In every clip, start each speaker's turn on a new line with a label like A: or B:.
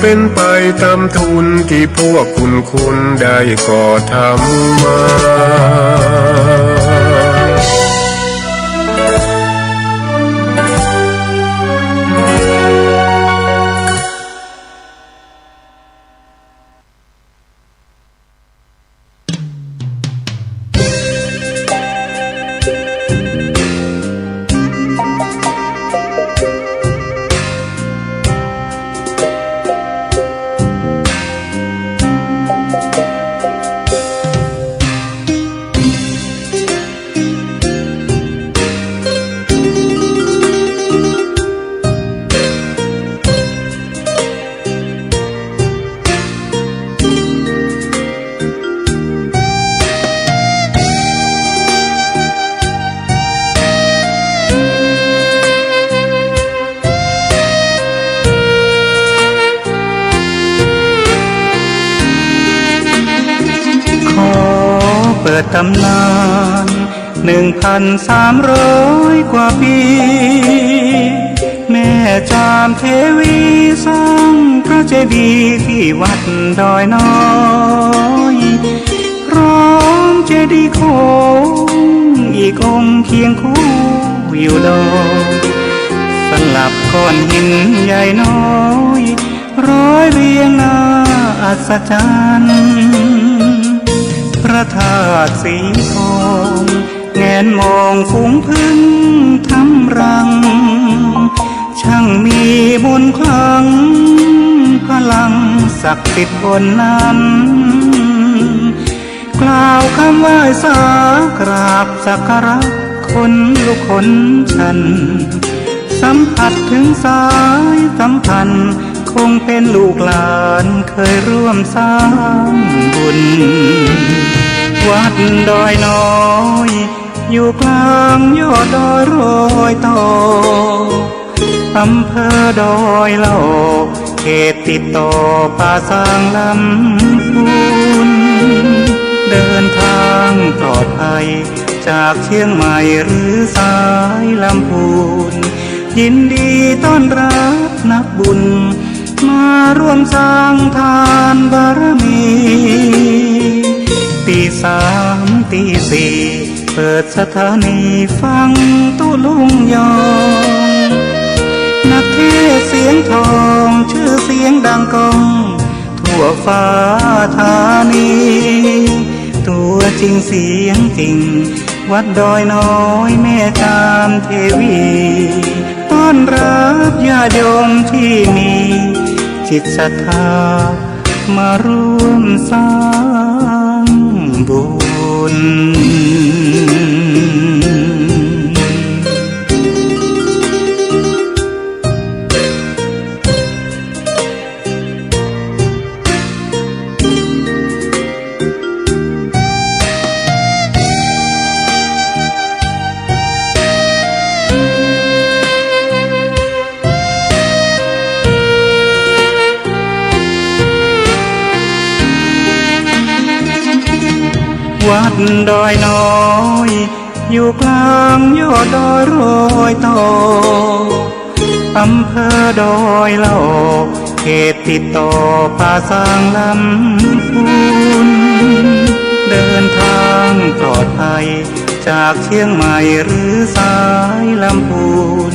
A: เป็นไปตามทุนที่พวกคุณได้ก่อทำมา
B: เปิดตำนาน1,300 กว่าปีแม่จามเทวีสร้างพระเจดีย์ที่วัดดอยน้อยพร้อมเจดีย์โค้งอีกองค์เคียงคู่อยู่ดอยสลับก้อนหินใหญ่น้อยร้อยเรียงหน้าอัศจรรย์พระธาตุสีทองแงนมองฝูงพึ่งทำรังช่างมีมนต์ขลังพลังศักดิ์สิทธิ์บนนั้นกล่าวคำไหว้สากราบสักการะคนลุกขนชันสัมผัสถึงสายสัมพันธ์คงเป็นลูกหลานเคยร่วมสร้างบุญวัดดอยน้อยอยู่กลางยอดดอยโรยต่ออำเภอดอยเหล่าเขตติดต่อป่าสางลำพูนเดินทางปลอดภัยจากเชียงใหม่หรือสายลำพูนยินดีต้อนรับนักบุญมาร่วมสร้างทานบารมีตี3 ตี 4เปิดสถานีฟังตุลุงยองนักเทศเสียงทองชื่อเสียงดังก้องทั่วฟ้าธานีตัวจริงเสียงจริงวัดดอยน้อยแม่จามเทวีต้อนรับญาติโยมที่มีจิตศรัทธามาร่วมสร้างบุญวัดดอยน้อยอยู่กลางยอดดอยโรยต่ออำเภอดอยเหล่าเขตติดต่อป่าสางลำพูนเดินทางปลอดภัยจากเชียงใหม่หรือสายลำพูน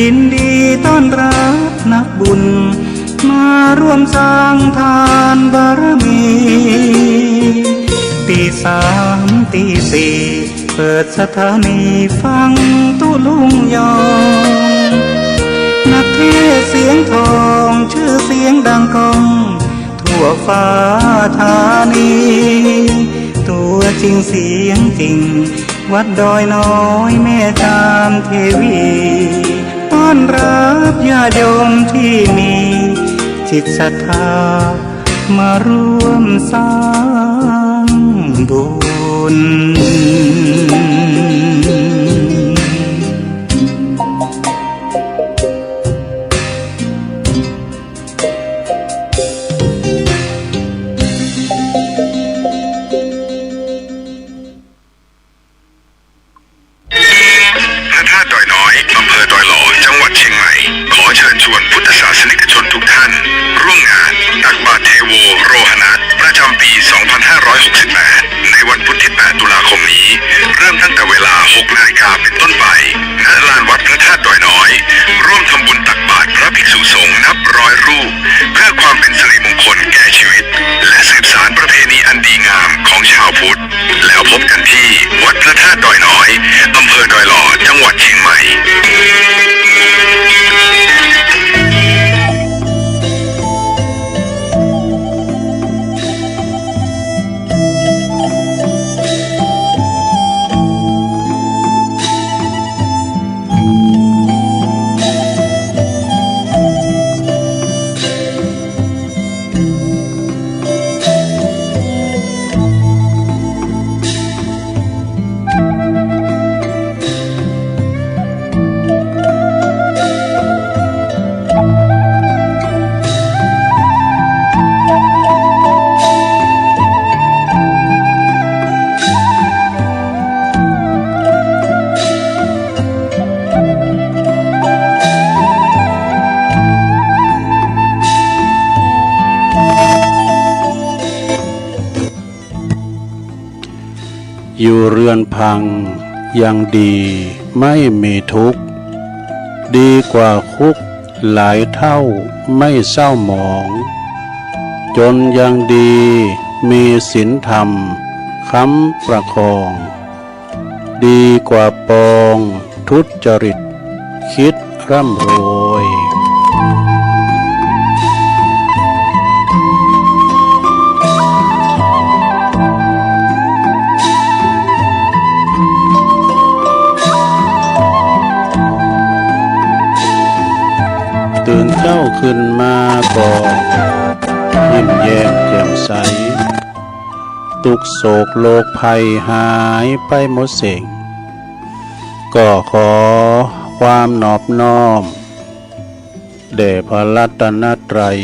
B: ยินดีต้อนรับนักบุญมาร่วมสร้างทานบารมีตี3 ตี 4เปิดสถานีฟังตุลุงยองนักเทศเสียงทองชื่อเสียงดังก้องทั่วฟ้าธานีตัวจริงเสียงจริงวัดดอยน้อยแม่จามเทวีต้อนรับญาติโยมที่มีจิตศรัทธามาร่วมสร้างบุญ
C: อำเภอดอยหล่อจังหวัดเชียงใหม่ขอเชิญชวนพุทธศาสนิกชนทุกท่านร่วมงาน อยู่เรือนพังยังดีไม่มีทุกข์ดีกว่าคุกหลายเท่าไม่เศร้าหมองจนยังดีมีศีลธรรมค้ำประคองดีกว่าปองทุจริตคิดร่ำรวยตื่นเจ้าขึ้นมาก่อนยิ้มแย้มแจ่มใสทุกโศกโลกภัยหายไปหมดสิ่งก็ขอความนอบน้อมแด่พระรัตนตรัย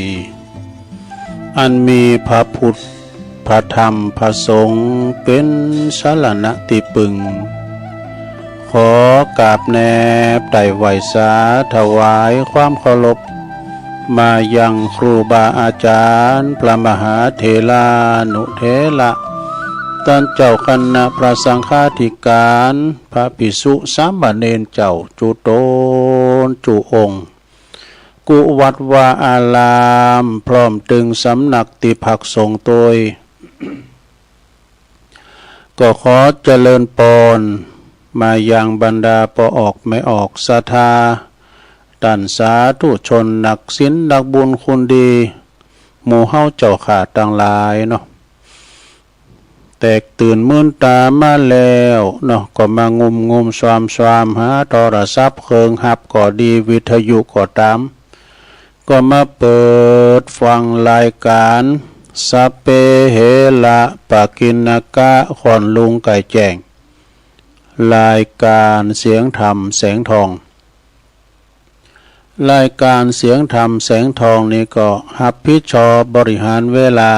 C: อันมีพระพุทธพระธรรมพระสงฆ์เป็นสรณะที่พึ่งขอกราบแนบไต่ไหวสาถวายความเคารพมายังครูบาอาจารย์พระมหาเถรานุเถระท่านเจ้าคณะพระสังฆาธิการพระภิกษุสามเณรเจ้าจุโตนจุองค์กุวัดวาอารามพร้อมตึงสำนักติภักสงฆ์โดย ก็ขอเจริญปอนมายังบรรดาปออกไม่ออกศรัทธาท่านสาธุชนนักศีลนักบุญคุณดีหมู่เฮาเจ้าขาดต่างหลายเนาะแตกตื่นมื่นตามาแล้วเนาะก็มางุมสวามหาโทรศัพท์เครื่องหับก็ดีวิทยุก็ตามก็มาเปิดฟังรายการสัพเพเหระปะกิณกะขอนลุงไก่แจ้งรายการเสียงธรรมแสงทองรายการเสียงธรรมแสงทองนี้ก็รับผิดชอบบริหารเวลา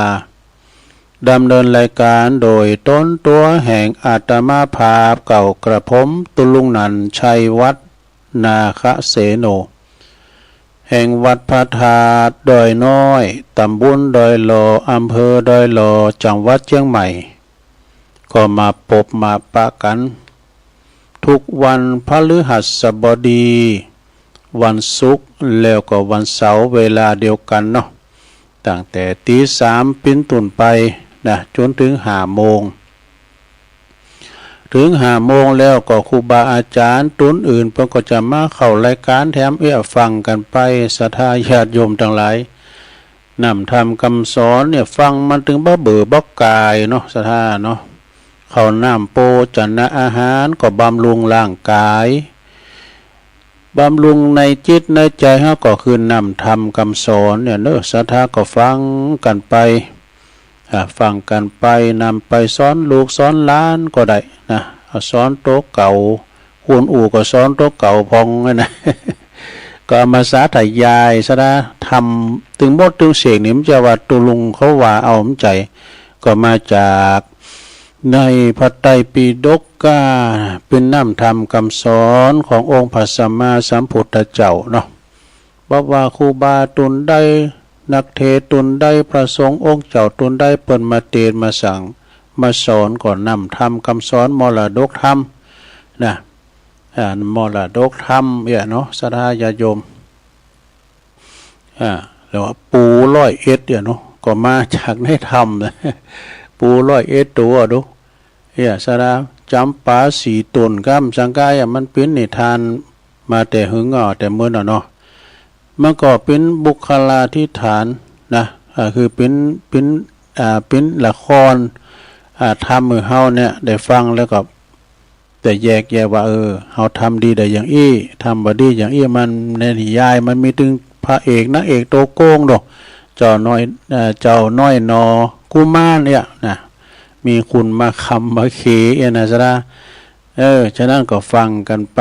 C: ดำเนินรายการโดยต้นตัวแห่งอาตมาภาพเก่ากระผมตุลุงนันชัยวัฒนาคเสโนแห่งวัดพระธาตุดอยน้อยตำบลดอยหล่ออำเภอดอยหล่อจังหวัดเชียงใหม่ก็มาพบมาปะกันทุกวันพฤหัสบดีวันศุกร์แล้วก็วันเสาร์เวลาเดียวกันเนาะตั้งแต่ตีสามเป็นต้นไปนะจนถึง5 โมงถึง5 โมงแล้วก็ครูบาอาจารย์ตุนอื่นเพิ่นก็จะมาเข้ารายการแถมฟังกันไปศรัทธาญาติโยมทั้งหลายนำธรรมคำสอนเนี่ยฟังมันถึงบ่เบื่อบ่กายเนาะศรัทธาเนาะข้าวน้ำโภชนะอาหารก็บำรุงร่างกายบำรุงในจิตในใจเฮาก็คือนำธรรมคำสอนเนี่ยเนอะศรัทธาก็ฟังกันไปฟังกันไปนำไปสอนลูกสอนหลานก็ได้นะสอนโตเก่าคุณอู่ก็สอนโตเก่าพองนะ ก็มาสาธยายซะนะทำถึงบทถึงเสียงนี่มันจะว่าตุลุงเขาว่าเอาใจก็มาจากในพระไตรปิฎกก็เป็นน้ำธรรมคำสอนขององค์พระสัมมาสัมพุทธเจ้าเนาะบอกว่าครูบาตุนได้นักเทศตุนได้พระสงฆ์องค์เจ้าตุนได้เปิ้นมาเทศมาสั่งมาสอนก่อนนำธรรมคำสอนมรดกธรรมนะมรดกธรรมเนาะศรัทธาญาติโยมแล้วปู101เนาะก็มาจากในธรรมนะปู101ตัวดูศรัทธาจำปา4 ตนกัมสังกายมันเป็นนิทานมาแต่หึงแต่เมื่อเนาะมันก็เป็นบุคลาธิฐานนะคือเป็นละครทำมือเฮาเนี่ยได้ฟังแล้วก็แต่แยกว่าเฮาทำดีได้อย่างอี้ทำบ่ดีอย่างอี้มันในนิยายมันมีถึงพระเอกนางเอกโตโกงดอกเจ้าน้อยนอกุมารเนี่ยนะมีคุณมาคำมาเขนะซะนะฉะนั้นก็ฟังกันไป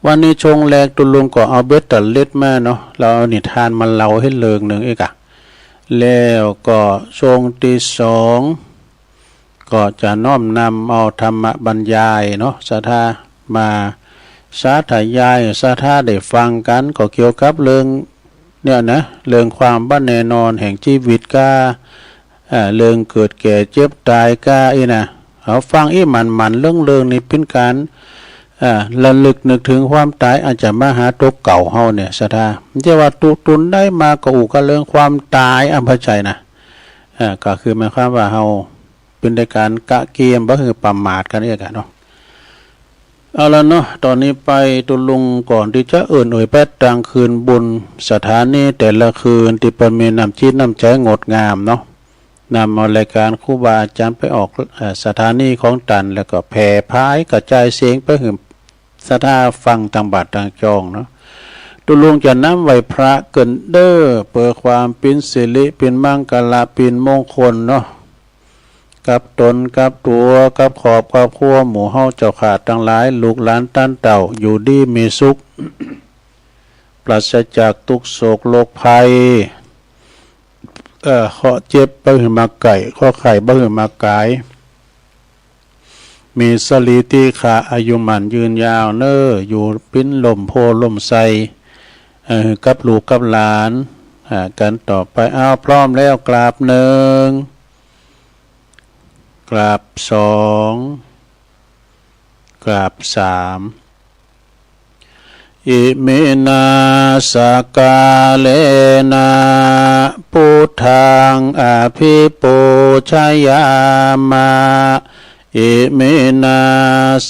C: วันนี้ชงแรกตุลุงก็เอาเบ็ดตะเล็ดมาเนาะเราเอานิทานมาเล่าให้เลิงหนึ่งอีกแล้วก็ชงที่2ก็จะน้อมนำเอาธรรมบรรยายเนาะศรัทธามาสาธยายศรัทธาได้ฟังกันก็เกี่ยวกับเรื่องเนี่ยนะเรื่องความบ้านแน่นอนแห่งชีวิตกา เรื่องเกิดแก่เจ็บตายก้านะเอาฟังมันเรื่องนี้เป็นการระลึกนึกถึงความตายอาจจะมาหาตัวเก่าเฮาเนี่ยศรัทธาไม่ใช่ว่าตุนได้มาก็อู่ก็เรื่องความตายอันพระใจนะก็คือหมายความว่าเฮาเป็นในการกะเกียมก็คือประมาทกันเนี่ยกันเนาะเอาละเนาะตอนนี้ไปตุลุงก่อนที่จะเอ่ยแปดกลางคืนบุญสถานีแต่ละคืนที่เปิ้นมีน้ำจิตน้ำใจงดงามเนาะนำเอารายการครูบาอาจารย์ไปออกสถานีของตันแล้วก็แผ่พายกระจายเสียงไปถึงสถาฟังทางบาททางจองเนาะตุลุงจะนำไหวพระเกินเด้อเปิดความเป็นสิริเป็นมังกรเป็นมงคลเนาะกับตนกับตัวกับขอบกับครัวหมู่เฮาเจ้าขาดทั้งหลายลูกหลานต้านเต่าอยู่ดีมีสุข ปราศจากทุกโศกโรคภัยข้อเจ็บบ่หือมาไก่ข้อไข่บ่หือมากายมีสลีตีขาอายุมันยืนยาวเน้ออยู่ปิ้นลมโพลมใสกับลูกกับหลานกันต่อไปเอาพร้อมแล้วกราบหนึ่งกราบสองกราบสามอิมินาสกาเลนะพุทธังอภิปูชยามาอิมินา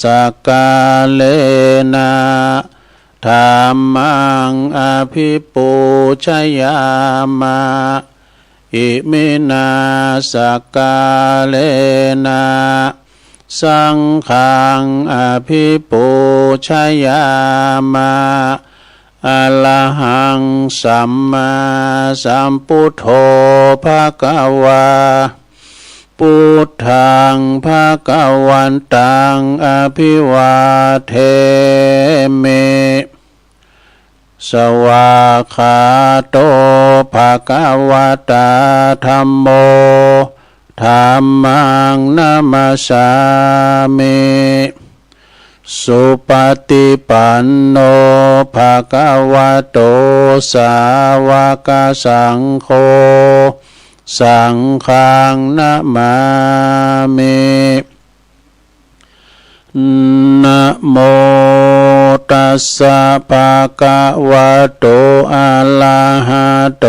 C: สกาเลนะธัมมังอภิปูชยามาอิมินาสกาเลนะสังฆังอภิปูชยามาอะระหังสัมมาสัมพุทโธภะคะวาพุทธังภะคะวันตังอภิวาเทมิสวากขาโตภะคะวะตาธัมโมธัมมังนามัสสามิสุปฏิปันโนภะคะวะโตสาวกสังโฆสังฆังนะมามินะโมตัสสะภะคะวะโตอะระหะโต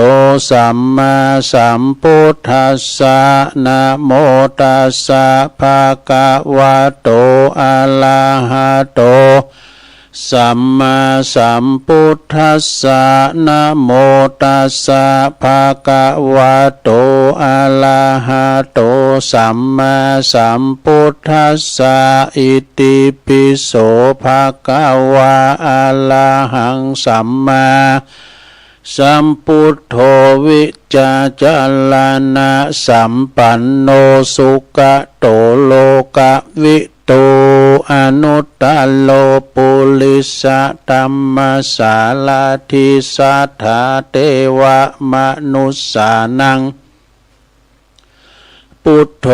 C: สัมมาสัมพุทธัสสะนะโมตัสสะภะคะวะโตอะระหะโตสัมมาสัมพุทธัสสะนะโมตัสสะภะคะวะโตอะระหะโตสัมมาสัมพุทธัสสะอิติปิโสภะคะวะอะระหังสัมมาสัมพุทโธวิจาจารณะสัมปันโนสุขโตโลกวิโตอนุตตโลปุริสธัมมสาลาธิสัทธาเทวมนุสสานังพุทโธ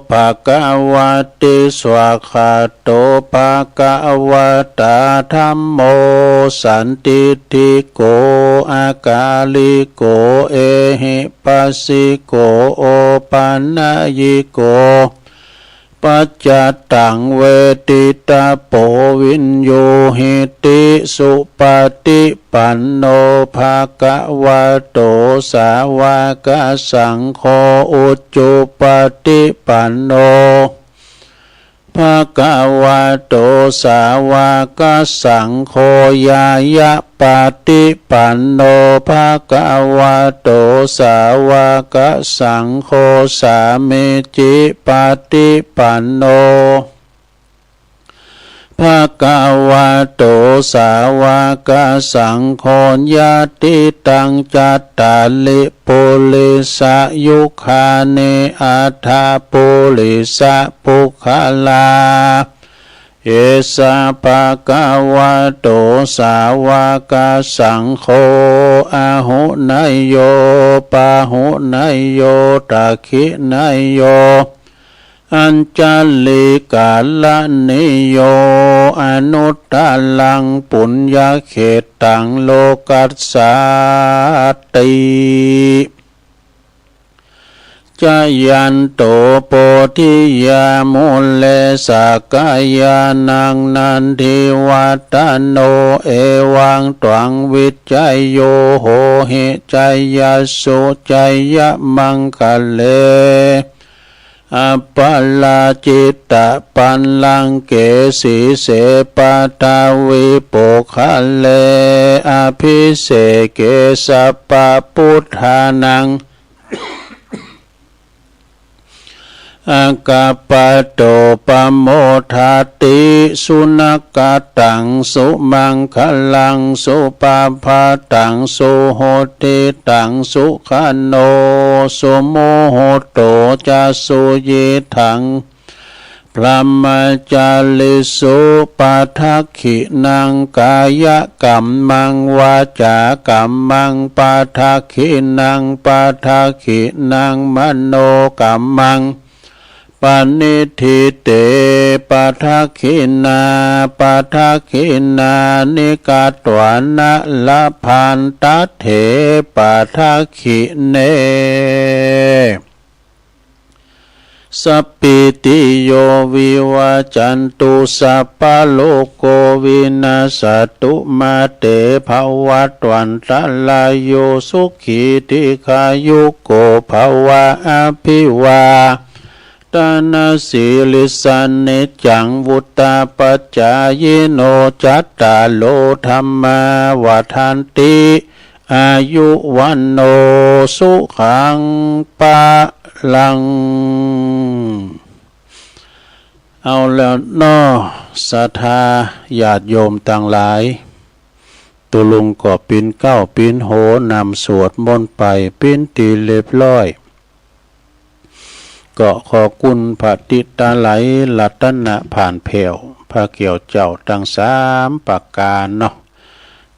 C: ภะคะวะติสวากขาโตภะคะวะตาธัมโมสันติติโกอากาลิโกเอหิปัสสิโกโอปันนยิโกปัจจตังเวทิตาโปวินโยหิติสุปฏิปันโนภะคะวะโตสาวกสังโฆอุจจุปฏิปันโนภะคะวะโตสาวกสังโฆญายะปฏิปันโนภะคะวะโตสาวกสังโฆสามิจิปฏิปันโนภะคะวะโตสาวกสังโฆญาติตังจัตตาลิปุริสยุคานิอัฏฐปุริสปุคลาเอสะภะคะวะโตสาวกสังโฆอะหุนยโยปะหุนยโยตัคขินยโยอัญจัลลิกาลนิโยอนุตตลังปุญญเขตังโลกัสสาติ จายันโตโปธิยามุเลสกายานังนันทิวัตโนเอวังตวังวิจัยโยโหหิจัยยสุจัยยมังคะเลอัปปลาจิตตะปันลังเกสีเสปตาวิโปคะเลอภิเสเกสัพพพุทธานังอากาปโตปโมทาติสุนักกตังสุมังคลังสุปาภาตังสุโหติตังสุขโนสุโมโหโตจะสุยิทังพระมจาลิสุปัทขินังกายกัมมังวาจากัมมังปัทขินังปัทขินังมโนกัมมังปณิทิเตปัทขินาปัทขินานิกาตวานะละพันตัเถปัทขิเนสัพพิติโยวิวัจจันตุสัพพะโลกโควินาศตุมาเตภวัตวันตลายโยสุขีติขายุโกภวะอภิวาตานาสิลิสันนิจังวุตตาปัจจายโนจัตตาโลธรรมาวาทันติอายุวันโนสุขังปะลังเอาแล้วน้อศรัทธาญาติโยมต่างหลายตุลุงก็ปีนเก้าปีนโหนำสวดมนต์ไปปีนตีเรียบร้อยก็ขอคุณพระติตาไหลลัตนะผ่านเพวพระเกี่ยวเจ้าทั้งสามประการเนาะ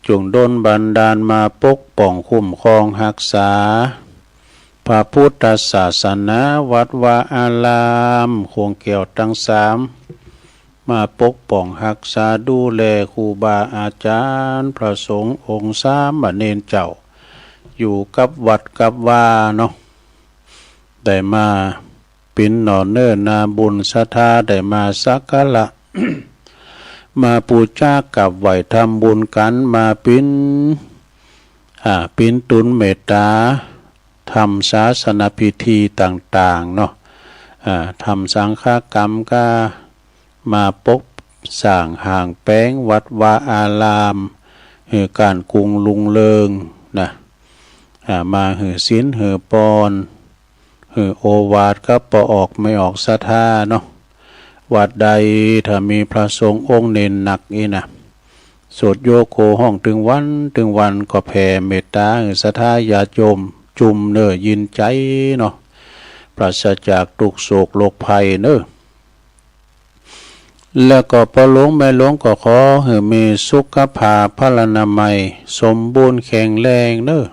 C: จงดลบันดาลมาปกป้องคุ้มครองรักษาพระพุทธศาสนาวัดวาอารามคงเกี่ยวทั้งสามมาปกป้องรักษาดูแลครูบาอาจารย์พระสงฆ์องค์สามเณรเจ้าอยู่กับวัดกับวาเนาะได้มาปินหนอเนิ่นนาบุญศรัทธาได้มาสักการะ มาปูชากับไหวทำบุญกันมาปินตุนเมตตาทำศาสนพิธีต่างๆเนาะทำสังฆกรรมก็มาปกสร้างห่างแป้งวัดวาอารามหือการกรุงลุงเลิงนะมาหือศีลหือปอนหือโอวาทก็ปออกไม่ออกศรัทธาเนาะวัดใดถ้ามีพระสงฆ์องค์เน้นหนักอีนะสวดโยโคห้องถึงวันก็แผ่เมตตาหือศรัทธาญาติโยมจุ่มเน้อยินใจเนาะปราศจากทุกโศกโรคภัยเน้อแล้วก็พอหลวงแม่หลวงก็ขอให้มีสุขภาพพลานามัยสมบูรณ์แข็งแรงเน้อ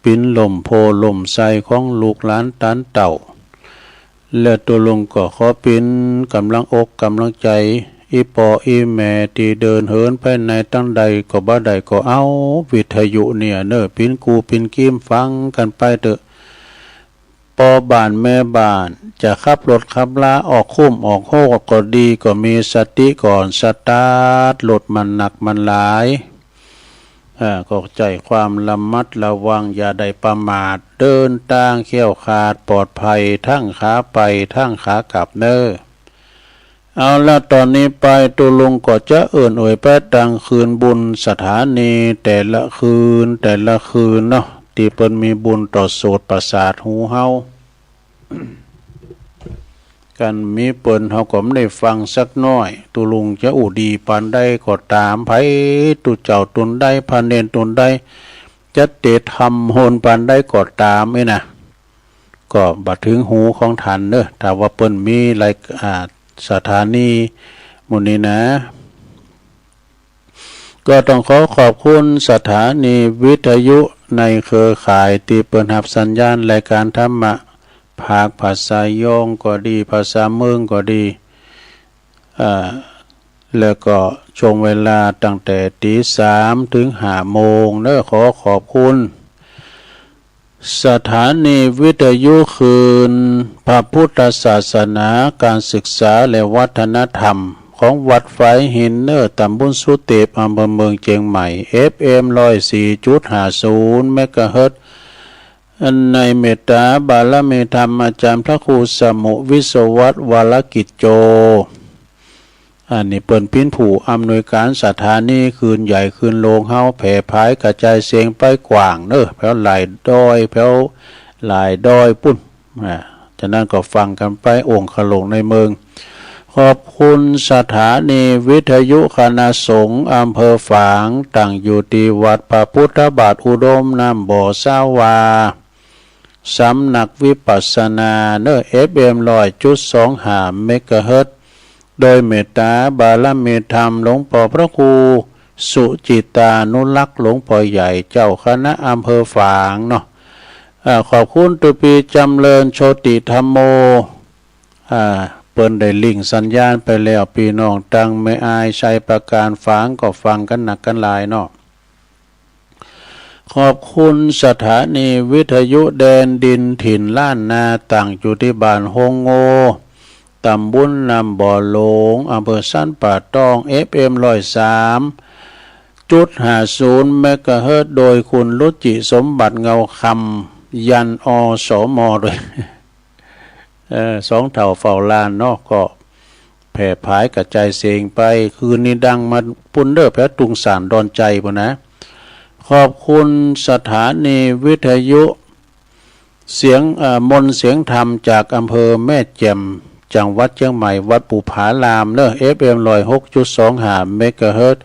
C: ปินลมโพลมใสของลูกหลานตานเต่าและตัวลงก็ขอปินกำลังอกกำลังใจอีปออีแม่ที่เดินเหินไปในตั้งใดก็บ่ใดก็เอาวิทยุเนี่ยเน้อปินกูปินกิ้มฟังกันไปเถอะปอบ้านแม่บ้านจะขับรถขับลาออกคุ้มออกโฮกก็ดีก็มีสติก่อนสตาร์ทรถมันหนักมันหลายก็ใจความระมัดระวังอย่าได้ประมาทเดินทางเขี้ยวขาดปลอดภัยทั้งขาไปทั้งขากลับเน้อเอาละตอนนี้ไปตุลุงก็จะเอ่ยไปตังคืนบุญสถานีแต่ละคืนเนาะที่เปิ้นมีบุญต่อโสตประสาทหูเฮา กันมีเปิ้นเฮาก็ไม่ได้ฟังสักน้อยตุลุงจะอุดีปานใดก็ตามไผตุเจ้าตุนใดพาเนนตุนใดจะเตะทำโหนปานใดก็ตามไอ้นะก็บัดถึงหูของท่านเด้อถ้าว่าเปิ้นมีรายสถานีหมู่นี้นะก็ต้องขอบคุณสถานีวิทยุในเครือข่ายที่เปิดรับสัญญาณรายการธรรมะภาคภาษายองก็ดีภาษาเมืองก็ดีแล้วก็ช่วงเวลาตั้งแต่ตี 3 ถึง 5 โมงเด้อขอบคุณ สถานีวิทยุคืนพระพุทธศาสนาการศึกษาและวัฒนธรรมของวัดฝายหินเนอร์ตำบลสุเตปอำเภอเมืองเชียงใหม่ FM 104.50 เมกะเฮิรตซ์ในเมตตาบารมีธรรมอาจารย์พระครูสมุวิศวัตวรกิจโจอันนี้เปิ่นพิ้นผู้อำนวยการสถานีคืนใหญ่คืนโลงเฮาแผ่พายกระจายเสียงไปกว้างเนอะแผ่วหลายดอยแผ่วหลายดอยปุ้นฉะนั้นก็ฟังกันไปองค์ขลงในเมืองขอบคุณสถานีวิทยุคณะสงฆ์อำเภอฝางตั้งอยู่ที่วัดพระพุทธบาทอุดมน้ำบ่อสาวาสำนักวิปัสสนาเนอ FM 100.25 เมกะเฮิรตซ์โดยเมตตาบารมีธรรมหลวงพ่อพระครูสุจิตานุรักษ์หลวงพ่อใหญ่เจ้าคณะอำเภอฝางเนาะขอบคุณตุปีจำเริญโชติธรรมโมเปิ้นได้ลิงสัญญาณไปแล้วพี่น้องตังไม่อายชัยประการฝางก็ฟังกันหนักกันหลายเนาะขอบคุณสถานีวิทยุแดนดินถิ่นล้านนาตั้งอยู่ที่บ้านฮงโงตำบลนำบ่อหลงอำเภอสันป่าตอง FM 103.50 เมกะเฮิรตซ์โดยคุณรุจิสมบัติเงาคำยันอสมด้วยสองเท่าเฝ้าลานเนาะก็แผ่ผายกระจายเสียงไปคืนนี้ดังมาปุ่นเด้อแพทุงสารดอนใจพุ่นนะขอบคุณสถานีวิทยุเสียงมนต์เสียงธรรมจากอำเภอแม่แจ่มจังหวัดเชียงใหม่วัดปู่ผาลามเนอะ FM 106.25 เมกะเฮิรตซ์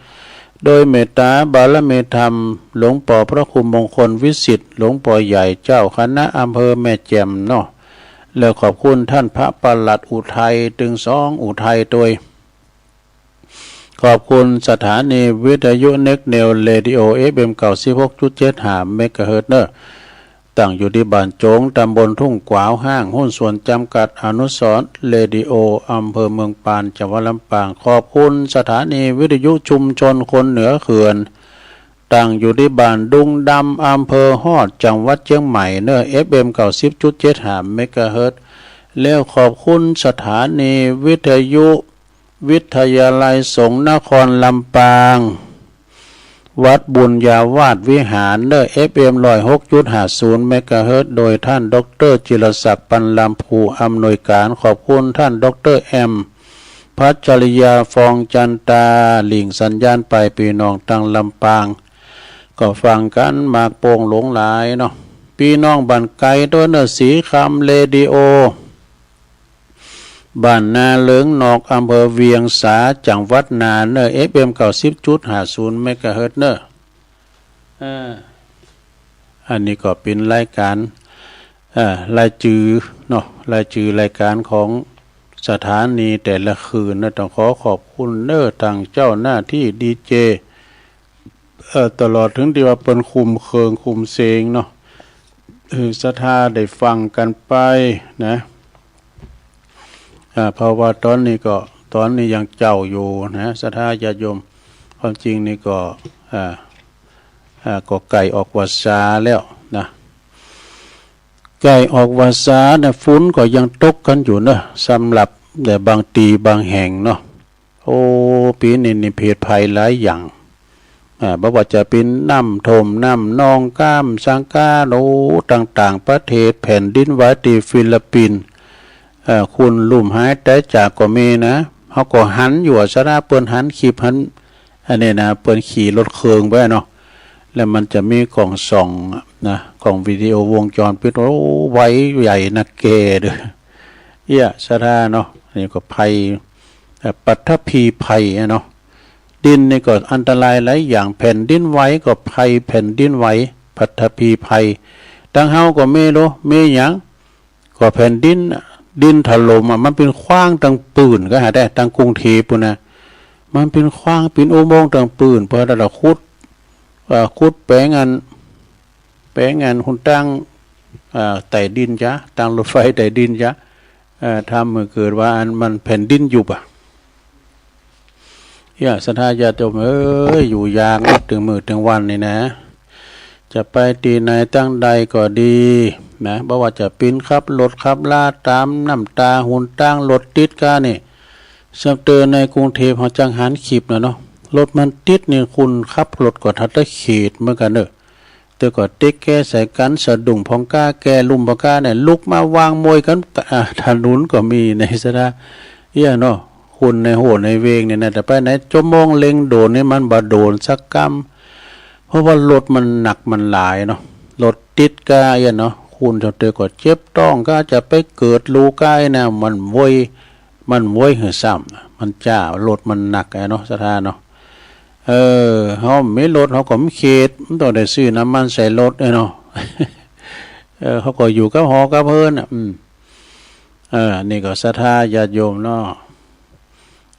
C: โดยเมตตาบารมีธรรมหลวงพ่อพระครูมงคลวิสิทธิ์หลวงพ่อใหญ่เจ้าคณะอำเภอแม่แจ่มเนาะแล้วขอบคุณท่านพระปลัดอุทัยตึงสองอุทัยโดยขอบคุณสถานีวิทยุเน็กเนลเรดิโอ FM 96.75 เมกะเฮิรตซ์เนอะตั้งอยู่ที่บ้านโจงตำบลทุ่งกวาวห้างหุ้นส่วนจำกัดอนุสรณ์เรดิโออำเภอเมืองปานจังหวัดลำปางขอบคุณสถานีวิทยุชุมชนคนเหนือเขื่อนตั้งอยู่ที่บ้านดุงดำอำเภอฮอดจังหวัดเชียงใหม่เนอ FM 90.75 เมกะเฮิรตซ์แล้วขอบคุณสถานีวิทยุวิทยาลัยสงฆ์นครลำปางวัดบุญญาวาสวิหารเนอ FM 106.50 เมกะเฮิรตซ์โดยท่านดร.จิรศักดิ์ปันลำพูอำนวยการขอบคุณท่านดร.แอมพัชริยาฟองจันตาหลิงสัญญาณไปพี่น้องตังลำปางก็ฟังกันมากโป่งหลงหลายเนาะพี่น้องบ้านไกลตัวเนอสีคำเรดิโอบ้านนาเหลืองนอกอำเภอเวียงสาจังหวัดน่านเนอ FM 90.50 เมกะเฮิรตซ์เนออันนี้ก็เป็นรายการรายจือเนาะรายจือรายการของสถานีแต่ละคืนนะต้องขอบคุณเนอทางเจ้าหน้าที่ดีเจตลอดถึงที่ว่าเป็นคุมเคิงคุมเสงเนาะศรัทธาได้ฟังกันไปนะเพราะว่าตอนนี้ยังเจ้าอยู่นะศรัทธาญาติโยมความจริงนี่ก็ไก่ออกวาสาแล้วนะไก่ออกวาสาเนี่ยฝนก็ยังตกกันอยู่เนอะสำหรับแต่บางตีบางแห่งเนาะโอ้ปีนี้นี่เพศภัยหลายอย่างบอกว่าจะเป็นน้ำท่วมน้ำนองก้ามสังกาโนต่างๆประเทศแผ่นดินไหวที่ฟิลิปปินส์คุณลุ่มหายแต่จากก็มีนะเขาก็หันอยู่สระเปิ้นหันขีบหันอันนี้นะเปิ้นขี่รถเครื่องไปเนาะแล้วมันจะมีกล่องส่องนะกล่องวิดีโอวงจรปิดโอ้ไว้ใหญ่นักเกเด้อสระเนาะนี่ก็ภัยปัทภีภัยเนาะดินนี่ก็อันตรายหลายอย่างแผ่นดินไหวก็ภัยแผ่นดินไหวปัทภีภัยตั้งเฮาก็มีหยังก็แผ่นดินถล่มมันเป็นขว้างตั้งปืนก็หาได้ตั้งกรุงเทพปุ่นนะมันเป็นขว้างเป็นอุโมงค์ตั้งปืนเพราะเราขุดแปลงอันหุ่นตั้งไต่ดินจ้ะตั้งรถไฟไต่ดินจ้ะทำเมื่อเกิดว่ามันแผ่นดินยุบศรัทธาญาติโยมอยู่ยากถึงมื้อถึงวันนี่นะ จะไปตีไหนตั้งใดก็ดีนะบ่ว่าจะปิ้นขับรถขับลาตามน้ำตาหุ่นตั้งรถติดกานี่สำเตือนในกรุงเทพเฮาจังหันขีบเนาะรถมันติดนี่คุณขับรถก็ทัดตะเขตเหมือนกันเด้อแต่ก็เต็กแก้ใส่กันสะดุ้งพองก้าแก่ลุ่มพองก้าเนี่ยลุกมาวางมวยกันถนนก็มีในสระเนาะคุณในโหในเวงเนี่ยนะแต่ไปไหนชั่วโมงเล็งโดนนี่มันบ่โดนสักกำเพราะว่ารถมันหนักมันหลายเนาะรถติดกาเนาะคุณจนเตก็เจ็บต้องก็จะไปเกิดลูกายนะมันว้ยหือซ้ำมันจ้ารถมันหนักเนาะสถานเนาะเฮาไม่รถเฮาก็มีเขตมันต้องได้ซื้อน้ำมันใส่รถเนาะเขาก็อยู่กับหอกับเพิ่นนี่ก็ศรัทธาญาติโยมเนาะ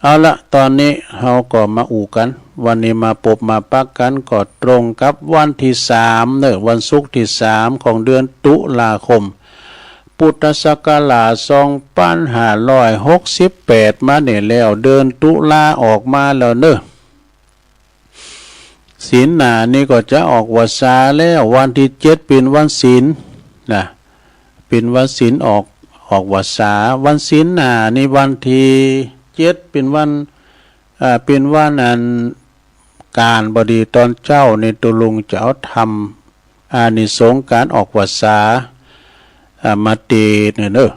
C: เอาละตอนนี้เฮาก็มาอู่กันวันนี้มาปบมาปักกันก็ตรงกับวันที่3เนอะวันศุกร์ที่3ของเดือนตุลาคมพุทธศักราช2568มาเนี่ยแล้วเดือนตุลาออกมาแล้วเนอะศีลหน้านี่ก็จะออกวาสาแล้ววันที่7เป็นวันศีลนะเป็นวันศีลออกวาสาวันศีลหน้านี่วันที่7เป็นวันอันการบดีตอนเจ้าในตุลุงจะเอาทำอานิสงส์การออกวาสามาเตเนี่ยเนอะ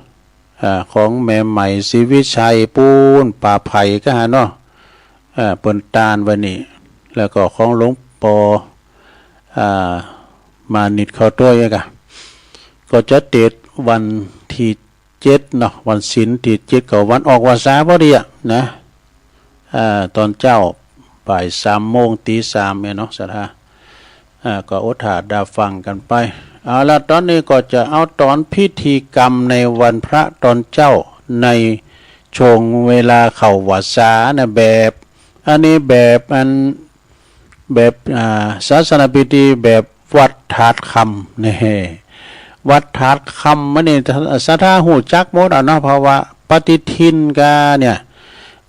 C: ของแม่ใหม่ศรีวิชัยปูนป่าไผ่ก็หาเนาะเปิ้นตาลวันนี้แล้วก็ของหลวงปอมานิดเข้าตัวเองก็จะเตดวันที่7เนาะวันศีลที่7ก็วันออกวาสาพอดีนะตอนเจ้าบ่าย3 โมงตี 3เนาะสถาก็อดถาดาฟังกันไปเอาละตอนนี้ก็จะเอาตอนพิธีกรรมในวันพระตอนเจ้าในช่วงเวลาเข้าวาสานะแบบอันนี้แบบศาสนพิธีแบบวัดถาดคำนี่วัดถาดคำมันนี่ศรัทธาหูจักหมดเนาะเพราะว่าปฏิทินกาเนี่ย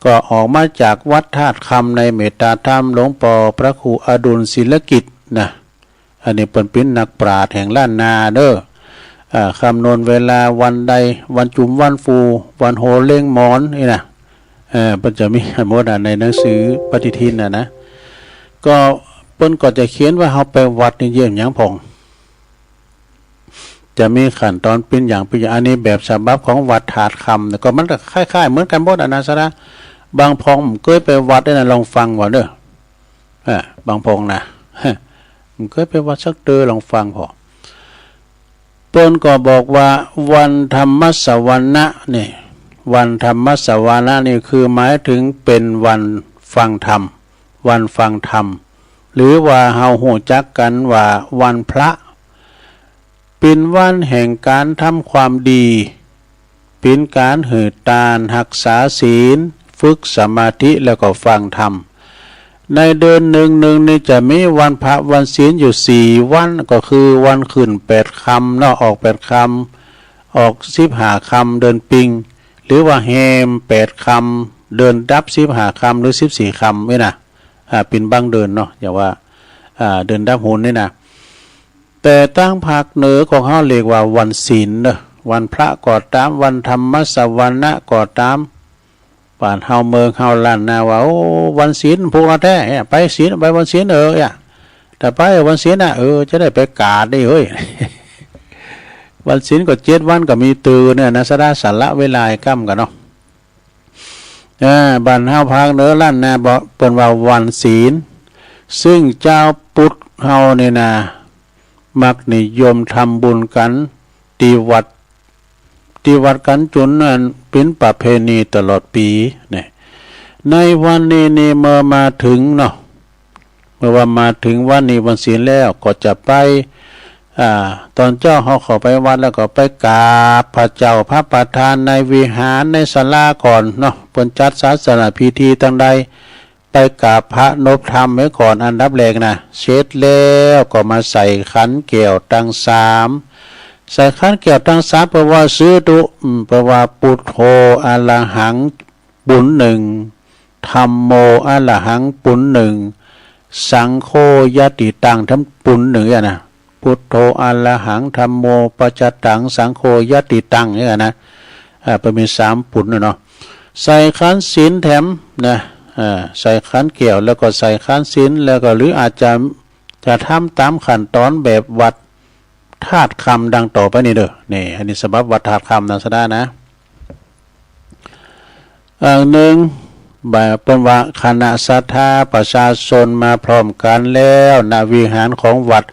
C: ก็ออกมาจากวัดธาตุคำในเมตตาธรรมหลวงปู่พระครูอดุลศิลกิจนะอันนี้เป็นนักปราชญ์แห่งล้านนาเด้อคำนวณเวลาวันใดวันจุมวันฟูวันโหเล่งหมอนนี่นะมันจะมีหมดในหนังสือปฏิทินนะก็เปิ้นก็จะเขียนว่าเฮาไปวัดนี่เยี่ยมหยังพองจะมีขั้นตอนเป็นอย่างอันนี้แบบฉบับของวัดถาดคำก็มันก็คล้ายๆเหมือนกันหมดนะสระบางพองผมเคยไปวัดได้นะลองฟังว่าเด้อบางพองนะผมเคยไปวัดสักเตอลองฟังพอเปิ้นก็บอกว่าวันธรรมสวรรณะนี่วันธรรมสวรรณะนี่คือหมายถึงเป็นวันฟังธรรมวันฟังธรรมหรือว่าเฮาฮู้จักกันว่าวันพระเป็นวันแห่งการทำความดีเป็นการหือตานรักษาศีลฝึกสมาธิแล้วก็ฟังธรรมในเดือนหนึ่งนี่จะมีวันพระวันศีลอยู่4วันก็คือวันขึ้น8ค่ำเนาะออก8ค่ำออก15ค่ำเดือนปิงหรือว่าแฮม8ค่ำเดือนดับ15ค่ำหรือ14ค่ำนี่นะเป็นบางเดือนเนาะอย่าว่าเดือนดับหุนนี่นะแต่ตั้งภาคเหนือของเฮาเรียกว่าวันศีลเด้อวันพระก็ตามวันธรรมสวรรณะก็ตามบ้านเฮาเมืองเฮาล้านนาว่าโอ้วันศีลพวกเราแท้ไปศีลไปวันศีลแต่ไปวันศีลจะได้ไปกาดได้เฮ้ย วันศีลก็7วันก็มีตื่นเนี่ยนะสดาสัลละเวลาค่ำกันเนาะบ้านเฮาภาคเหนือล้านนาบอกเปิ้นว่าวันศีลซึ่งเจ้าพุทธเฮาเนี่ยนะมักนิยมทำบุญกันที่วัดกันจนนั้นเป็นประเพณีตลอดปีเนี่ยในวันนี้เมื่อมาถึงเนาะเมื่อว่ามาถึงวันนี้วันศีลแล้วก็จะไปตอนเจ้าเขาเข้าไปวัดแล้วก็ไปกราบพระเจ้าพระประธานในวิหารในศาลาก่อนเนาะเพิ่นจัดศาสนพิธีตั้งใดไปกราบพระนพธรรมไว้ก่อนอันดับแรกนะเช็ดแล้วก็มาใส่ขันแก้วตั้ง3ใส่ขันแก้วตั้ง3แปลว่าซื้อตุแปลว่าพุทโธอะระหังปุณ1ธัมโมอะระหังปุณ1สังโฆยติตังทั้งปุณ1นะ พุทโธอะระหังธัมโมปัจจตังสังโฆยติตังเนี่ยนะเป็นมี3ปุ่นเนาะใส่ขันศีลแถมนะใส่ขันเกี่ยวแล้วก็ใส่ขันศีลแล้วก็หรืออาจจะทำตามขั้นตอนแบบวัดธาตุคำดังต่อไปนี่เด้อนี่อันนี้สำหรับวัดธาตุคำนะสดานะหนึ่งแบบเป็นว่าคณะศรัทธาประชาชนมาพร้อมกันแล้วณวิหารของวัด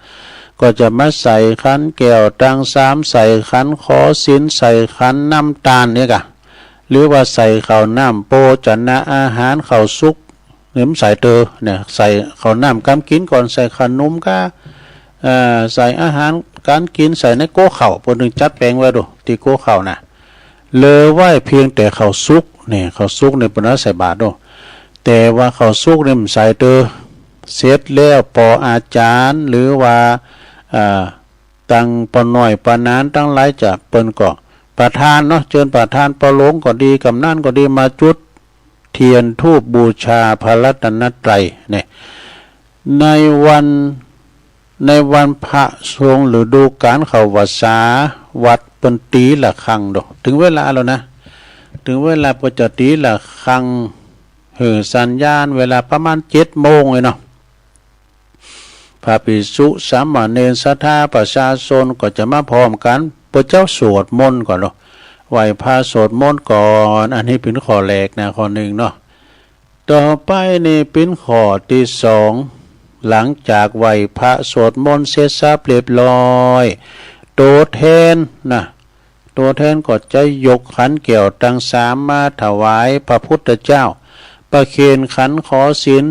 C: ก็จะมาใส่ขันแก้วตั้ง3ใส่ขันขอศีลใส่ขันน้ำตาลเนี่ยกะหรือว่าใส่ข้าวน้ำโปจนะอาหารข้าวซุกหรือใส่เตอเนี่ยใส่ข้าวน้ำกำกินก่อนใส่ขนมก็ใส่อาหารการกินใส่ในโก้เข่าปนหนึ่งจัดแปลงไว้ดูที่โก้เข่านะเลอไว้เพียงแต่ข้าวซุกเนี่ยข้าวซุกเนี่ยเป็นใส่บาตรดูแต่ว่าข้าวซุกเนี่ยใส่เตอเสร็จแล้วปออาจารย์หรือว่าตั้งปนหน่อยปนานตั้งหลายจะเปิ้นก็ประธานเนาะเชิญประธานประหลงก็ดีกำนันก็ดีมาจุดเทียนธูปบูชาพระรัตนตรัยเนี่ยในวันพระทรงหรือดูการเข้าวัดสาวัดเป็นตีละครั้งดอกถึงเวลาแล้วนะถึงเวลาก็จะตีละครั้งสัญญาณเวลาประมาณ7 โมงเลยเนาะพระภิกษุสามเณรศรัทธาประชาชนก็จะมาพร้อมกันพระเจ้าสวดมนต์ก่อนเนาะไหว้พระสวดมนต์ก่อนอันนี้เป็นข้อแรกนะข้อหนึ่งเนาะต่อไปนี่เป็นข้อที่2หลังจากไหว้พระสวดมนต์เสร็จสับเรียบร้อยตัวแทนนะตัวแทนก็จะยกขันแก้วตั้ง3มาถวายพระพุทธเจ้าประเคนขันขอศีล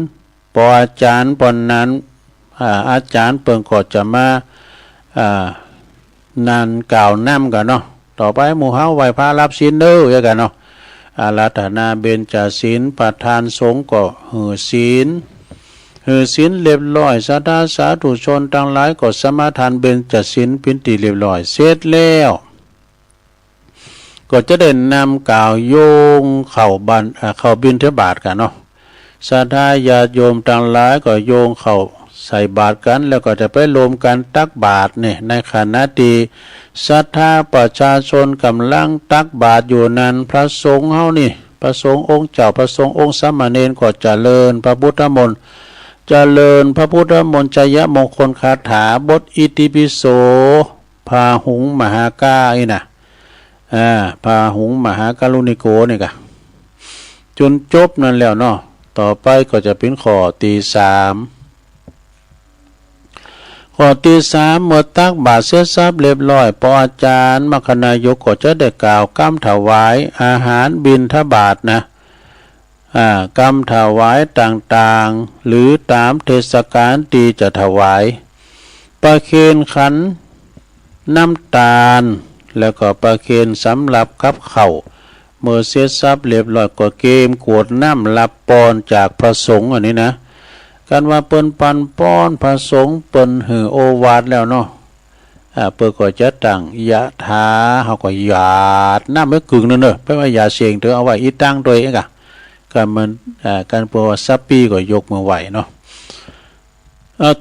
C: ปออาจารย์ปนนั้นอาจารย์เปิ่งก็จะมานันกล่าวน้ำกันเนาะต่อไปหมู่เฮาไหว้พระรับศีลเด้อกันเนาะอาราธนาเบญจศีลประธานสงฆ์ก็ศีลเรียบร้อยศรัทธาสาธุชนทั้งหลายก็สมาทานเบญจศีลปินติเรียบร้อยเสร็จแล้วก็จะได้นำกล่าวโยงเข้าบิณฑบาตกันเนาะศรัทธาญาติโยมทั้งหลายก็โยงเข้าใส่บาตรกันแล้วก็จะไปรวมกันตักบาตรเนี่ยในขณะที่ศรัทธาประชาชนกำลังตักบาตรอยู่นั้นพระสงฆ์เฮานี่พระสงฆ์องค์เจ้าพระสงฆ์องค์สามเณรก็เจริญพระพุทธมนต์เจริญพระพุทธมนต์ชัยมงคลคาถาบทอิติปิโสพาหุงมหากาอินะพาหุงมหากรุณิโกนี่กะจนจบนั่นแล้วเนาะต่อไปก็จะเป็นข้อที่3ข้อที่3เมื่อตักบาตรเสร็จสับเรียบร้อยพออาจารย์มคณายกก็จะได้กล่าวกำถวายอาหารบิณฑบาตนะกำถวายต่างๆหรือตามเทศกาลที่จะถวายประเคนขันน้ำตาลแล้วก็ประเคนสำหรับกับข้าวเมื่อเสร็จสับเรียบร้อยก็เกมกวดน้ำรับปอนจากพระสงฆ์อันนี้นะกันว่าเปิ้นปันป้อนพระสงฆ์เปิ้นหือโอวาทแล้วเนาะเปิ้นก็จะตั้งยะถาเฮาก็หยาดน้ำไว้กึ่งนึงเด้อไปว่าอย่าเสียงเถอะเอาไว้อีตั้งตัวเองก็มันการเปิ้นว่าซับปีก็ยกมือไหวเนาะ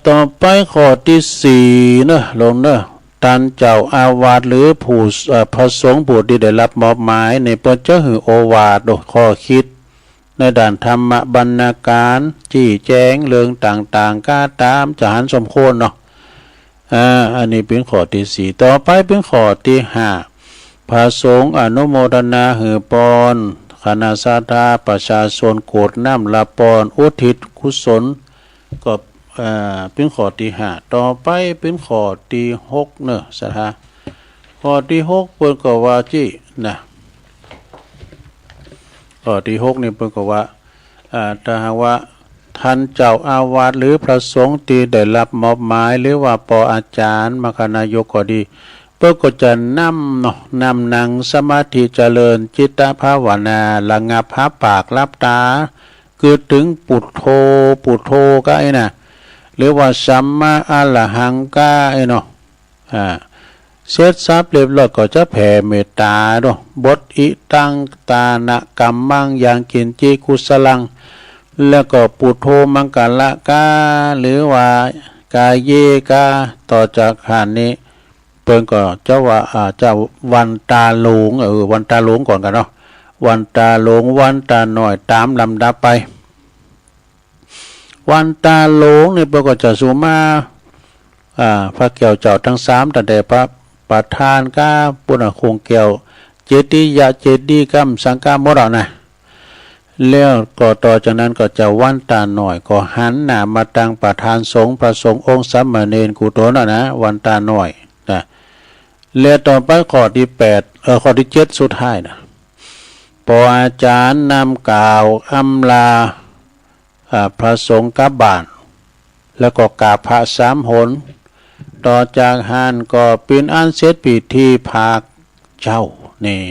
C: ต่อไปข้อที่4เนาะลงเนาะท่านเจ้าอาวาสหรือผู้พระสงฆ์ผู้ที่ได้รับมอบหมายในเปิ้นจะหือโอวาทโดยข้อคิดในด้านธรรมบรรณาการจี้แจงเรื่องต่างๆก้าตามจะหันสมควรเนาะอันนี้เป็นข้อที่4ต่อไปเป็นข้อที่5พระสงฆ์อนุโมทนาหือปอนคณะศรัทธาประชาชนโกรธน้ำละปอนอุทิศกุศลก็เป็นข้อที่5ต่อไปเป็นข้อที่6เนอะศรัทธาข้อที่6เพิ่นก็ว่าจี้นะข้อที่6นี่เพิ่นก็ว่าถ้าหากว่าท่านเจ้าอาวาสหรือพระสงฆ์ที่ได้รับมอบหมายหรือว่าปออาจารย์มคณายกก็ดีเพิ่นก็จะนำนั่งสมาธิเจริญจิตภาวนาระงับหาปากรับตาคือถึงปุถโธก็ไอ้น่ะหรือว่าสัมมาอรหังก็ไอ้เนาะเสร็จสับเรียบร้อยก็จะแผ่เมตตาเนาะบทอิตังตานะกัมมังยังกินจิกุสลังแล้วก็ปุถโธมังกะละกาหรือว่า กายเยกาต่อจากหานนี้เปิ้นก็เจ้าว่าเจ้าวันตาหลงวันตาหลงก่อนกันเนาะวันตาหลงวันตาหน่อยตามลำดับไปวันตาหลงนี่เปิ้นก็จะสูมาพระแก้วเจ้าทั้ง3ตั้งแต่พระประธานก้าปุณคงแก้วเจติยะเจดีย์กัมสังฆามรณะแล้วก็ต่อจากนั้นก็จะวันตาหน่อยก็หันหน้ามาตั้งประธานสงฆ์พระสงฆ์องค์สามเณรกุโตนะวันตาหน่อยนะแล้วต่อไปข้อที่8ข้อที่7สุดท้ายนะพออาจารย์นำกล่าวอำลาพระสงฆ์กลับบ้านแล้วก็กราบพระ3 หนต่อจากหันก็เป็นอันเสร็จพิธีภาคเจ้านี่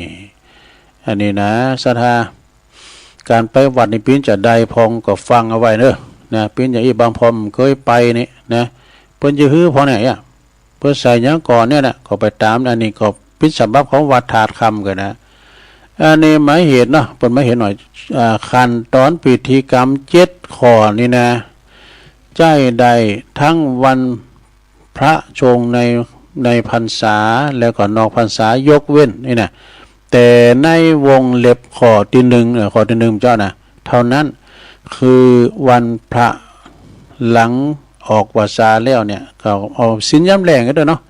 C: อันนี้นะศรัทธาการไปวัดในปิ้นจะได้พองก็ฟังเอาไว้เนอะนะปิ้นอย่างอีบางพอมเคยไปนี่นะเพิ่นจะฮื้อพอไหนอ่ะเพิ่นใส่ยังก่อนเนี่ยนะก็ไปตามอันนี้ก็ปิ้นฉบับของวัดถาดคำกันนะอันนี้หมายเหตุเนาะเพิ่นหมายเหตุหน่อยขั้นตอนพิธีกรรม7 ข้อนี่นะใจใดทั้งวันพระชงในพรรษาแล้วก็นอกพรรษายกเว้นนี่นะแต่ในวงเล็บข้อที่1ข้อที่1เจ้านะเท่านั้นคือวันพระหลังออกพรรษาแล้วเนี่ยก็เอาสินย้ำแรงกันด้วยเนาะ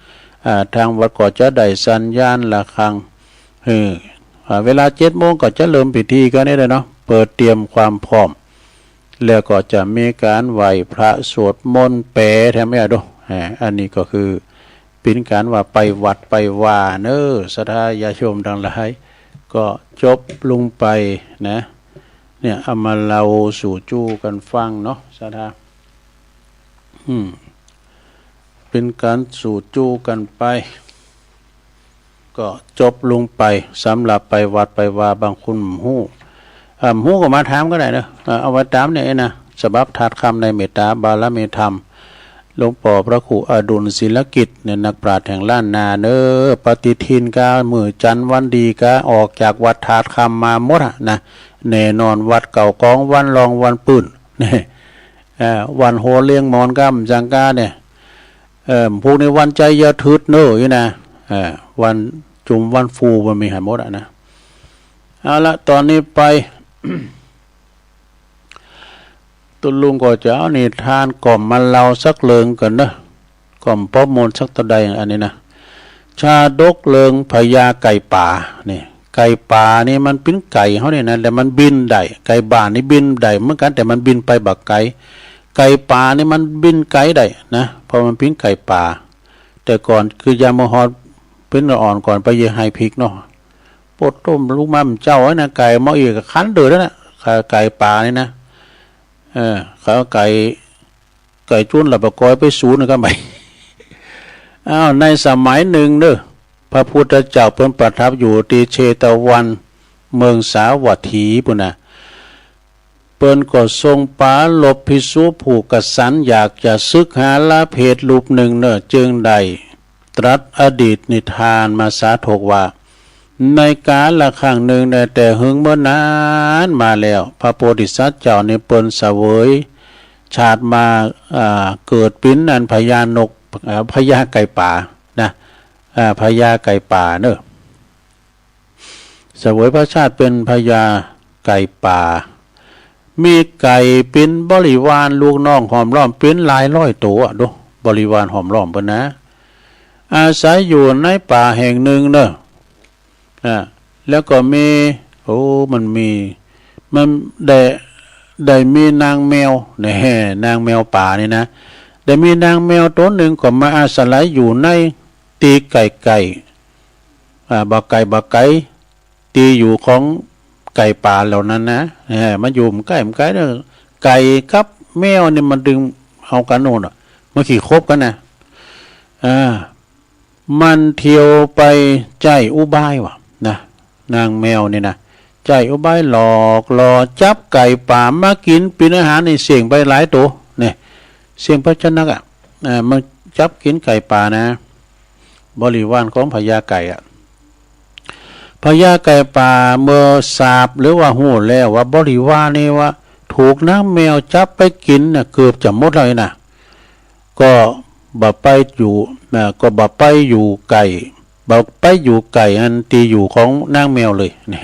C: ทางวัดก็จะได้สัญญาณระฆังเวลา7 โมงก็จะเริ่มพิธีกันนี่เลยเนาะเปิดเตรียมความพร้อมแล้วก็จะมีการไหว้พระสวดมนต์แปลแถมไม่เอาดูอันนี้ก็คือเป็นการว่าไปวัดไปว่าเนอศรัทธาญาติโยมทั้งหลายก็จบลงไปนะเนี่ยเอามาเล่าสู่จู้กันฟังเนาะศรัทธาเป็นการสู่จู้กันไปก็จบลงไปสำหรับไปวัดไปว่าบางคนหู้ก็มาถามก็ได้นะเอาไว้ตามเนี่ยนะฉบับถาดคำในเมตตาบารมีธรรมหลวงพ่อพระครูอดุลศิลกิจเนี่ยนักปราชญ์แห่งล้านนาเนอปฏิทินกามือจันทร์วันดีกาออกจากวัดถาดคำมาหมดนะแน่นอนวัดเก่ากองวันรองวันปื้นเนี่ยวันโหเลี้ยงมอนกัมจังกาเนี่ยพวกในวันใจยาทึดเนออยู่นะวันจุ่มวันฟูมันมีหายหมดนะเอาละตอนนี้ไป ตุลุงก็จะเอานิทานกล่อมมาเล่าสักเลิงกันนะกล่อมป๊อบมนสักตะใดอันนี้นะชาดกเลิงพญาไก่ป่านี่ไก่ป่านี่มันเป็นไก่เขาเนี่ยนะแต่มันบินได้ไก่บ้านนี่บินได้เหมือนกันแต่มันบินไปบักไก่ไก่ป่านี่มันบินไก่ได้นะเพราะมันเป็นไก่ป่าแต่ก่อนคือยามฮอดเป็นอ่อนก่อนไปเยไฮพริกเนาะปดต้มลูกมั่มเจ้าไอ้นะไก่หม้ออีกคันเดือดแล้วนะไก่ป่านี่นะเขาไก่จุนหลับประกอยไปศูนย์ก็ไม่ ในสมัยหนึ่งเด้อพระพุทธเจ้าเพิ่นประทับอยู่ที่เชตวันเมืองสาวัตถีปุ่นนะเปิ้นก็ทรงปาลบภิกษุผู้กสันอยากจะศึกหาลาเพศรูปหนึ่งเนอจึงได้ตรัสอดีตนิทานมาสาธกว่าในกาลครั้งหนึ่งแต่หึงเมื่อนานมาแล้วพระโพธิสัตว์เจ้าในเปิ้นเสวยชาติมาเกิดเป็นอันพญานกพญาไก่ป่านะพญาไก่ป่าเนอะเสวยพระชาติเป็นพญาไก่ป่ามีไก่เป็นบริวารลูกน้องหอมล้อมเป็นหลายร้อยตัวดูบริวารหอมล้อมเปิ้นนะอาศัยอยู่ในป่าแห่งหนึ่งเนอะแล้วก็มีมันได้มีนางแมวเนี่ยนางแมวป่านี่นะได้มีนางแมวตัวหนึ่งก็มาอาศัยอยู่ในตีไก่บักไก่ตีอยู่ของไก่ป่าเหล่านั้นนะมันอยู่ใกล้เนี่ยไก่กับแมวเนี่ยมันดึงเอากันโน่นมันขี่คบกันนะมันเที่ยวไปใจอุบายว่ะนะนางแมวนี่นะใจอุบายหลอกล่อจับไก่ป่ามากินเป็นอาหารในเสี่ยงไปหลายตัวเนี่ยเสี่ยงพระชนักมันจับกินไก่ป่านะบริวารของพญาไก่พญาไก่ป่าเมื่อทราบหรือว่าหูแล้วว่าบริวารนี่ว่าถูกนางแมวจับไปกินเกือบจะหมดเลยนะก็ ก็บ่ไปอยู่ก็บ่ไปอยู่ไก่บ่ไปอยู่ไก่อันตีอยู่ของนางแมวเลยนี่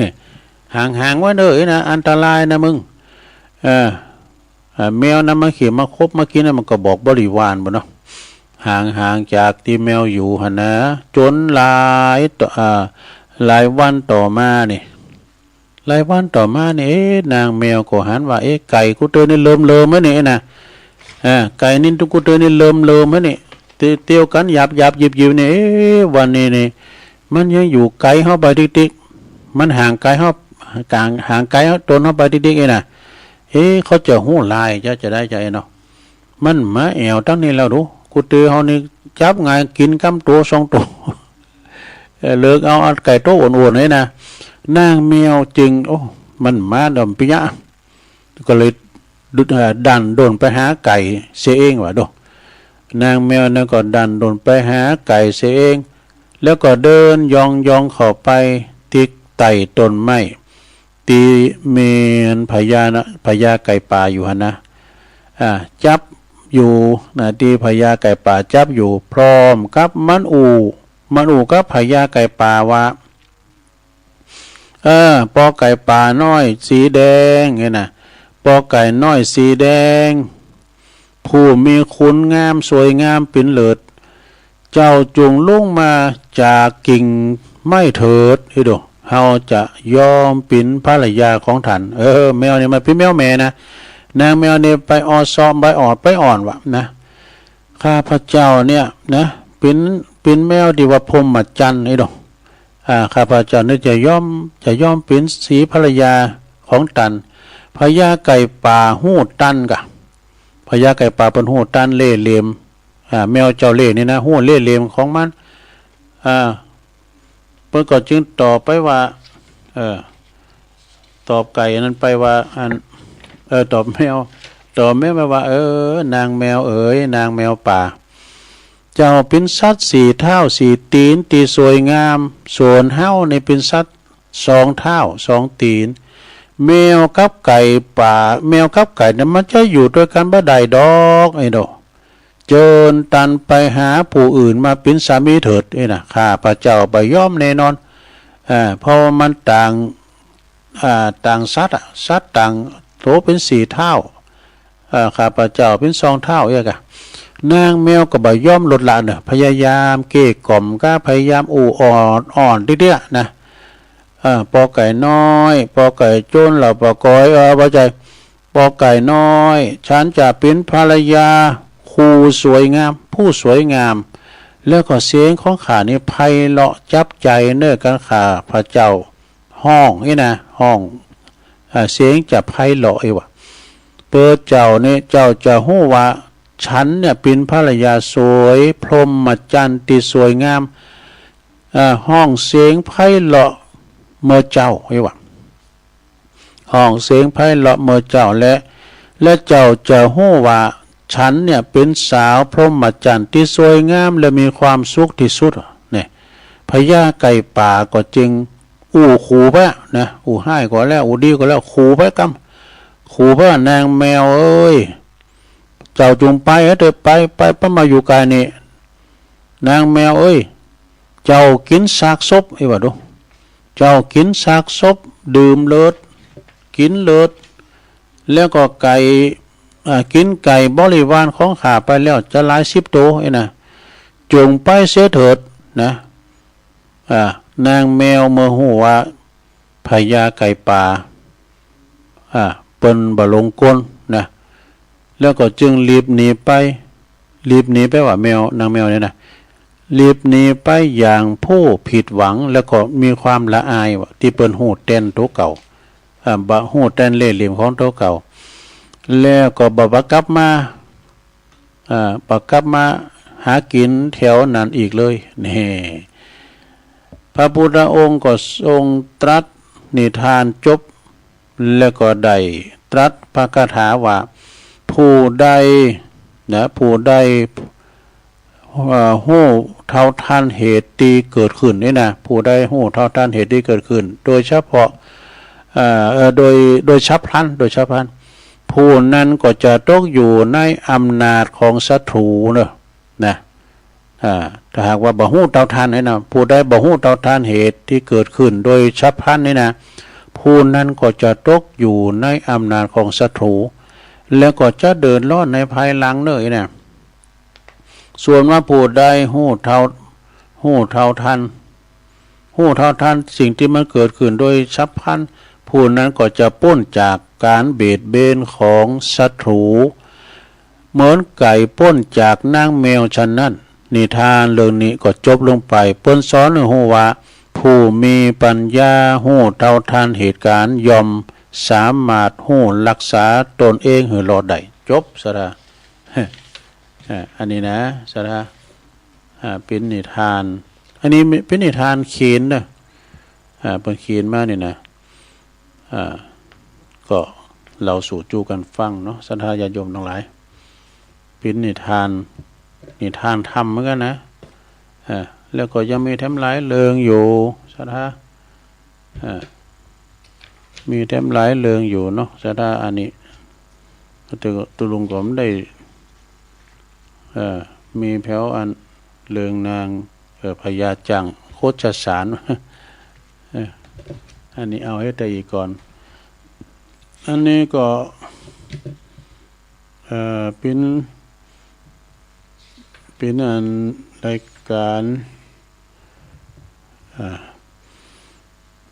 C: ห่างๆไว้เด้อนะอันตรายนะมึงแมวนะมาขี่มาคบมากินนะมันก็บอกบริวารบ่เนาะห่างจากที่แมวอยู่หั่นนะจนหลายวันต่อมานี่หลายวันต่อมานี่นางแมวก็หันว่าไก่กูเตยนี่เริ่มมั้ยนี่นะไก่นี่กูเตยนี่เริ่มมั้ยนี่เตียวกันหยับยิบนี่วันนี้นี่มันยังอยู่ไกลเฮาไปติ๊กๆมันห่างไกลเฮากลางห่างไกลเฮาตนเฮาไปติ๊กๆน่ะเขาจะหู้ลายจะได้ใจเนาะมันมาแอวตั้งนี้แล้วดูกูเตยเฮานี่จับง่ายกินกำตัว2ตัวเลิกเอาไก่โตอ้วนๆนี่นะนางแมวจึงโอ้มันมาดมปิยะก็เลยดันโดนไปหาไก่เสียเองว่ะดูนางแมวนั่นก็ดันโดนไปหาไก่เสียเองแล้วก็เดินยองเข้าไปที่ไต่ต้นไม้ตีเมนพญาไก่ป่าอยู่หั่นนะจับอยู่ที่พญาไก่ป่าจับอยู่พร้อมกับมันอูกับพญาไก่ป่าว่าปอไก่ป่าน้อยสีแดงไงนะปอไก่น้อยสีแดงผู้มีคุณงามสวยงามเป็นเลิศเจ้าจงลงมาจากกิ่งไม้เถิดดูเฮาจะยอมเป็นภรรยาของท่านแมวเนี่ยมันเป็นแมวแม่นะนางแมวเนี่ยไปออซ้อมใบอ่อนวะนะข้าพระเจ้าเนี่ยนะเป็นแมวที่ว่าพรหมจรรย์ดูข้าพเจ้าเนี่ยจะยอมเป็นสีภรรยาของตันพญาไก่ป่าหู้ตันกะพญาไก่ป่าเป็นหู้ตันเล่เหลี่ยมแมวเจ้าเล่นี่นะหู้เล่เหลี่ยมของมันเพิ่นก็จึงตอบไปว่าตอบไก่นั้นไปว่าตอบแมวไปว่านางแมวนางแมวป่าเจ้าเป็นสัตว์4 เท้า4 ตีนที่สวยงามส่วนเฮานี่เป็นสัตว์2 เท้า2 ตีนแมวกับไก่ป่าแมวกับไก่นั้นมันจะอยู่ด้วยกันบ่ได้ดอกไอ้ดอกเจิญตันไปหาผู้อื่นมาเป็นสามีเถิดนะข้าพระเจ้าบ่ยอมแน่นอนเพราะมันต่างสัตว์ต่างโตเป็น4 เท้าข้าพระเจ้าเป็น2 เท้ากะนางแมวก็บ่ยอมลดละเนอะพยายามเก้กล่อมก็พยายามอ่อนเดี้ยๆนะปอไก่น้อยปอไก่โจนเหล่าปอกอยบ่ใจปอไก่น้อยฉันจะเป็นภรรยาคู่สวยงามผู้สวยงามแล้วก็เสียงของข้านี่ไพเราะจับใจเนื้อกันข้าพระเจ้าห้องนี่นะห้องเสียงจะไพเราะว่ะเปิดเจ้านี่เจ้าจะฮู้ว่าฉันเนี่ยเป็นภรรยาสวยพรหมจรรย์ที่สวยงามห้องเสียงไพเราะเมื่อเจ้าว่ะห้องเสียงไพเราะเมื่อเจ้าและเจ้าจะฮู้ว่าฉันเนี่ยเป็นสาวพรหมจรรย์ที่สวยงามและมีความสุขที่สุดเนี่ยพญาไก่ป่าก็จึงขู่ไปนะให้ก็แล้วดีก็แล้วขู่ไปขู่ไปนางแมวเจ้าจงไปเถอะไปมาอยู่กายนี่นางแมวเจ้ากินซากศพว่าดูเจ้ากินซากศพดื่มเลิศกินเลิศแล้วก็ไก่กินไก่บริวารของข้าไปแล้วจะหลาย10 ตัวนะจงไปเสียเถิดนะนางแมวเมื่อหูว่าพญาไก่ป่าเปิ้นบ่ลงกลนะแล้วก็จึงรีบหนีไปว่าแนางแมวเนี่ยนะรีบหนีไปอย่างผู้ผิดหวังแล้วก็มีความละอายว่าที่เปิ้นหูเต้นตัวเก่าบ่หูเต้นเล่ห์เหลี่ยมของตัวเก่าแล้วก็บ่กลับมาหากินแถวนั้นอีกเลยนี่พระพุทธองค์ก็ทรงตรัสนิทานจบแล้วก็ได้ตรัสพระคาถาว่าผู้ใดหู้เท่าทันเหตุที่เกิดขึ้นนี่นะผู้ใดหู้เท่าทันเหตุที่เกิดขึ้นโดยเฉพาะโดยฉับพลัน ผู้นั้นก็จะตกอยู่ในอำนาจของศัตรูเนอะนะถ้าหากว่าบ่ฮู้เท่าทันนี่นะผู้ใดบ่ฮู้เท่าทันเหตุที่เกิดขึ้นโดยฉับพลันนี่นะผู้นั้นก็จะตกอยู่ในอำนาจของศัตรูแล้วก็จะเดินรอดในภายหลังเลยนะส่วนว่าผู้ใดฮู้เท่าทันสิ่งที่มันเกิดขึ้นโดยฉับพลันผู้นั้นก็จะพ้นจากการเบียดเบียนของศัตรูเหมือนไก่พ้นจากนางแมวฉะนั้นนิทานเรื่องนี้ก็จบลงไปเปิ้นสอนให้ฮู้ว่าผู้มีปัญญาฮู้เท่าทันเหตุการณ์ยอมสามารถฮู้รักษาตนเองให้รอดได้จบซะละอันนี้นะซะละเป็นนิทานอันนี้เป็นนิทานเขียนนะเป็นเขียนมานี่นะก็เราสู่จูกันฟังเนาะศรัทธาญาติโยมทั้งหลายเป็นนิทานธรรมเหมือนกันนะแล้วก็ยังมีแถมหลายเรื่องอยู่ศรัทธามีแถมหลายเรื่องอยู่เนาะศรัทธาอันนี้ตุลุงก็ไม่ได้มีแถวอันเรื่องนางพญาจังโคชสารอันนี้เอาให้ได้อีกก่อนอันนี้ก็เป็นอันรายการ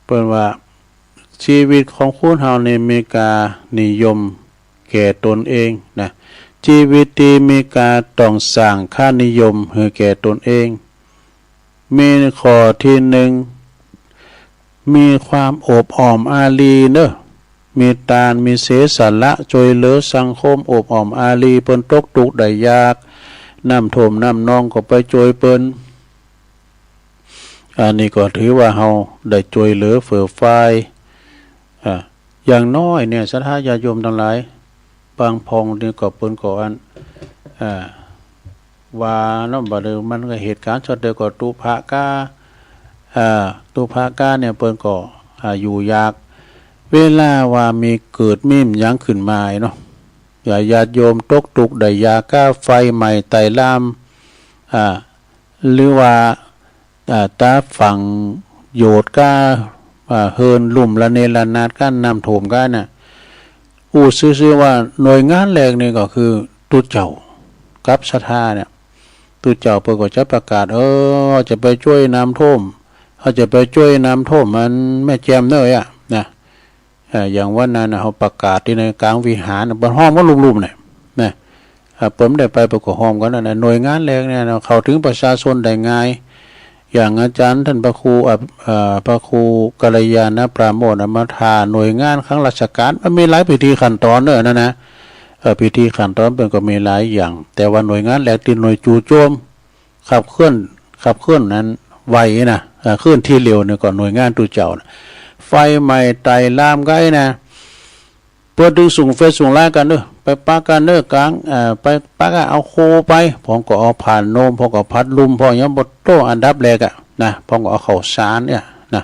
C: เปิดว่าชีวิตของคนเฮาในอเมริกานิยมแก่ตนเองนะชีวิตที่มีการต้องสร้างค่านิยมให้แก่ตนเองมีข้อที่หนึ่งมีความโอบอ้อมอารีเนอะมีตานมีเสสละช่วยเหลือสังคมโอบอ้อมอารีเปิ้นตกทุกข์ได้ยากน้ำท่วมน้ำนองก็ไปช่วยเปิ้นอันนี้ก็ถือว่าเฮาได้ช่วยเหลือเฟื่อฟายอย่างน้อยเนี่ยศรัทธาญาติโยมทั้งหลายบางพองนี่ก็เปิ้นก็อันว่าเนาะบ่เด้อมันก็เหตุการณ์ช็อตเดียวก็ตุภากาเนี่ยเปิ้นก็อยู่ยากเวลาว่ามีเกิดมีมยังขึ้นมาเนาะญาติโยมตกทุกข์ได้ยาก้าไฟใหม่ไต่ลามหรือว่าตาฝั่งโยดก้าเฮินลุ่มละเนระนาดก้านน้ำท่วมก้าน่ะซื่อว่าหน่วยงานแรกนี่ก็คือตุเจ้ากับศรัทธาเนี่ยตุเจ้าเปิดก็จะประกาศจะไปช่วยน้ำท่วมเขาจะไปช่วยน้ำท่วมมันแม่แจมเนยนะอย่างวันนั้นเขาประกาศที่ในกลางวิหารบนห้องก็ลุ่มๆเนี่ยนะเปิ่มได้ไปประกอบห้องกันนะหน่วยงานแรกเนี่ยเข้าถึงประชาชนได้ง่ายอย่างอาจารย์ท่านพระครูกัลยาณปราโมทย์มาทาหน่วยงานครั้งราชการมันมีหลายพิธีขั้นตอนเนอะนะพิธีขั้นตอนเป็นก็มีหลายอย่างแต่ว่าหน่วยงานแรกที่หน่วยจู่โจมขับเคลื่อนนั้นไวนะเคลื่อนที่เร็วเนี่ยก่อนหน่วยงานตุเจ้าไฟใหม่ไต่ลามไกนะเปิดดึงส่งเฟซส่งไลน์กันเด้อไปปักกันเด้อกลางไปปักเอาโคไปพองก็เอาผ่านโนมพองก็พัดลุมพองยังบดโตอันดับแรกนะพองก็เอาข้าวสารเนี่ยนะ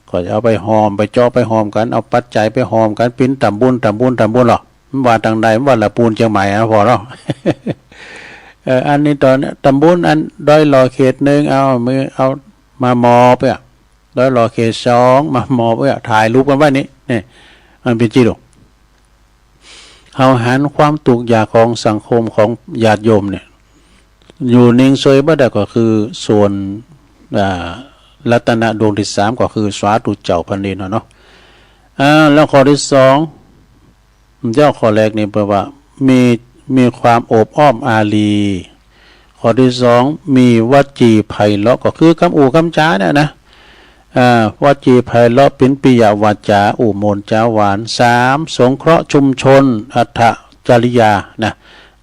C: ก็จะเอาไปหอมไปจ่อไปหอมกันเอาปัจจัยไปหอมกันปิ้นตำบุญหรอกว่าทางใดว่าละปูนเชียงใหม่นะพอเนาะ อันนี้ตอนตำบุญอันด้อยหล่อเขตหนึ่งเอามือเอามามอไปด้อยหล่อเขต2มามอไปถ่ายรูปกันไว้นี่มันเป็นจีโร่เอาหันความตุกยากของสังคมของญาติโยมเนี่ยอยู่นิ่งเฉยบ่ได้ก็คือส่วนรัตนดวงที่3ก็คือสาธุเจ้าพันเดนเนาะแล้วข้อที่2เจ้าข้อแรกนี่แปลว่ามีความโอบอ้อมอารีข้อที่2มีวจีไพเราะก็คือคำอู่คำจาเนี่ยนะวจีไพเราะเป็นปิยวาจาอุโมนจาหวาน3สงเคราะห์ชุมชนอัฏฐจริยานะ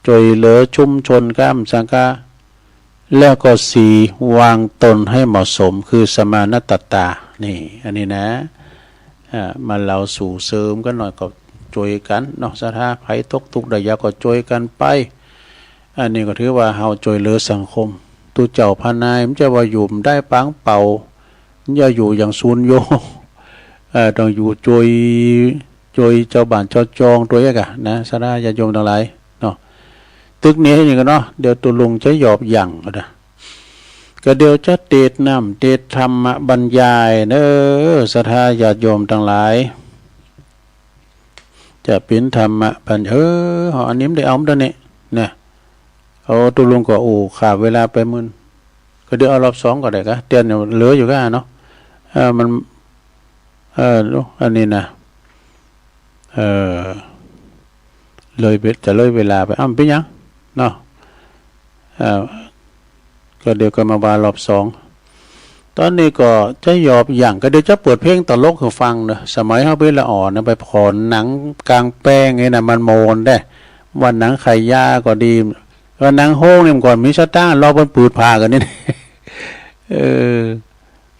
C: ช่วยเหลือชุมชนก้ามสังฆาแล้วก็4วางตนให้เหมาะสมคือสมานตตานี่อันนี้นะมาเราสู่เสริมกันหน่อยก็ช่วยกันเนาะศรัทธาไผตกทุกข์ได้ยากก็ช่วยกันไปอันนี้ก็ถือว่าเฮาช่วยเหลือสังคมตุเจ้าพานายมันจะว่าอยู่ได้ปังเป่าอย่าอยู่อย่างซูนโยต้องอยู่จ โดยเจ้าบ้านเจ้าจองตัวเอกอะนะสาราญาติโยมทั้งหลายเนาะตึกนี้อย่างกันเนาะเดี๋ยวตุลุงจะหยอบหยั่งก็ได้ก็เดี๋ยวจะเตดน้ำเตดธรรมบรรยายเนอศรัทธาญาติโยมทั้งหลายจะเป็นธรรมะปัญอันนี้ไม่ได้เอาตัวนี้เนี่ยเอาตุลุงก็ขาดเวลาไปมื้อก็เดี๋ยวเอารอบสองก็ได้ก็เตือนเหลืออยู่ก็เนาะมันอันนี้นะเลยจะเลยเวลาไปเป็นยังเนาะก็เดี๋ยวก็มาบารอบสองตอนนี้ก็จะหยอบอย่างก็เดี๋ยวจะเปิดเพลงตลกให้ฟังเนอะสมัยเขาเป็นละอ่อนนะไปผ่อนหนังกลางแป้งไงนะมันโมนได้วันหนังไข่ย่าก็ดีวันหนังโฮงเนี่ยก่อนมีสต้ารอบนปืดพากันนี่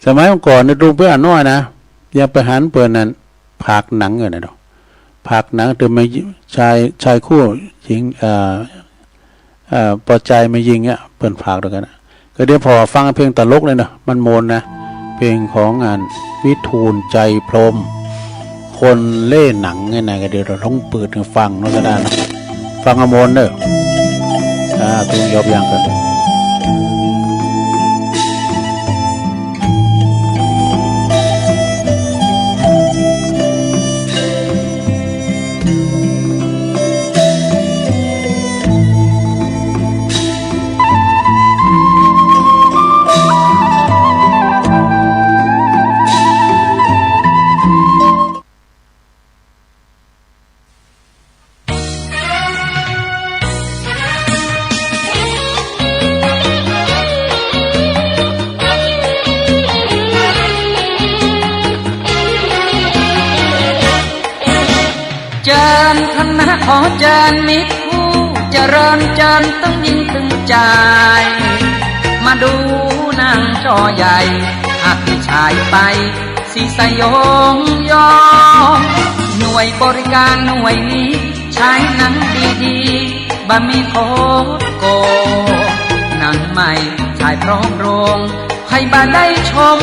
C: สมัยก่อนในรูปเพื่อนน้อยนะยังไปหันเปิดนั้นผากหนังเลยนะดอกผากหนังแต่ไม่ชายคู่หญิงปอใจไม่ยิงอ่ะเปิดผากด้วยกันนะก็เดี๋ยวพอฟังเพลงตลกเลยนะมันโมนนะเพลงของงานวิทูลใจพรหมคนเล่หนังไงนะก็เดี๋ยวเราต้องเปิดฟังนอกกระดานนะฟังอโมนเด้อเพลงยอบอย่างกัน
D: ขอเชิญมิตรผู้เจริญเจริญต้องยิ่งตึงใจมาดูนางจอใหญ่หากพี่ชายไปสีสยองยอหน่วยบริการหน่วยนี้ใช้หนังดีๆบะมีโคตรโกหนังใหม่ชายพร้อมโรงให้บ้านได้ชม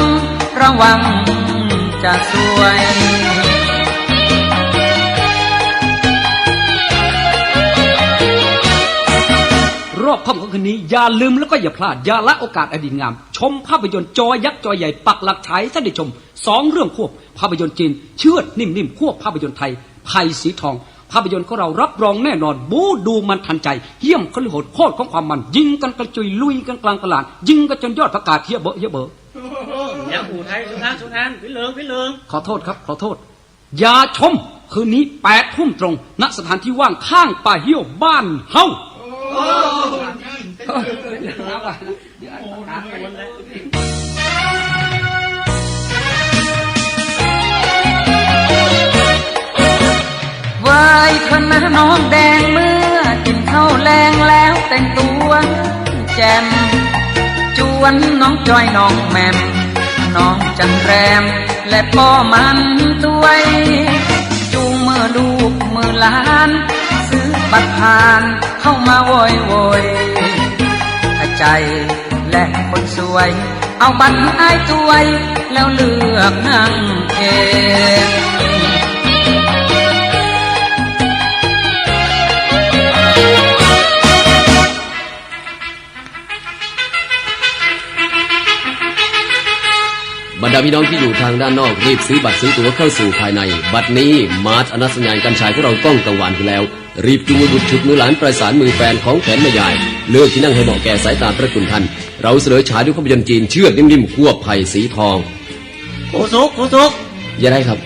D: ระวังจะสวย
E: รอบค่ำของคืนนี้อย่าลืมแล้วก็อย่าพลาดอย่าละโอกาสอดีตงามชมภาพยนตร์จอยักษ์จอใหญ่ปักหลักฉายท่านได้ชม2 เรื่องควบภาพยนตร์จีนเชือดนิ่มๆควบภาพยนตร์ไทยไผ่สีทองภาพยนตร์ของเรารับรองแน่นอนบู๊ดูมันทันใจเยี่ยมคลิโหดโคตรของความมันยิงกันกระจุยลุยกันกลางตลาดยิงกันจนยอดประกาศเฮียเบอ
F: อย่างอู่ไทยสุนานพิเลิง
E: ขอโทษครับขอโทษอย่าชมคืนนี้8 ทุ่มตรงณสถานที่ว่างข้างป่าเหี้ยวบ้านเฮาว
D: ายเธอนะน้องแดงเมื่อกินข้าวแรงแล้วแต่งตัวแจ่มจวนน้องจอยน้องแมมน้องจันแรมและพ่อมันด้วยจูงมือลูกมือหลานซื้อบัตรผ่านเข้ามาโวยใจและคนสวยเอาบัตรให้ตัวยแล้วเลือกนั่งเอง
G: บรรดาพี่น้องที่อยู่ทางด้านนอกรีบซื้อบัตรซื้อตั๋วเข้าสู่ภายในบัตรนี้มาร์ชอนัสญาณกันชายของเราต้องกังวานกันแล้วรีบจูงมือบุตรฉุดมือหลานประสานมือแฟนของแขนแม่ยายเลือกที่นั่งให้เหมาะแก่สายตาพระคุณท่านเราเสนอฉายด้วยภาพยนตร์จีนเชือดนิ่มๆควบไผ่สีทอง
F: โคสุก
G: อย่าได้ครับ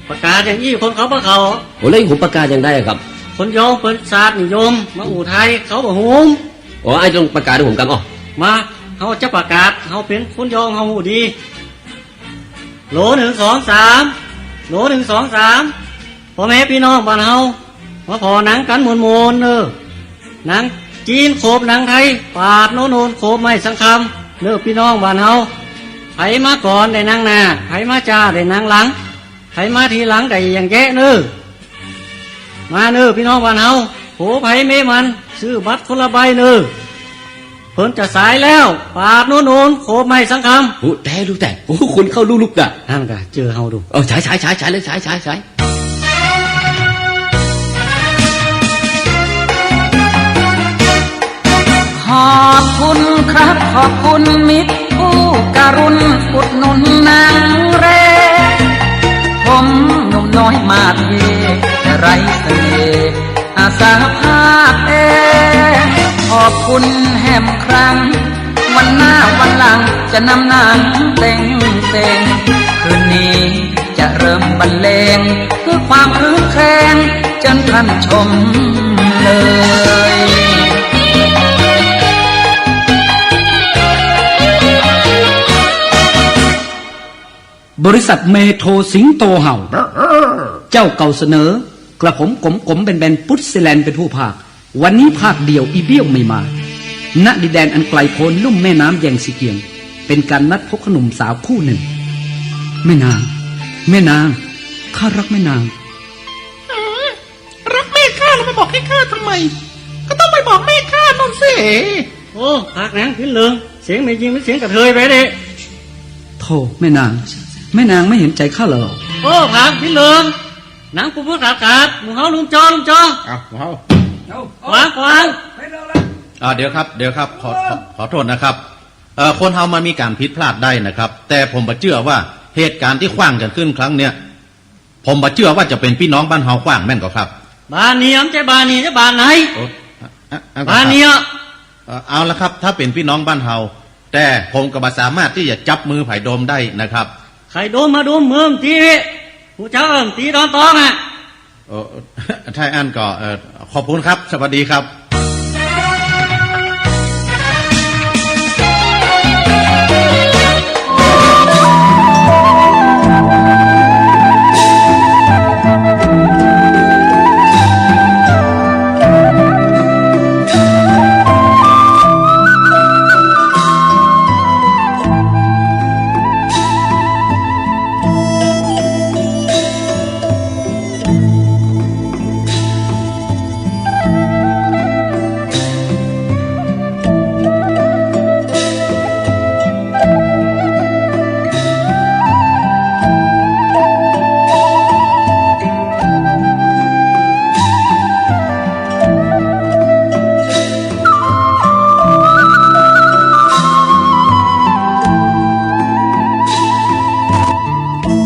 F: ประกาศอย่างนี้คนเขาบ่เขา
G: โอ้เล่นผมประกาศยังได้ครับ
F: คนโยมเป็นศาสตร์นิยมมาอู่ไทยเขาบ่หุม
G: อ๋อไอ้ต้องประกาศให้ผมกังอ๋อ
F: มาเขาจะประกาศเขาเป็นคนโยมเขาหูดีโหล1 2 3โหล1 2 3พ่อแม่พี่น้องบ้านเฮามาพอหนังกันมวนหนังจีนโขบหนังไทยปาดโน่นโขบไม่สังคำพี่น้องบ้านเฮาไผมาก่อนได้นางหน้าไผมาจ้าได้นางหลังไผมาทีหลังได้อย่างแย่มาพี่น้องบ้านเฮาโหไผเมมันซื้อบัตรคนละใบเพิ่นจะสายแล้วปาดโน่นโขบไม่สังคำ
G: โอ้แต่โอ้คนเข้าลูกๆด่ะ
F: นั่นก็เจอเฮาดู
G: ใช้เลยใช้
D: ขอบคุณครับขอบคุณมิตรผู้การุณอุดหนุนนางเรผมหนุ่มน้อยมาเทแต่ไรเสน่ห์อาสาภาพขอบคุณแหมครั้งวันหน้าวันหลังจะนำนางเต็งคืนนี้จะเริ่มบรรเลงเพื่อความคลื้นแคลงจนท่านชมเลย
E: บริษัทเมโทรสิงโตเห่า เจ้าเก่าเสนอกระผมกลมๆเป็นพุทธศิแลนเป็นผู้ภาควันนี้ภาคเดียวอีเบี้ยวไม่มาณดินแดนอันไกลโพ้นลุ่มแม่น้ำแยงสีเกียงเป็นการนัดพบขนมสาวคู่หนึ่งแม่นางข้ารักแม่นาง
H: รักแม่ข้าแล้วไปบอกให้ข้าทำไมก็ต้องไปบอกแม่ข้านนสิ
F: โอ้ภาคหนังขึ้นเรืองเสียงไม่จริงไม่เสียงกระเทยไปดิ
E: โธ่แม่นางไม่เห็นใจข้าเหรอ
F: โอ้ภาคขึ้นเรืองหนังผู้พูดอากาศหมูเฮาลุงจอ
I: เอา
F: วาง
I: เดี๋ยวครับขอโทษนะครับคนเฮามันมีการผิดพลาดได้นะครับ แต่ผมบ่เชื่อว่าเหตุการณ์ที่ขว้างกันขึ้นครั้งเนี้ยผมบ่เชื่อว่าจะเป็นพี่น้องบ้านเฮาขว้างแม่นก็ครับ
F: บ้านนี้จะบ้านนี้จะบ้านไหนบ้านนี้
I: เอาละครับถ้าเป็นพี่น้องบ้านเฮาแต่ผมก็บ่สามารถที่จะจับมือไผ่โดมได้นะครับ
F: ใครโดมมาโดมเมืองทีผู้เจ้าตีดอนตอง
I: ถ้าอันก็ขอบคุณครับสวัสดีครับ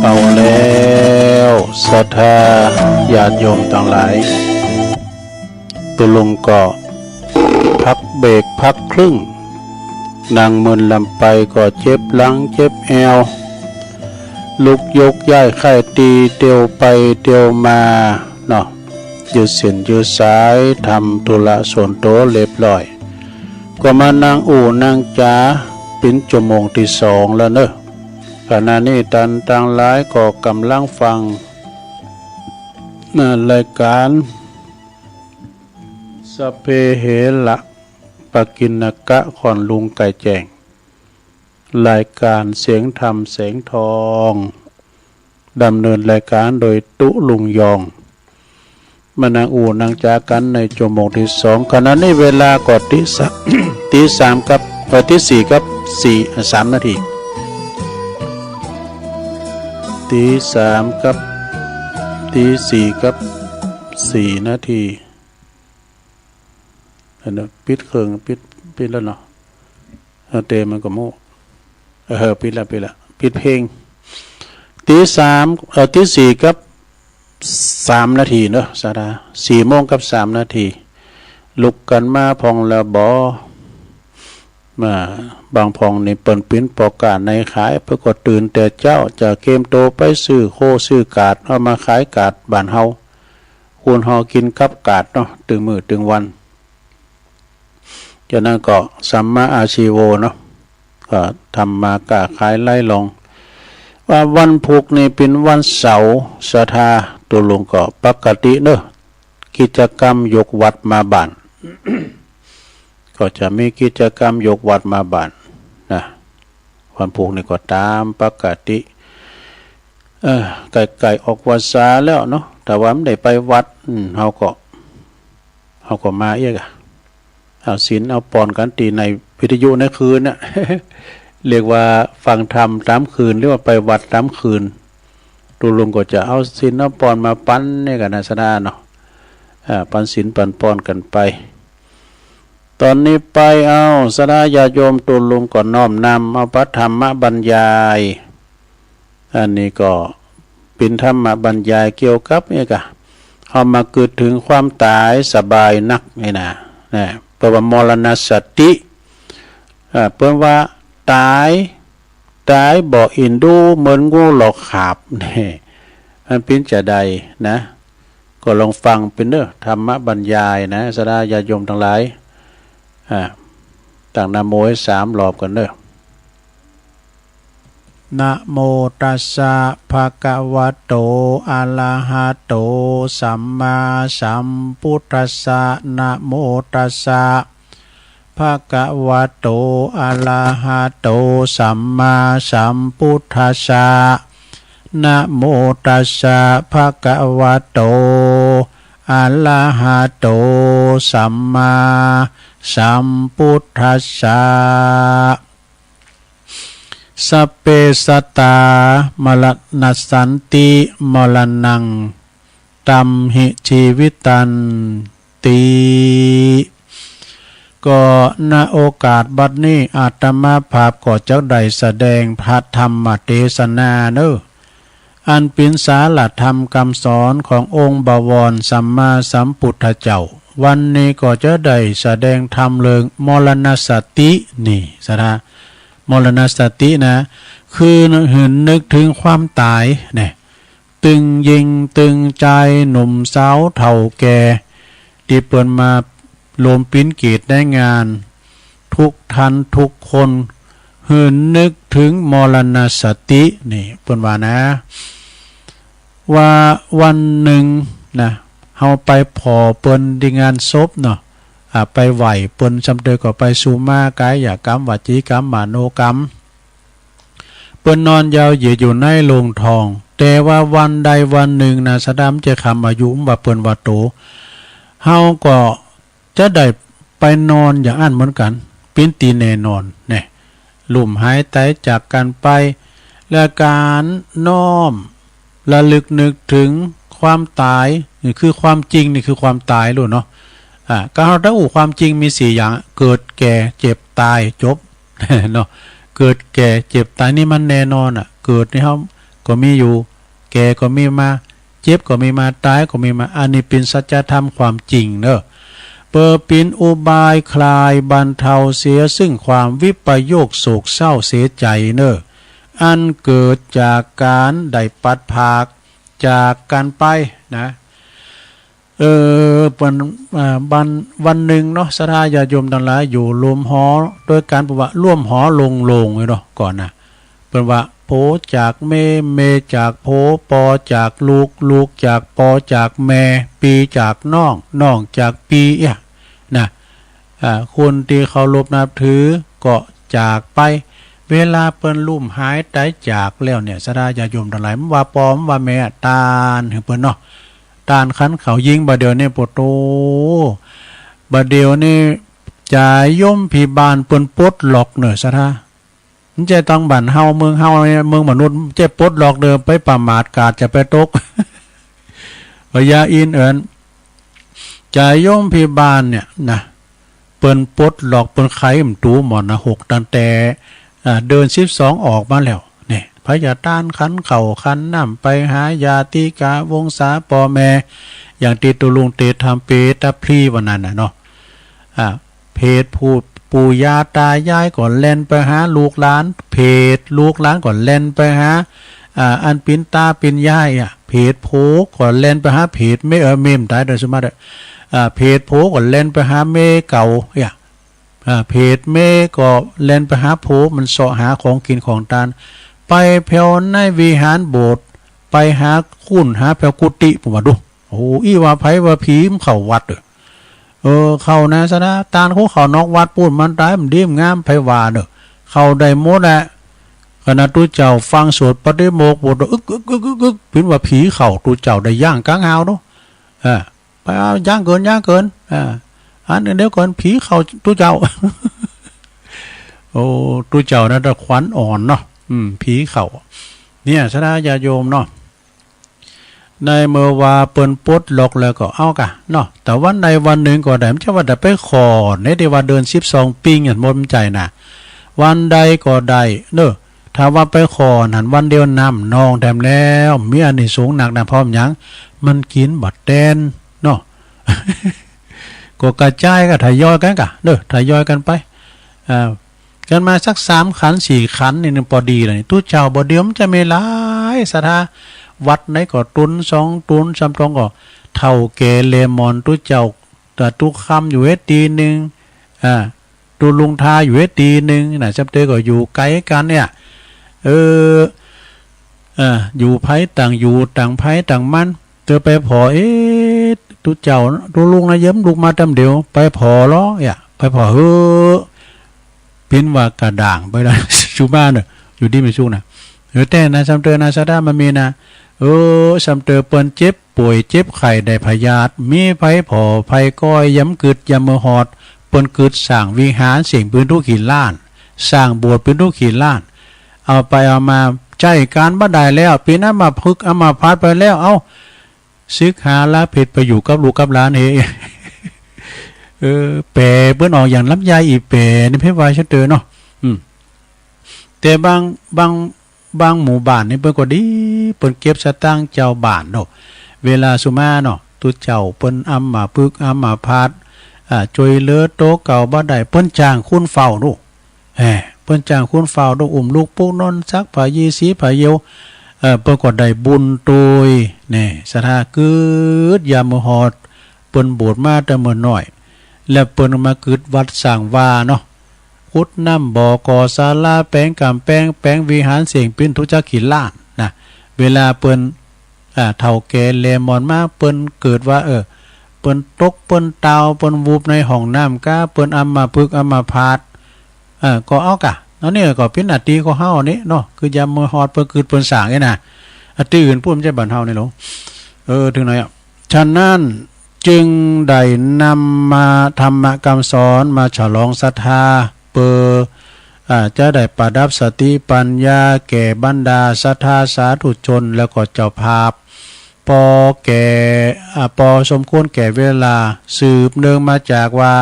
C: เอาแล้วศรัทธาญาติโยมทั้งหลายตุลุงก็พักเบรกพักครึ่งนั่งมึนลำไปก็เจ็บหลังเจ็บแอวลุกยกย้ายไข้ตีเตียวไปเตียวมาเนาะยืดเส้นยืดสายทำธุระส่วนตัวเรียบร้อยก็มานั่งนั่งจ๋าเป็นชั่วโมงที่2แล้วเนอะขณะนี้ตันต่างหลายก็กำลังฟังรายการสเพเหระปกิณกะขอนลุงไก่แจงรายการเสียงธรรมแสงทองดำเนินรายการโดยตุลุงยองมานั่งนั่งจากันในชั่วโมงที่2ขณะนี้เวลาก็ตี3กับตี4กับ3 นาทีตี3กับตี4กับ4 นาทีอันนั้นปิดเครื่องปิดแล้วเนาะเตมันก็โม่ปิดละปิดเพลงตี3ตี4กับ3 นาทีเนอะสารา4 โมงกับ3 นาทีลุกกันมาพองแล้วบมาบางพองในเปิ่นปิ้นปอกาดในขายเพื่อกดตื่นแต่เจ้าจะเกมโตไปซื้อโคซื้อกาดเอามาขายกาดบ้านเฮาควรเฮากินกับกาดเนาะตึงมือตึงวันจากนั้นก็สัมมาอาชีโวเนาะก็ทำมากาขายไล่ลงว่าวันพุกนี่เป็นวันเสาร์ศรัทธาตัวลงก็ปกติเนาะกิจกรรมยกวัดมาบ้าน ก็จะมีกิจกรรมยกวัดมาบ้านนะวันพุกนี่ก็ตามปกติไก่ออกวาษาแล้วเนาะแต่ว่าไม่ได้ไปวัดเฮาก็มาเอกเอาศีลเอาปอนกันตีในวิทยุในคืนน่ะ เรียกว่าฟังธรรม3 คืนเรียกว่าไปวัด3 คืนตูลุงก็จะเอาศีลเอาปอนมาปั้นเนี่ยกันนะสนาเนาะปั้นศีลปั้นปอนกันไป ตอนนี้ไปเอาสดาญาโยมตุลุงก่อนน้อมนำเอาพระธรรมบรรยายอันนี้ก็เป็นธรรมบรรยายเกี่ยวกับเนี่ยกะเอามาเกิดถึงความตายสบายนักนี่นะเพราะว่ามรณสติเพิ่นว่าตายบ่อินดูเหมือนงูหลอกขาบนี่มันเป็นจะใดนะก็ลองฟังเป็นเด้อธรรมบรรยายนะสดาญาโยมทั้งหลายต่างนะโมให้3 รอบกันเด้อนะโมตัสสะภะคะวะโตอะระหะโตสัมมาสัมพุทธัสสะนะโมตัสสะภะคะวะโตอะระหะโตสัมมาสัมพุทธัสสะนะโมตัสสะภะคะวะโตอะระหะโตสัมมาสัมพุทธัสสะสัพเพสัตตามรณสันติมรณังตัมหิชีวิตันติก็ณโอกาสบัดนี้อาตมาภาพก็จักได้แสดงพระธรรมเทศนาเน้ออันเป็นสาระธรรมคำสอนขององค์บวรสัมมาสัมพุทธเจ้าวันนี้ก็จะได้แสดงธรรมเรื่องมรณสตินี่สนะมรณสตินะคือเห็นนึกถึงความตายเนี่ยตึงยิงตึงใจหนุ่มสาวเฒ่าแก่ที่เปิดมารวมปิ้นเกตได้งานทุกท่านทุกคนเหินนึกถึงมรณสตินี่เปิดว่านะว่าวันหนึ่งนะเฮาไปพอเปิ้นดีงานศพเนาะไปไหวเปิ้นจำเดก็ไปสู่มากายกรรมวจีกรรมมโนกรรมเปิ้นนอนยาวเหยียดอยู่ในโรงทองแต่ว่าวันใดวันหนึ่งนะสะดำจะคำอายุว่าเปิ้นว่าโตเฮาก็จะได้ไปนอนอย่างอันเหมือนกันเป็นตีแน่นอนเนี่ยลุ่มหายใจจากกันไปและการน้อมระลึกนึกถึงความตายนี่คือความจริงนี่คือความตายรู้เนาะก็เราได้ความจริงมี4อย่างเกิดแก่เจ็บตายจบเนาะเกิดแก่เจ็บตายนี่มันแน่นอนเกิดนี่เขาก็มีอยู่แก่ก็มีมาเจ็บก็มีมาตายก็มีมาอันนี้เป็นสัจธรรมความจริงเนอะเปิดปินอุบายคลายบรรเทาเสียซึ่งความวิปโยคโศกเศร้าเสียใจเนอะอันเกิดจากการได้ปัดภาคจากกันไปนะวันหนึ่งเนาะสราญาโยมทั้งหลายอยู่รวมหอโดยการประว่าร่วมหอลงเลยเนาะก่อนนะเป็นว่าโพจากเมจากโพปอจากลูกจากปอจากแม่ปีจากน้องจากปีนะคนที่เขารบนับถือก็จากไปเวลาเปิ้นลุ่มหายใจจากแล้วเนี่ยสราญาโยมทั้งหลายว่าปอมว่าแม่ตาลเปิ้นเนาะตานขันเขายิงบาเดียวนี่ปวดโตบาเดียวนี่จ่ายย่อมผีบานเปิ้นปดหลอกเนอซะท่ามันจะต้องบั่นเฮาเมืองมนุษย์จะปดหลอกเดิมไปประมาทกาดจะไปตกพยาอินเอิญจ่ายย่อมผีบานเนี่ยนะเปิ้นปดหลอกเปิ้นไข่มตูหมอนนะ6ตั้งแต่เดิน12ออกมาแล้วพยาต้านขันเข่าขันน้ำไปหายาติกาวงศาปอแม่อย่างติตุลุงเตทำเปตะพรีวันนั้นเนาะเพศปู่ยาตายายก่อนเล่นไปหาลูกหลานเพศลูกหลานก่อนเล่นไปหาอันปินตาปินยายเพศโผก่อนเล่นไปหาเพศไม่เมมตายโดยสมมติเพศโผก่อนเล่นไปหาเมเก่าเพศเมก็เล่นไปหาโผมันเสาะหาของกินของทานไปแผ่วในวิหารโบสถ์ไปหาคุณหาแผ่วกุฏิผมว่าดูโอ้อีว่าไผว่าผีมเข้าวัดเข้านะซะนะตาลเขาเข้านอกวัดพูดมันตายมันดีมงามไผว่าเข้าได้หมดแหละขณะตู้เจ้าฟังสวดปฏิโมกข์บทอึกพินว่าผีเข้าตู้เจ้าได้ย่างกลางหาวเนาะไปเอาย่างเกินอันเดียวก่อนผีเข้าตู้เจ้าโอ้ตู้เจ้านะตะขวัญอ่อนเนาะผีเข่าเนี่ยสดาญาโยมเนาะ ในเมื่อว่าเปิ้นปลดล็อกแล้วก็เอากะเนาะแต่วันใดวันหนึ่งก็ได้มันจะว่าแต่ไปขอในที่ว่าเดิน12ปีอย่างหมดใจน่ะวันใดก็ได้เด้อถ้าว่าไปขอหันวันเดียวนำนองแถมแล้วมีอันนี้สูงหนักนะพร้อมหยังมันกินบัดแดนเนาะ ก็กระจายก็ทยอยกันกะเด้อทยอยกันไปกันมาสัก3ขัน4ขันนี่พอดีเลยตู้เจ้าบ่เดียวมันจะไม่หลายศรัทธาวัดไหนก็ตุน2ตุน3ตรงก็เท่าแก่เลมอนตู้เจ้าแต่ตู้คำอยู่ตีนึงตู้ลุงทาอยู่ตีนึงน่ะจำเตก็อยู่ไกลกันเนี่ยอยู่ไผต่างอยู่ต่างไผต่างมันเธอไปพอตู้เจ้าตู้ลุงนะเยิ้มลูกมาตำเดียวไปพอล้อไปพอเป็นว่ากระด่างไปแล้วชูบ้านเนอะอยู่ที่ไม่ชูนะแต่นะซัมเตอร์นะซาดามันมีนะซัมเตอร์เปิ้นเจ็บป่วยเจ็บไข้ได้พยาธิมีไผพอไผก้อยย้ำกึดย้ำมือหอดเปิ้นกึดสร้างวิหารเสียงปืนทุกขีดล้านสร้างโบสถ์ปืนทุกขีดล้านเอาไปเอามาใจการบ่ได้แล้วปีนั้นมาพึกเอามาพาดไปแล้วเอาซึกหาละเพชรไปอยู่กับลูกกับหลานแปรเปิ้นออกอย่างลำไยอีแปรนี่เพชรวายชัดเจนเนาะแต่บางหมู่บ้านนี่เปิ้นก็ดีเปิ้นเก็บสตางค์เจ้าบ้านเนาะเวลาสุมาเนาะตุเจ้าเปิ้นอำมาพึกอำมาพาดช่วยเหลือโตเก่าบ่ได้เปิ้นจ้างคุณเฝ้าดูเปิ้นจ้างคุณเฝ้าดูอุ้มลูกปุ๊กนอนซักผ้ายีสีผ้าเยียวเปิ้นก็ได้บุญโดยนี่ศรัทธาเกิดยามหอดเปิ้นบวชมาแต่เมื่อน้อยแล้วเปิ้นมาเกิดวัดสร้างวาเนาะขุดน้ำบ่อก่อศาลาแปลงกำแปลงวิหารเสียงเป็นทุจักขีล้านนะเวลาเปิ้นเฒ่าแก่เลมอนมาเปิ้นเกิดว่าเปิ้นตกเปิ้นตาวเปิ้นวูบในห้องน้ำก้าเปิ้นอำมาพึกอำมาพาดก็เอากะแล้วนี่ก็เป็นอัตติของเฮานี่เนาะคือยามมื้อฮอดเปิ้นเกิดเปิ้นสร้างนี่น่ะอัตติอื่นพูดมันจะบ้านเฮานี่หรอถึงไหนฉะนั้นจึงได้นำมาธรรมกรรมสอนมาฉลองศรัทธาจะได้ประดับสติปัญญาแก่บรรดาศรัทธาสาธุชนแล้วก็เจ้าภาพพอสมควรแก่เวลาสืบเนื่องมาจากว่า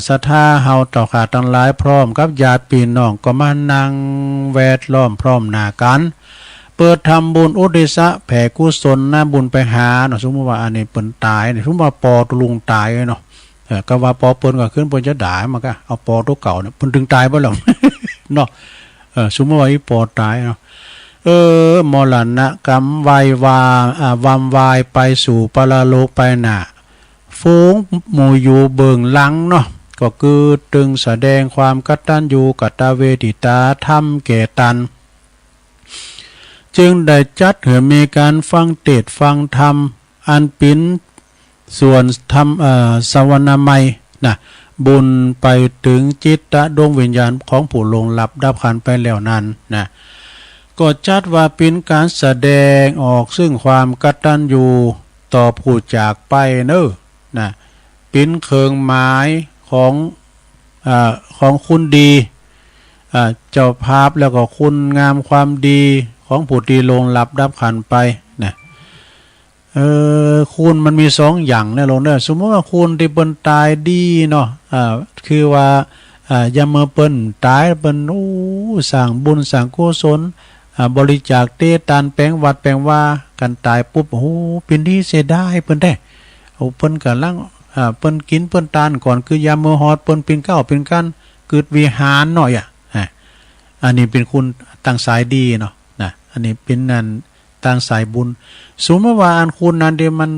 C: ศรัทธาเฮาต่อขาทั้งหลายพร้อมกับญาติพี่น้องก็มานั่งแวดล้อมพร้อมหน้ากันเปิดทำบุญอุทิศแผ่กุศลน้าบุญไปหาเนาะสมมติว่าอันนี้เปิ้นตายเนี่ยสมมติว่าปอตุลุงตายเนาะก็ว่าปอเปิ้นก็ขึ้นเปิ้นจะด่ามันก็เอาปอตัวเก่าเนี่ยเปิ้นถึงตายบ่ล่ะ เนาะสมมติว่าอีปอตายเนาะมรณะกรรมวายไปสู่ปรโลกไปหน้าฟูงหมู่อยู่เบื้องหลังเนาะก็คือตึงแสดงความกตัญญูกตเวทิตาธรรมแก่ตันจึงได้จัดให้มีการฟังเทศน์ฟังธรรมอันเป็นส่วนธรรมสวรรณไมยนะบุญไปถึงจิตตะดวงวิญญาณของผู้ลงลับดับขันไปแล้วนั้นนะก็จัดว่าเป็นการแสดงออกซึ่งความกตัญญูต่อผู้จากไปเนอะนะเป็นเครื่องหมายของคุณดีเจ้าภาพแล้วก็คุณงามความดีของผู้ที่ลงลับดับขันไปนะคุณมันมี2อย่างเนี่ยลงเนี่ยสมมติว่าคุณที่เปิ้นตายดีเนาะคือว่ายามเมื่อเปิ้นตายเปิ้นสร้างบุญสร้างกุศลบริจาคเตตันแปลงวัดแปลงว่ากันตายปุ๊บเป็นที่เสียดายเปิ้นได้เปิ้นกำลังเปิ้นกินเปิ้นทานก่อนคือยามเมื่อฮอดเปิ้นเป็นเก้าเป็นกันเกิดวิหารหน่อยอันนี้เป็นคุณตั้งสายดีเนาะนะอันนี้เป็นนั่นตั้งสายบุญสมมติว่าอันคุณนั้นเดี๋ยวมัน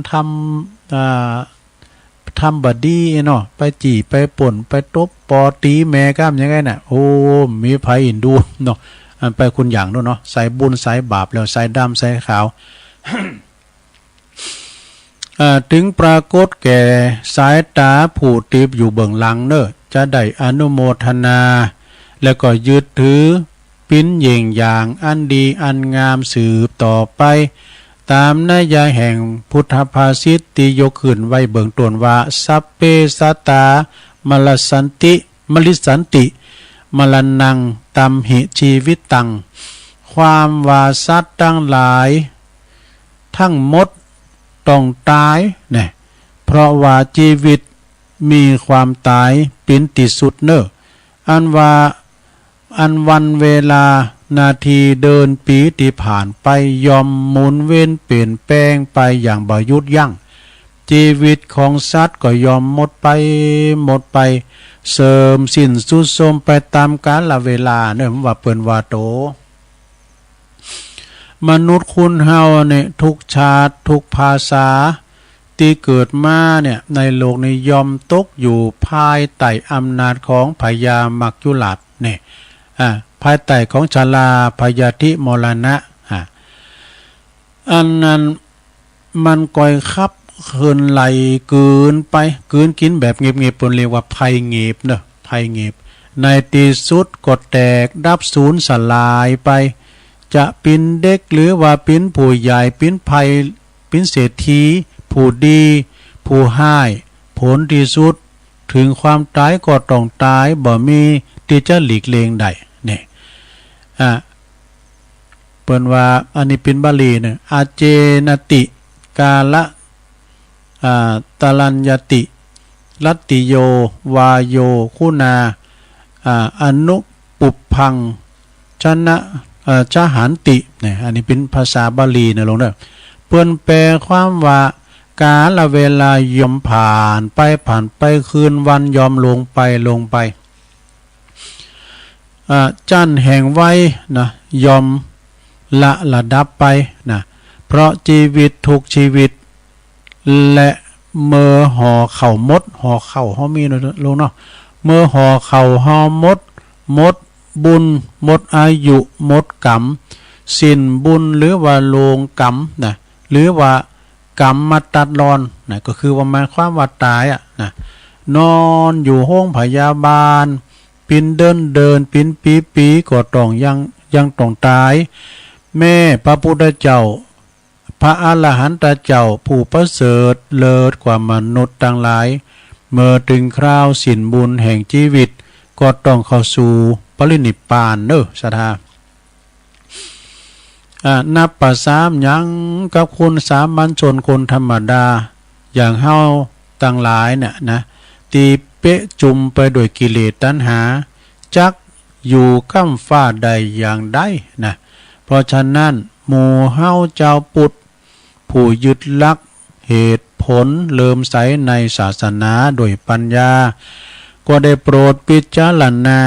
C: ทำบดีเนาะไปจี่ไปป่นไปตบปอตีแม่ก้ามยังไงน่ะมีไผอินดูเนาะอันไปคุณอย่างนู้นเนาะสายบุญสายบาปแล้วสายดำสายขาว ถึงปรากฏแก่สายตาผู้ติบอยู่เบื้องหลังเนอะจะได้อนุโมทนาแล้วก็ยึดถือปิ้นเย่งอย่างอันดีอันงามสืบต่อไปตามนัยยะแห่งพุทธภาษิตที่ยกขึ้นไว้เบื้องต้นว่าสัพเพสัตตามลสันติมลนังตัมหิชีวิตตังความว่าสัตว์ทั้งหลาย ทั้งหมดต้องตายเนี่ยเพราะว่าชีวิตมีความตายเป็นที่สุดเนอะอันวันเวลานาทีเดินปีที่ผ่านไปยอมหมุนเว้นเปลี่ยนแปลงไปอย่างบ่หยุดยั้งชีวิตของสัตว์ก็ยอมหมดไปเสริมสิ้นสุดโทรมไปตามกาลเวลาเนี่ยว่าเปิ้นว่าโตมนุษย์คุณเฮาเนี่ยทุกชาติทุกภาษาที่เกิดมาเนี่ยในโลกนี้ยอมตกอยู่ภายใต้อำนาจของพญามัจจุราชเนี่ยภายใต้ของชลาพยาธิมรณะอันนั้นมันก่อยคับคืนไหลกืนไปกืนกินแบบเงียบๆปนเรียกว่าภัยเงียบเนอะภัยเงียบในที่สุดก็แตกดับสูญสลายไปจะเป็นเด็กหรือว่าเป็นผู้ใหญ่เป็นภัยเป็นเศรษฐีผู้ดีผู้ให้ผลที่สุดถึงความตายก็ต้องตายบ่มีที่จะหลีกเลี่ยงได้เนี่ยเปิ้นว่าอันนี้เป็นบาลีเนี่ยอาเจนติกาละตลัญญติลัตติโยวาโยคุณาอนุปุพพังชนะชหันติเนี่ยอันนี้เป็นภาษาบาลีนะลงเด้อเปิ้นแปลความว่ากาลเวลายอมผ่านไปคืนวันยอมลงไปจันแห่งไว้นะยอมละดับไปนะเพราะชีวิตทุกชีวิตและเมื่อห่อเข่ามดห่อเข่าเฮามีลงเนาะเมื่อห่อเข่าห่อมดบุญหมดอายุหมดกรรมสิ้นบุญหรือว่าโลงกรรมนะหรือว่ากรรมมาตัดรอนนะก็คือว่าหมายความว่าตายนะนอนอยู่ห้องพยาบาลปินเดินปินปีก็ต้องยังต้องตายแม่พระพุทธเจ้าพระอรหันตเจ้าผู้ประเสริฐเลิศกว่ามนุษย์ทั้งหลายเมื่อถึงคราวสิ้นบุญแห่งชีวิตก็ต้องเข้าสู่ปรินิพพานเนอะศรัทธานับประสามยังกับคนสามัญชนคนธรรมดาอย่างเฮาต่างหลายเนี่ยนะตีเปะจุมไปโดยกิเลสตัณหาจักอยู่ข้ามฟ้าใดอย่างใดนะเพราะฉะนั้นหมู่เฮาเจ้าพุทธผู้ยึดลักเหตุผลเลิ่มใสในศาสนาโดยปัญญาก็ได้โปรดพิจารณา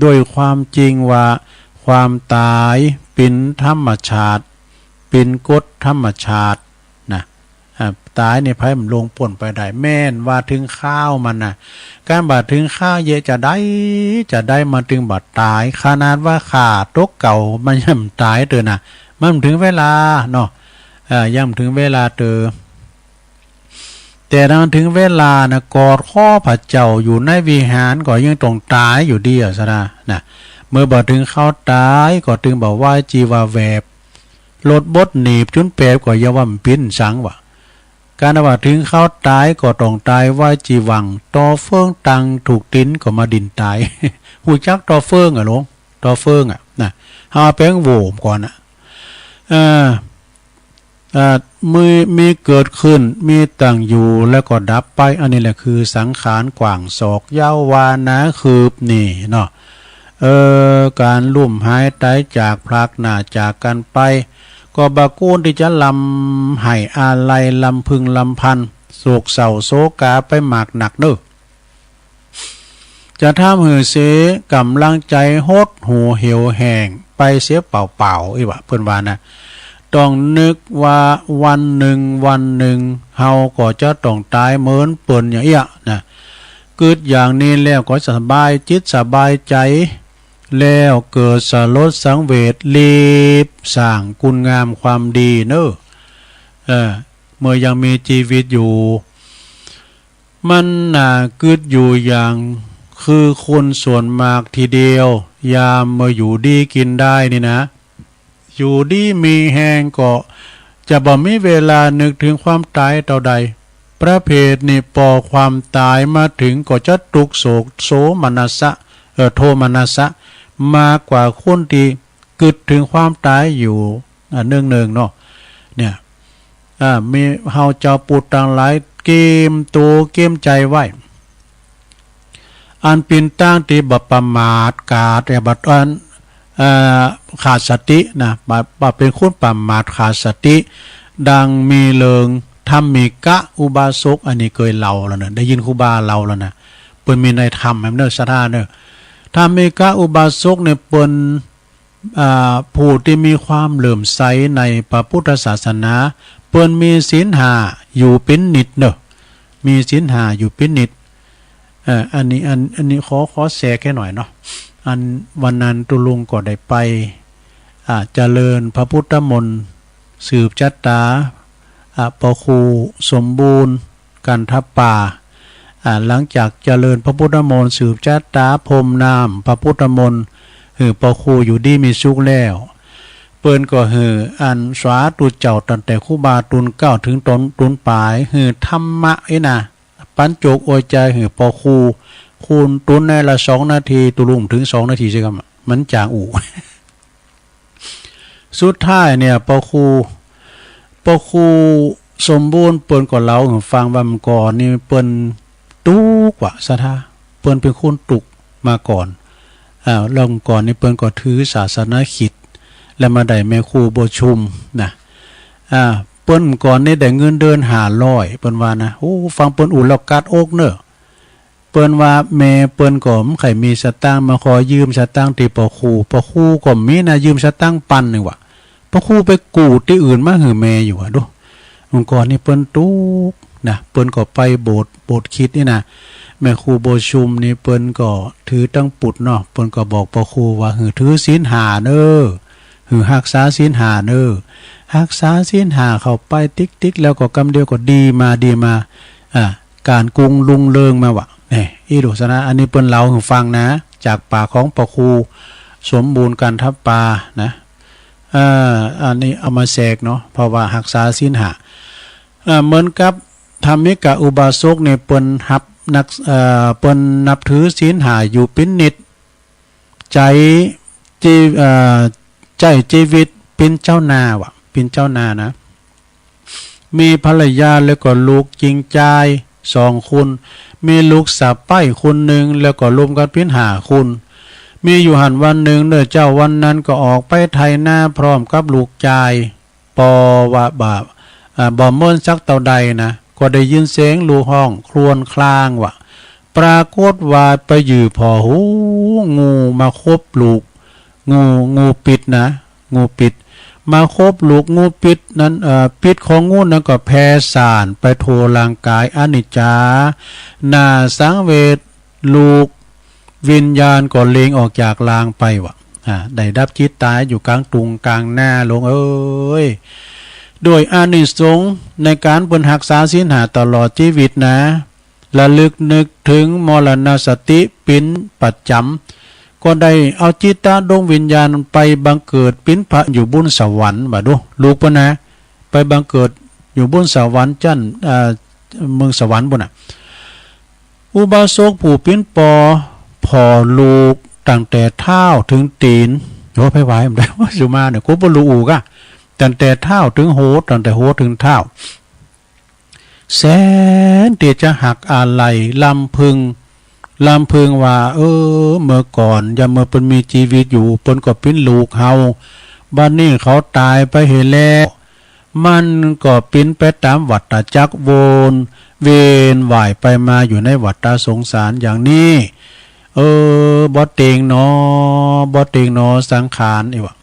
C: ด้วยความจริงว่าความตายเป็นธรรมชาติเป็นกฎธรรมชาตินะตายในภัยมันลงป่นไปได้แม่นว่าถึงข้าวมันนะการบาดถึงข้าวเยอะจะได้มาถึงบาดตายขนาดว่าขาตกเก่ามันย่ำตายเตอนะมันถึงเวลาเนาะย่ำถึงเวลาเตอแต่ตอนถึงเวลานะกอดข้อพระเจ้าอยู่ในวิหารก็ยังต้องตายอยู่ดีอ่ะซะนะเมื่อบอกถึงเขาตายก็ถึงบอกว่าจีวาแวบรถบดหนีบจุนแปบก็อย่าว่ามันปิ้นสังวะการว่าถึงเขาตายก็ต้องตายว่าจีวังต่อเฟื่องตังถูกติ้นก็มาดินตาย หูจักต่อเฟื่องอ่ะลงต่อเฟื่องอ่ะนะหาแป้งโหวมก่อนอ่ะมีเกิดขึ้นมีตั้งอยู่แล้วก็ดับไปอันนี้แหละคือสังขารกว่างศอกยาววานะคืบนี่เนาะการลุ่มหายตายจากพลากหน้าจากกันไปก็บากูนที่จะลำให้อาลัยลำพึงลำพันโศกเศร้าโศกาไปหมากหนักเน้อจะทำหือเสกำลังใจโหดหูเหี่ยวแห้งไปเสียเปล่าๆอีวะเพิ่นว่านะต้องนึกว่าวันหนึ่งเฮาก็จะต้องตายเหมือนเปิ้นอย่างเงี้ยนะเกิดอย่างนี้แล้วก็สบายจิตสบายใจแล้วเกิดสลดสังเวชรีบสร้างคุณงามความดีเนอะเมื่อยังมีชีวิตอยู่มันเกิดอยู่อย่างคือคนส่วนมากทีเดียวยามเมื่ออยู่ดีกินได้นี่นะอยู่ดีมีแหงก็จะบ่มีเวลานึกถึงความตายต่อใดประเภทนี่พอความตายมาถึงก็จะตุกโศกโสมนัสสะโทมนัสสะมากกว่าคนที่กึดถึงความตายอยู่ เนื่องเนาะเนี่ยมีเฮาเจ้าปูดต่างหลายเกมตัวเกมใจไว้อันเป็นตั้งที่บัประมาทกาแต่บัดอันขาดสตินะบัเป็นคนประมาทขาดสติดังมีเลิงทำมีกะอุบาสกอันนี้เคยเล่าแล้วนะได้ยินครูบาเล่าแล้วนะเปิ้นมีในธรรมแม่นเด้อสถานเด้อทำมีกะอุบาสกเนี่ยเปิ้นผู้ที่มีความเหลื่อมใสในพระพุทธศาสนาเปิ้นมีศีลห้าอยู่เป็นนิดเนอะมีศีลห้าอยู่เป็นนิดอันนี้ขอแชร์แค่หน่อยเนาะอันวันนั้นตุลุงก็ได้ไปเจริญพระพุทธมนต์สืบจัตตาปครูสมบูรณ์กันทับป่าหลังจากเจริญพระพุทธมนต์สืบจัตตาพรมนามพระพุทธมนต์ปครูอยู่ดีมีสุขแล้วเปิ้นก็อันสาตุเจ้าตั้งแต่ครูบาตุนเก้าถึงตุนปลายธรรมะนะปัญโจกโอยใจปครูคูณตุนในละ2 นาทีตุลุงถึง2 นาทีใช่ครับมันจางอู่ สุดท้ายเนี่ยปครูสมบูรณ์เปิ้นก็เล่าฟังว่ามันก่อนนี่เปิ้นตุกว่าซะท่าเปิ้นเป็นคนตุกมาก่อนเริ่มก่อนนี่เปิ้นก็ถือศาสนาคริสต์แล้วมาได้แม่ครูบ่ชุมนะเปิ้นก่อนนี่ได้เงินเดือน500เปิ้นว่านะโอ้ฟังเปิ้นอู่แล้วกัดอกเนอะเปิ้นว่าแม่เปิ้นก็มไข่มีสตางค์มาขอยืมสตางค์ที่ปครูก็มีนะยืมสตางค์ปันนึงว่ะปครูไปกู้ที่อื่นมาหือแม่อยู่อ่ะดูองค์กรนี่เปิ้นตุกนะเปิ้นก็ไปโบสถ์คิดนี่นะแม่ครูโบชุมนี่เปิ้นก็ถือตั้งปุดเนาะเปิ้นก็บอกปครูว่าหือถือศีล5เด้อหือรักษาศีล5เด้อรักษาศีล5เข้าไปติ๊กๆแล้วก็กำเดียวก็ดีมาการกรุงลุงเริงมาว่ะนี่อีโดสนะอันนี้เปิ้นเล่าให้ฟังนะจากปากของปครูสมบูรณ์กันทับปานะอันนี้เอามาแสกเนาะเพราะว่ารักษาศีล5เหมือนกับธรรมิกะอุบาสกเนี่ยเปิ้นเปิ้นนับถือศีล5อยู่เป็นนิดใจชีวิตเป็นเจ้านาว่ะเป็นเจ้านานะมีภรรยาแล้วก็ลูกจริงใจ2 คนมีลูกสะใภ้คนหนึ่งแล้วก็รวมกันเป็น5 คนมีอยู่หันวันหนึ่งเด้อเจ้าวันนั้นก็ออกไปไถนาพร้อมกับลูกชายปอว่าบ่เมินสักเท่าใดนะก็ได้ยินเสียงลูกห้องครวญครางว่ะปรากฏว่าไปอยู่พอหูงูมาคบลูกงูปิดนะงูปิดมาคบลูกงูปิดนั้นปิดของงูนั้นก็แผ่สารไปทั่วร่างกายอนิจจานาสังเวชลูกวิญญาณก็เลงออกจากลางไปว่ะได้ดับจิตตายอยู่กลางตุงกลางหน้าลงโดยอานิสงส์ในการบนรักษาศีล5ตลอดชีวิตนะระลึกนึกถึงมรณสติเป็นประจำก็ได้เอาจิตตาดวงวิญญาณไปบังเกิดเป็นพระอยู่บนสวรรค์บ่ดูลูกปะนะไปบังเกิดอยู่บนสวรรค์จันเมืองสวรรค์บนอุบาสกผู้เป็นปอพอลูกตั้งแต่เท้าถึงตีนโอ้ไปไหวมันได้ว่าสุมาเนี่ยกูบ่รู้อูกะตั้งแต่เท้าถึงโหตั้งแต่โหถึงเท้าแสนเดชจะหักอะไรลำพึงว่าเมื่อก่อนอย่าเมื่อเปิ้นมีชีวิตอยู่เปิ้นก็เป็นลูกเฮาบัดนี้เขาตายไปเห็นแล้วมันก็เป็นไปตามวัฏจักรวนเวียนว่ายไปมาอยู่ในวัฏสงสารอย่างนี้บ่เตงหนอสังขารอีวะ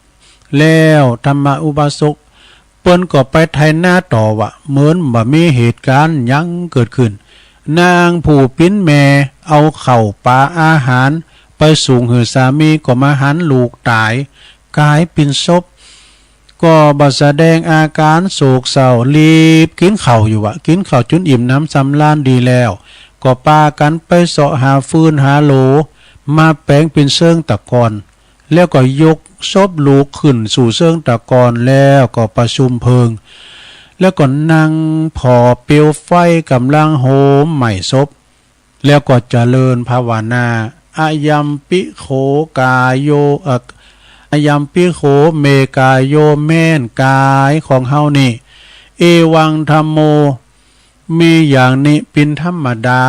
C: แล้วธรรมะอุบาสกเปิ้นก็ไปไถนาต่อวะเหมือนบ่มีเหตุการณ์ยังเกิดขึ้นนางผู้ปิ้นแม่เอาข้าวปลาอาหารไปส่งให้สามีก็มาหันลูกตายกลายเป็นศพก็บ่แสดงอาการโศกเศร้ารีบกินข้าวอยู่วะกินข้าวจนอิ่มน้ำสำราญดีแล้วก็ปากันไปเสาะหาฟืนหาโหลมาแปลงเป็นเชิงตะกอนแล้วก็ยกศพลูกขึ้นสู่เชิงตะกอนแล้วก็ประชุมเพลิงแล้วก็นั่งพอเปลวไฟกำลังโหมไหม้ศพแล้วก็เจริญภาวนาอายัมปิโขกายโย ยามปิโขเมกายโยแม่นกายของเฮานี่เอวังธรรมโมมีอย่างนี้เป็นธรรมดา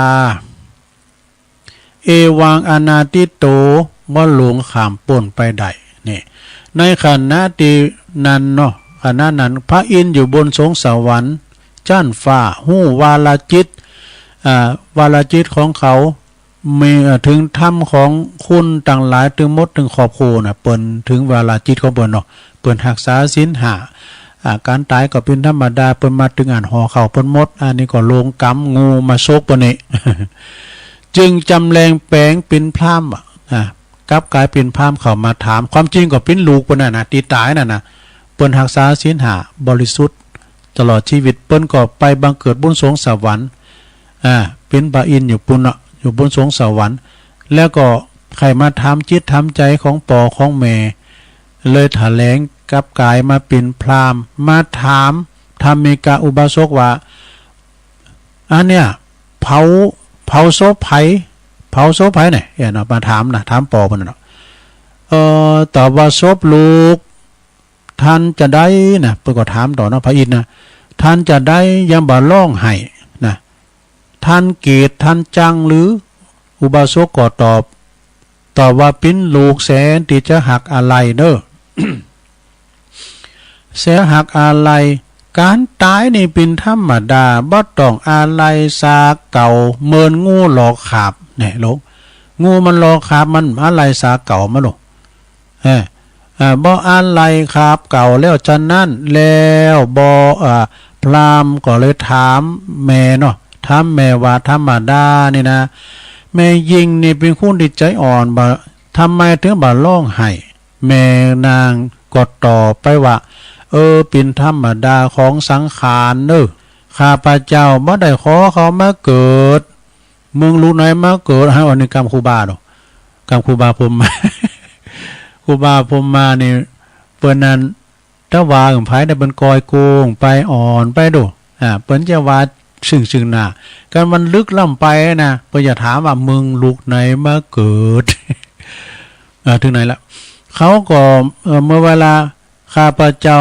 C: เอวังอนาติโตบ่หลงข้ามป่นไปได้นี่ในขณะที่นั้นเนาะขณะนั้นพระอินทร์อยู่บนสงสวรรค์จั้นฟ้าหู้วาลจิตวาลจิตของเขามีถึงธรรมของคุณต่างหลายถึงหมดถึงขอบคูน่ะเปิ้นถึงวาลจิตของเปิ้นเนาะเปิ้นรักษาศีลห้าการตายก็เป็นธรรมดาเปิ้นมาถึงอ่านห่อเข้าเปิ้นหมดอันนี้ก็ลงกรรมงูมาโชกปะนี่ จึงจำแรงแปลงเป็นพราหมณ์กลับกลายเป็นพราหมณ์เข้ามาถามความจริงก็เป็นลูกเปิ้นน่ะนะตีตายน่ะนะเปิ้นรักษาศีลห้าบริสุทธิ์ตลอดชีวิตเปิ้นก็ไปบังเกิดบนสวงสวรรค์เป็นพระอินทร์อยู่ปุ่นเนาะอยู่บนสวงสวรรค์แล้วก็ใครมาทำจิตทำใจของปอของแม่เลยแถลงกลับกายมาเป็นพราหมณ์มาถามธรรมิกาอุบาสกว่าอันเนี้ยเผาโซไผเนี่ยเนาะมาถามนะถามปอเพิ่นเนาะตอบว่าศพลูกท่านจะได้นะเพิ่นก็ถามต่อเนาะพระอินทร์นะท่านจะได้ยังบ่ร้องไห้นะท่านเกตท่านจังหรืออุบาสกก็ตอบว่าเป็นลูกแสนที่จะหักอะไรเด้อ เสียหักอะไรการตายนี่เป็นธรรมดาบ่ต้องอะไรสาเก่าเมินงูหลอกขาบเนี่ยลูกงูมันหลอกขาบมันอะไรสาเก่ามาลูกบ่อะไรขาบเก่าแล้วฉะนั้นแล้วบ่พราหมณ์ก็เลยถามแม่เนาะถามแม่ว่าธรรมดานี่นะแม่ยิงนี่เป็นคนที่ใจอ่อนบ่ทำไมถึงบ่ร้องไห้แม่นางก็ตอบไปว่าเป็นธรรมดาของสังขารเด้อข้าพเจ้าบ่ได้ขอเขามาเกิดมึงรู้ไหนมาเกิดให้อันนี้กรรมครูบาเนาะกรรมครูบาผมมา ครูบาผมมานี่เปิ้นนั้นถ้าว่าของไผได้เป็นกอยโกงไปอ่อนไปดูเปิ้นจะว่าซึ่งหน้ากันมันลึกล้ำไปนะเปิ้นจะถามว่ามึงลูกไหนมาเกิด ถึงไหนละเขาก็เมื่อเวลาข้าพเจ้า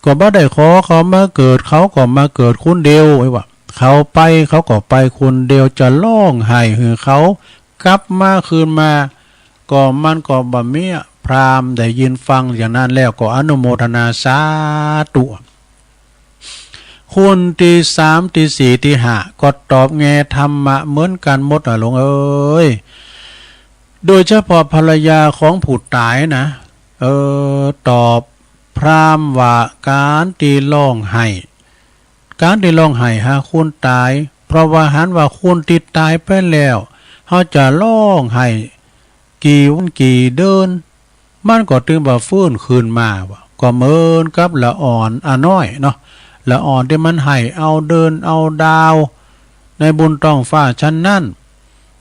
C: ก็บ่ได้ขอเขามาเกิดเขาก็มาเกิดคนเดียวไว้ว่าเขาไปเขาก็ไปคนเดียวจะร้องไห้หือเขากลับมาคืนมาก็มันก็บ่มีพราหมณ์ได้ยินฟังอย่างนั้นแล้วก็อนุโมทนาสาธุคนที่3ที่4ที่5ก็ตอบแง่ธรรมะเหมือนกันหมดหลวงเอ้ยโดยเฉพาะภรรยาของผู้ตายนะตอบพราหมณ์ว่าการที่ร้องไห้หาคนตายเพราะว่าหันว่าคนที่ตายไปแล้วเขาจะร้องไห้กี่วันกี่เดือนมันก็ถึงว่าฟื้นคืนมาว่าก็เหมือนกับละอ่อนน้อยเนาะละอ่อนที่มันไห้เอาเดินเอาดาวในบุญต้องฟ้าชั้นนั่น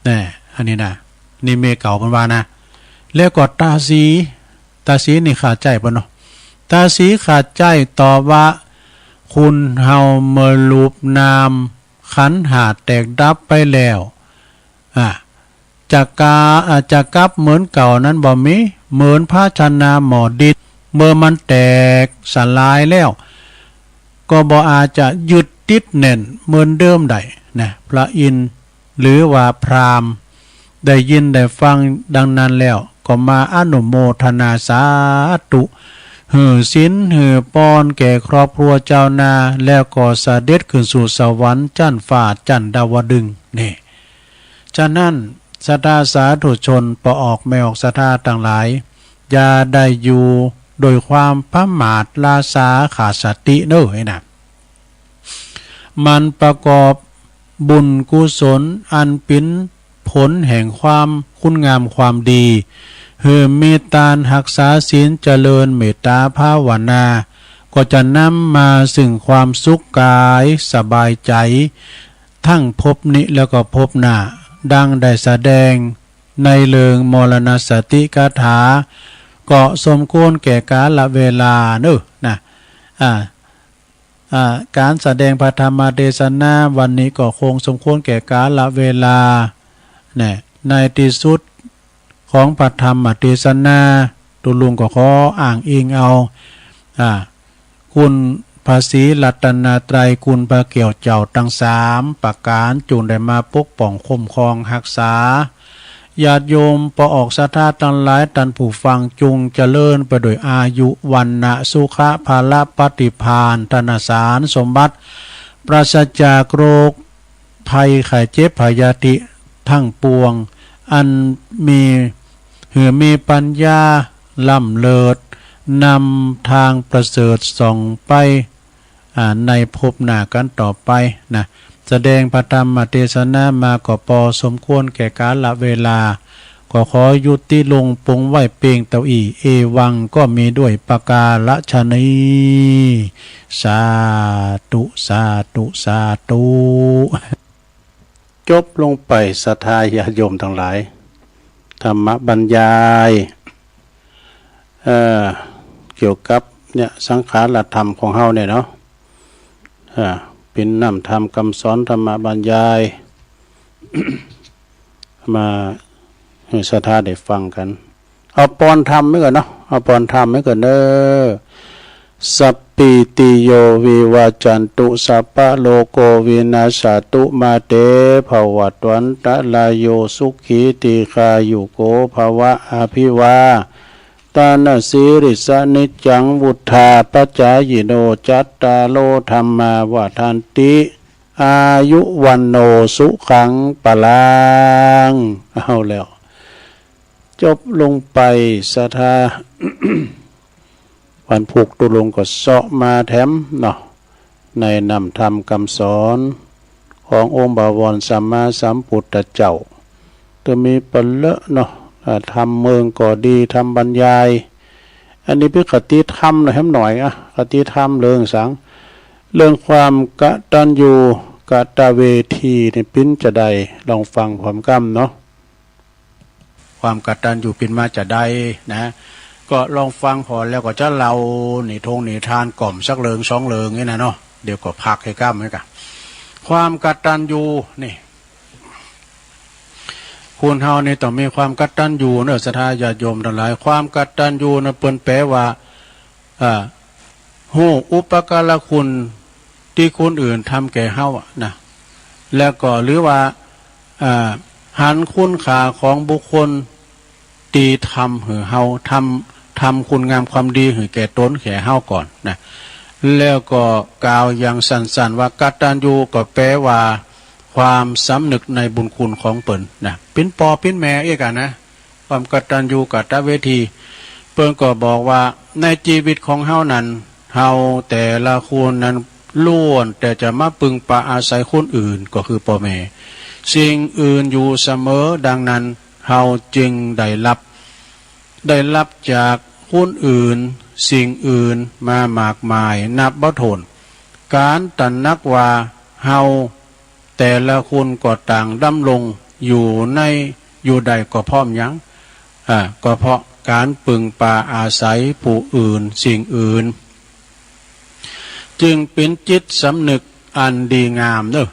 C: นี่อันนี้นะนี่เมเก่าเป็นว่านะแล้วก็ตาสีนี่ขาดใจปะเนาะตาสีขาดใจตอบว่าคุณเฮาเมื่อรูปนามขันหาแตกดับไปแล้วจากกับเหมือนเก่านั้นบ่มีเหมือนภาชนะหมอดินเมื่อมันแตกสลายแล้วก็บ่อาจจะยึดติดแน่นเหมือนเดิมได้นะพระอินทร์หรือว่าพราหมณ์ได้ยินได้ฟังดังนั้นแล้วก็มาอนุโมทนาสาธุหือศีลหือปอนแก่ครอบครัวเจ้านาแล้วก็เสด็จขึ้นสู่สวรรค์จั้นฟ้าจั้นดาวดึงนี่ฉะนั้นศรัทธาสาธุชนปออกไม่ออกศรัทธาต่างหลายอย่าได้อยู่โดยความประมาทลาสาขาดสติเด้อนะมันประกอบบุญกุศลอันเป็นผลแห่งความคุณงามความดีคือมีตานรักษาศีลเจริญเมตตาภาวนาก็จะนำมาซึ่งความสุขกายสบายใจทั้งภพนี้แล้วก็ภพหน้าดังได้แสดงในเรื่องมรณสติคาถาก็สมควรแก่กาลเวลาเนอะนะการแสดงพระธรรมเทศนาวันนี้ก็คงสมควรแก่กาลเวลาในที่สุดของพระธรรมเทศนา ตุลุงก็ขออ้างอิงเอาคุณภาษีรัตนตรัยคุณพระเกี่ยวเจ้าทั้ง3ประการจุนได้มาปกป้องคุ้มครองรักษาญาติโยมปออกศรัทธาทั้งหลายตันผู้ฟังจุงเจริญไปโดยอายุวันนะสุขะภาละปฏิภาณธนสารสมบัติปราศจากโรคภัยไข้เจ็บพยาธิทั้งปวงอันมีปัญญาล่ำเลิศนำทางประเสริฐส่องไปในภพหน้ากันต่อไปนะแสดงพระธรรมเทศนามาก็พอสมควรแก่กาลเวลาก็ขอยุติลงปงไว้เปียงเต้าอี้เอวังก็มีด้วยประกาศนีสาธุสาธุสาธุจบลงไปศรัทธาญาติโยมทั้งหลายธรรมบรรยายเกี่ยวกับเนี่ยสังขารธรรมของเฮาเนี่ยเนาะเป็นนำธรรมคำสอนธรรมบรรยาย มาให้ศรัทธาได้ฟังกันเอาปอนธรรมไว้ก่อนเนาะเอาปอนธรรมไว้ก่อนเด้อสัพปิติโยวิวาจันตุสัพพะโลโกวินาศตุมาเตภวัตวันตะลายโยสุขีติคายุโกภวะอภิวาตานาสีริสนิจังวุธาปัจจายโนจัตตาโลธรรมาวาทันติอายุวันโนสุขังปลังเอาแล้วจบลงไปศรัทธา วันผูกตุลงก็เสาะมาแถมเนาะในนำธรรมคำสอนขององค์บวรสัมมาสัมพุทธเจ้าจะมีปลเลอะเนาะทำเมืองก็ดีทำบรรยายอันนี้เป็นคติธรรมหน่อยให้หน่อยคติธรรมเรื่องสังเรื่องความกตัญญูกตเวทีในปิ้นจะใดลองฟังความกำเนาะความกตัญญูปิ้นมาจะใดนะก็ลองฟังพอแล้วก็จะเราหนีทงหนีทานกล่อมสักเลิง2เลิงนี่นะเนาะเดี๋ยวก็พักให้กล้ามให้กันความกตัญญูนี่คุณเฮานี่ต้องมีความกตัญญูเนอะศรัทธาญาติโยมทั้งหลายความกตัญญูนะเปิ้นแปลว่าฮู้อุปการะคุณที่คนอื่นทำแก่เฮานะแล้วก็หรือว่าหันคุณค่าของบุคคลตีทำหือเฮาทำคุณงามความดีหือแก่ตนแก่เฮาก่อนนะแล้วก็กล่าวอย่างสั้นๆว่ากตัญญูก็แปลว่าความสำนึกในบุญคุณของเปิ้นนะเป็นปอเป็นแม่เอกกันนะความกตัญญูกตเวทีเปิ้นก็บอกว่าในชีวิตของเฮานั้นเฮาแต่ละคนนั้นล้วนแต่จะมาปึงปะอาศัยคนอื่นก็คือพ่อแม่สิ่งอื่นอยู่เสมอดังนั้นเฮาจึงได้รับจากคนอื่นสิ่งอื่นมามากมายนับบ่ถ้วนการตระหนักว่าเฮาแต่ละคนก็ต่างดำรงอยู่ใดก็พร้อมยังก็เพราะการปึงปะอาศัยผู้อื่นสิ่งอื่นจึงเป็นจิตสำนึกอันดีงามเนอะ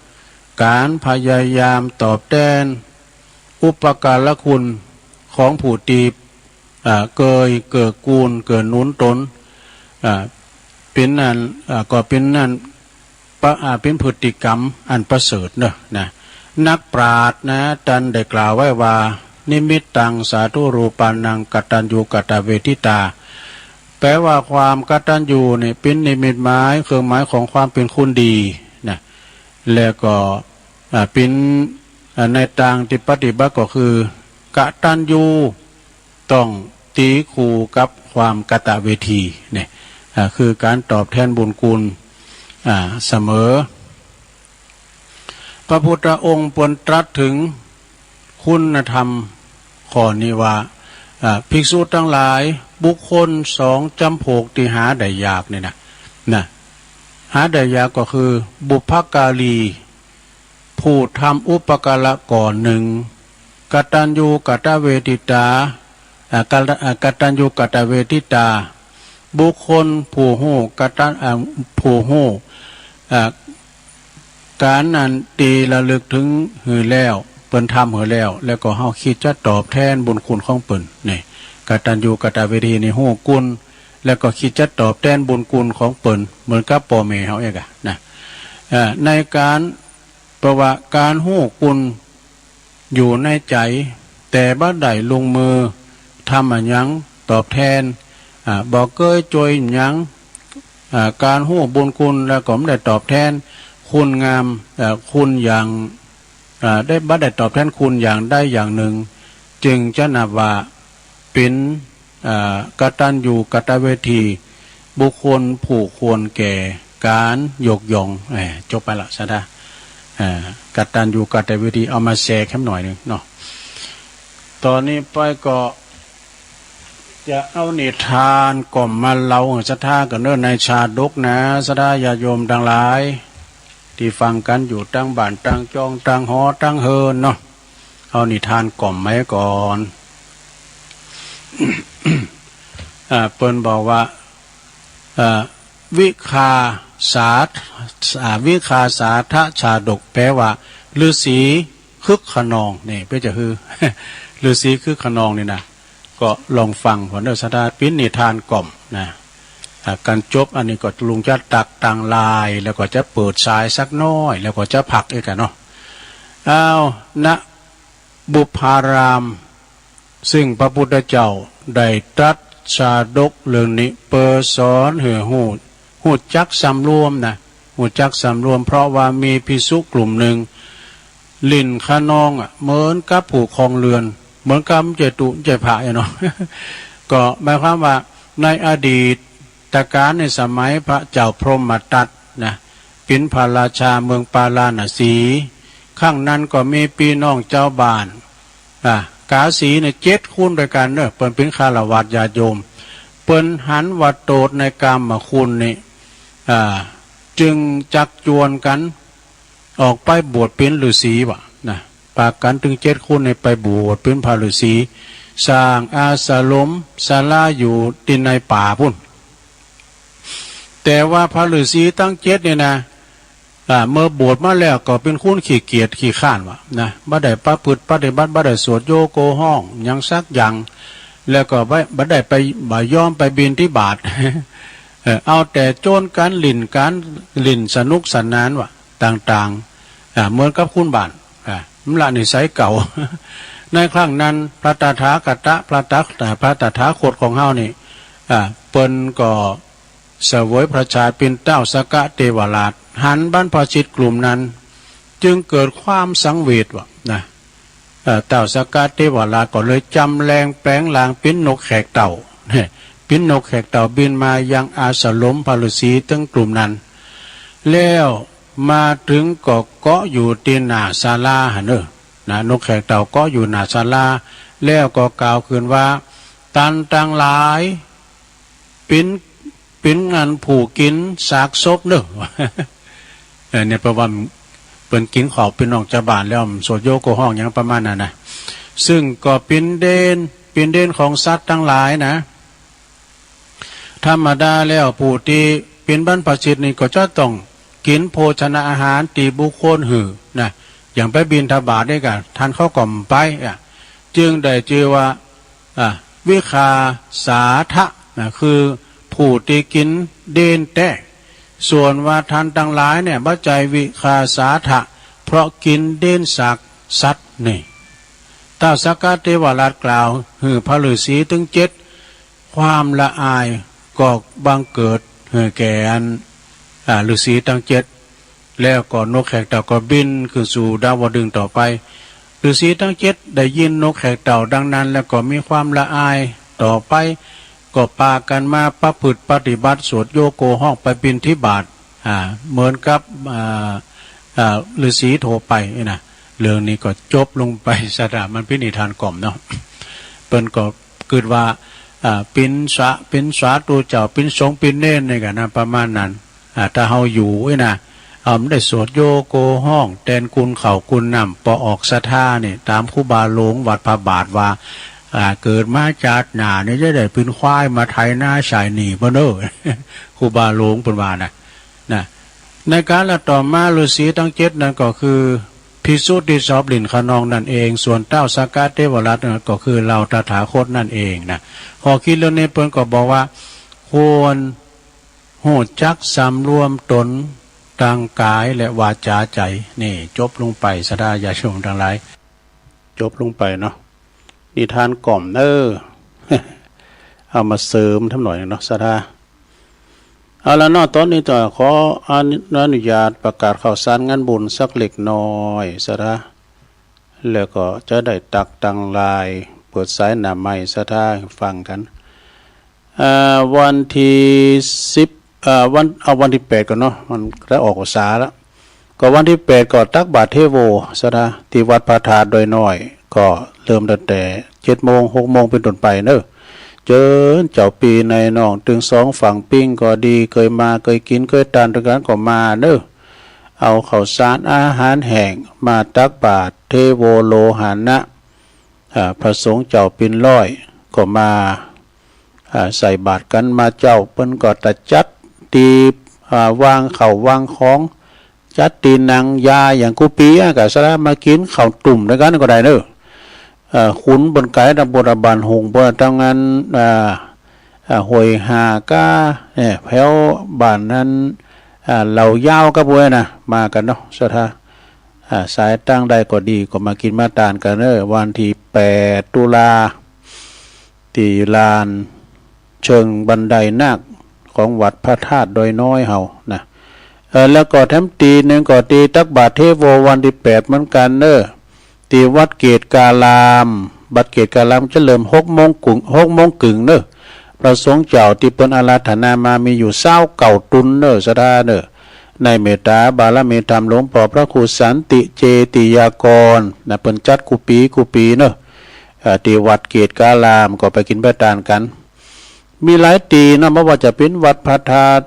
C: การพยายามตอบแทนอุปการะคุณของผู้ตีเกิดกูลเกิดนุนตนเป็นนั่นก็เป็นนั่นเป็นพฤติกรรมอันประเสริฐเนอะนะนักปราชญ์นะท่านได้กล่าวไว้ว่านิมิตตังสาธุรูปานังกตัญญูกตเวทิตาแปลว่าความกตัญญูเนี่ยเป็นนิมิตหมายเครื่องหมายของความเป็นคนดีนะแล้วก็เป็นในทางที่ปฏิบัติก็คือกตัญญูต้องตีคู่กับความกตเวทีเนี่ยคือการตอบแทนบุญคุณเสมอพระพุทธองค์ปนตรัสถึงคุณธรรมข้อนี้ว่าภิกษุทั้งหลายบุคคล2จำพวกที่หาได้ยากเนี่ยนะหาได้ยากก็คือบุพการีผู้ทำอุปการะก่อนหนึ่งกตัญญูกตเวทิตากตัญญูกตเวทิตาบุคคลผู้หู้ผู้หู้การนั้นตีระลึกถึงหือแล้วเปิ้นทำหือแล้วก็เฮาคิดจะตอบแทนบุญคุณของเปิ้นนี่ กตัญญูกตเวทีในฮู้กุลแล้วก็คิดจะตอบแทนบุญคุณของเปิ้นเหมือนกับพ่อแม่เฮาเองนะในการประว่าการฮู้กุลอยู่ในใจแต่บ่ได้ลงมือทำอันหยังตอบแทนบ่เคยช่วยหยังการฮู้บุญคุณแล้วก็ไม่ได้ตอบแทนคุณงามคุณอย่างได้บ่ได้ตอบแทนคุณอย่างใดอย่างหนึ่งจึงจะนับว่าเป็นกตัญญูกตเวทีบุคคลผู้ควรแก่การยกย่องจบไปละซะนะกตัญญูกตเวทีเอามาแชร์แค่หน่อยหนึ่งเนาะตอนนี้ไปก็จะเอานิทานกล่อมมาเล่าศรัทธากันเนิ่นในชาดกนะศรัทธาญาโยมทั้งหลายที่ฟังกันอยู่ตั้งบ้านตั้งจองตั้งหอตั้งเฮินเนาะเอานิทานกล่อมไว้ก่อนเปิ้นบอกว่าวิคาสาทะชาดกแปลว่าฤาษีคึกขนองนี่เพื่อจะคือฤาษีคึกขนองนี่นะก็ลองฟังผลเดชศรัทธาปิ้นนิทานกล่อมนะการจบอันนี้ก็ลุงจะตักต่างลายแล้วก็จะเปิดสายสักน้อยแล้วก็จะผักอีกกันเนาะณบุพารามซึ่งพระพุทธเจ้าได้ตรัสชาดกเรื่องนี้เปิดสอนเหือหูจักสำรวมนะหูจักสำรวมเพราะว่ามีภิกษุกลุ่มหนึ่งลิ่นขนองเหมือนกับผู้ครองเรือนเหมือนกับเจตุเจพะเนาะ ก็หมายความว่าในอดีตการในสมัยพระเจ้าพรหมทัตนะเป็นพระราชาเมืองปาราณสีข้างนั้นก็มีพี่น้องเจ้าบ้านกาสีใน7คุณด้วยกันเนอะเปิ้นเป็นฆราวาสญาติโยมเปิ้นหันวัดโตดในกามคุณนี่จึงจักจวนกันออกไปบวชเป็นฤาษีวะนะปากกันถึง7คุณในไปบวชเป็นพระฤาษีสร้างอาสลมศาลาอยู่ดินในป่าพุ่นแต่ว่าพระฤาษีตั้ง7เนี่ยนะเมื่อบวชมาแล้วก็เป็นคุณขี้เกียจขี้ข้านวะนะบ่ได้ประพฤติปฏิบัติบ่ได้สวดโยโกห้องยังสักอย่างแล้วก็บ่ได้ไปบ่ยอมไปบิณฑบาต เอาแต่โจรกันหลิ่นสนุกสนานวะต่างๆเหมือนกับคุณบ้านมันละนิสัยเก่า ในครั้งนั้นพระตถาคตพระตถาคตของเฮานี่เปิ้นก็เสวยพระชาเป็นเจ้าสกะเทวราชหันบรรพชิตกลุ่มนั้นจึงเกิดความสังเวชว่านะเต่าสกะเทวราชก็เลยจำแรงแปลงลางเป็นนกแขกเต่าเป็นนกแขกเต่าบินมายังอาสลมพระฤาษีทั้งกลุ่มนั้นแล้วมาถึงก็เกาะอยู่ที่หน้าศาลาหั่นเด้อนะนกแขกเต่าเกาะอยู่หน้าศาลาแล้วก็กล่าวขึ้นว่าตันต่างหลายเป็นงานผูกกินสากศพเนอะเนี่ยประวัติเป็นกินขอบเป็นนอกจากบ้านแล้วสวดโยโกห้องอย่างประมาณนั้นนะซึ่งก็เป็นเด่นของสัตว์ทั้งหลายนะธรรมดาแล้วผู้ที่เป็นบรรพชิตนี่ก็จะต้องกินโภชนาอาหารตีบุคคลหือนะอย่างไปบิณฑบาตได้กันทานข้าวกล่อมไปจึงได้ชื่อว่าวิคาสาทะคือผู้ที่กินเด่นแต่ส่วนว่าท่านทั้งหลายเนี่ยบัจจัยวิคาสาทะเพราะกินเด่นสักสัตว์นี่ท้าวสักกะเทวราชกล่าวหือพระฤาษีถึง7ความละอายก็บังเกิดแก่ฤาษีทั้ง7แล้วก็นกแขกเต่าก็บินขึ้นสู่ดาวดึงส์ต่อไปฤาษีทั้ง7ได้ยินนกแขกเต่าดังนั้นแล้วก็มีความละอายต่อไปก็พากันมาประพฤติปฏิบัติสวดโยโกห้องไปบิณฑบาตเหมือนกับฤาษีโทรไปนะเรื่องนี้ก็จบลงไปสะดามันพินิทานกล่อมเนาะเปิ้นก็เกิดว่าเป็นสาตัวเจ้าเป็นสงเป็นเน่นในกันนะประมาณนั้นถ้าเฮาอยู่นะไม่ได้สวดโยโกห้องแทนคุณเข่าคุณนำปออกศรัทธาเนี่ยตามครูบาหลวงวัดพระบาทว่าเกิดมาจากหน้านี่จะได้เป็นควายมาไถหน้าชายหนีบ่เด้อครูบาหลวงเพิ่นว่านะในการละต่อมาฤาษีทั้ง7นั้นก็คือ ภิกษุที่ชอบหลิ่นขนองนั่นเองส่วนเต้าสากาเทวรัตน์ก็คือเราตถาคตนั่นเองนะพอคิดเรื่องนี้เพิ่นก็บอกว่าควรหูจักสำรวมตนทางกายและวาจาใจนี่จบลงไปสดาญาชมทั้งหลายจบลงไปเนาะนิทานกล่อมเอามาเสริมทั้งหน่อยเนาะสดาเอาละเนาะตอนนี้ต่อขออนุญาตประกาศข่าวสารงานบุญสักเล็กน้อยสดาแล้วก็จะได้ตักตังลายเปิดสายหน้าใหม่สดาฟังกันวันที่วันที่8ก่อนเนาะมันได้ออกพรรษาแล้วก็วันที่8ก็ตักบาตรเทโวสดาที่วัดพระธาตุโดยน้อยก็เริ่มตั้งแต่7 โมง 6 โมงเป็นต้นไปเนอะเจอเจ้าปีในน้องถึง2ฝั่งปิ้งก็ดีเคยมาเคยกินเคยทานด้วยกันก็มาเนอะเอาข้าวสารอาหารแห้งมาตักบาตรเทโวโลหานะพระสงฆ์เจ้าปิ่นร้อยก็มาใส่บาตรกันมาเจ้าเปิ้นก็ตะจัดตีวางเข่าวางของจัดตีนางยาอย่างกุปีกับสระมากินข้าวตุ่มด้วยกันก็ได้เนอะขุนบนไก่ดับบนบานหงบนทำงานหวยหาก้าเนี่ยแถวบ้านนั้นเหล่ายาวกับพวกนะมากันเนาะสถาสายตั้งใดก็ดีก็มากินมาตานกันเนอะวันที่8 ตุลาที่ลานเชิงบันไดนาคของวัดพระธาตุโดยน้อยเฮานะแล้วก็แถมตีหนึ่งก็ตีตักบาตรเทโววันที่8เหมือนกันเนอะตีวัดเกตกาลามบัดเกตกาลามจะเริ่ม6 โมงกึ่งเนอะพระสงฆ์เจ้าที่เปิ้นอาราธนามามีอยู่20 เก่าตุนเนอะสดาเนอะในเมตตาบารมีธรรมหลวงพ่อพระครูสันติเจติยากรนะเปิ้นจัดกุปีเนอะที่วัดเกตกาลามก็ไปกินไปทานกันมีหลายตีนะไม่ว่าจะเป็นวัดพระธาตุ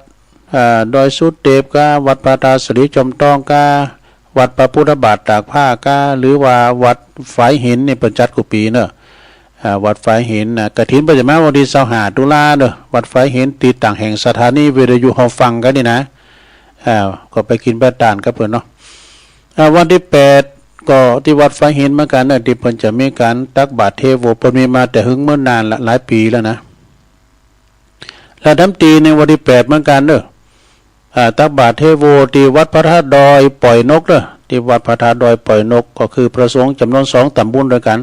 C: ดอยสุเทพกาวัดพระธาตุสรีจอมทองกาวัดพระพุทธบาทตากผ้ากาหรือว่าวัดฝายหินนี่เป็นจัดกุปีเนอะวัดฝายหินกฐินปัจจุบันวันที่25 ตุลาเนอะวัดฝายหินตีต่างแห่งสถานีวิทยุเฮาฟังกันนี่นะก็ไปกินไปทานกับเพิ่นเนาะวันที่8ก็ที่วัดฝายหินเหมือนกันนะที่เพิ่นจะมีการตักบาตรเทโวเพิ่นมีมาแต่หึงเมื่อนานละหลายปีแล้วนะแล้วทำตีในวันที่8เหมือนกันเนอะตักบาตรเทโวที่วัดพระธาตุดอยปล่อยนกเนอะที่วัดพระธาตุดอยปล่อยนกก็คือพระสงฆ์จำนวน2 ตำบลด้วยกัน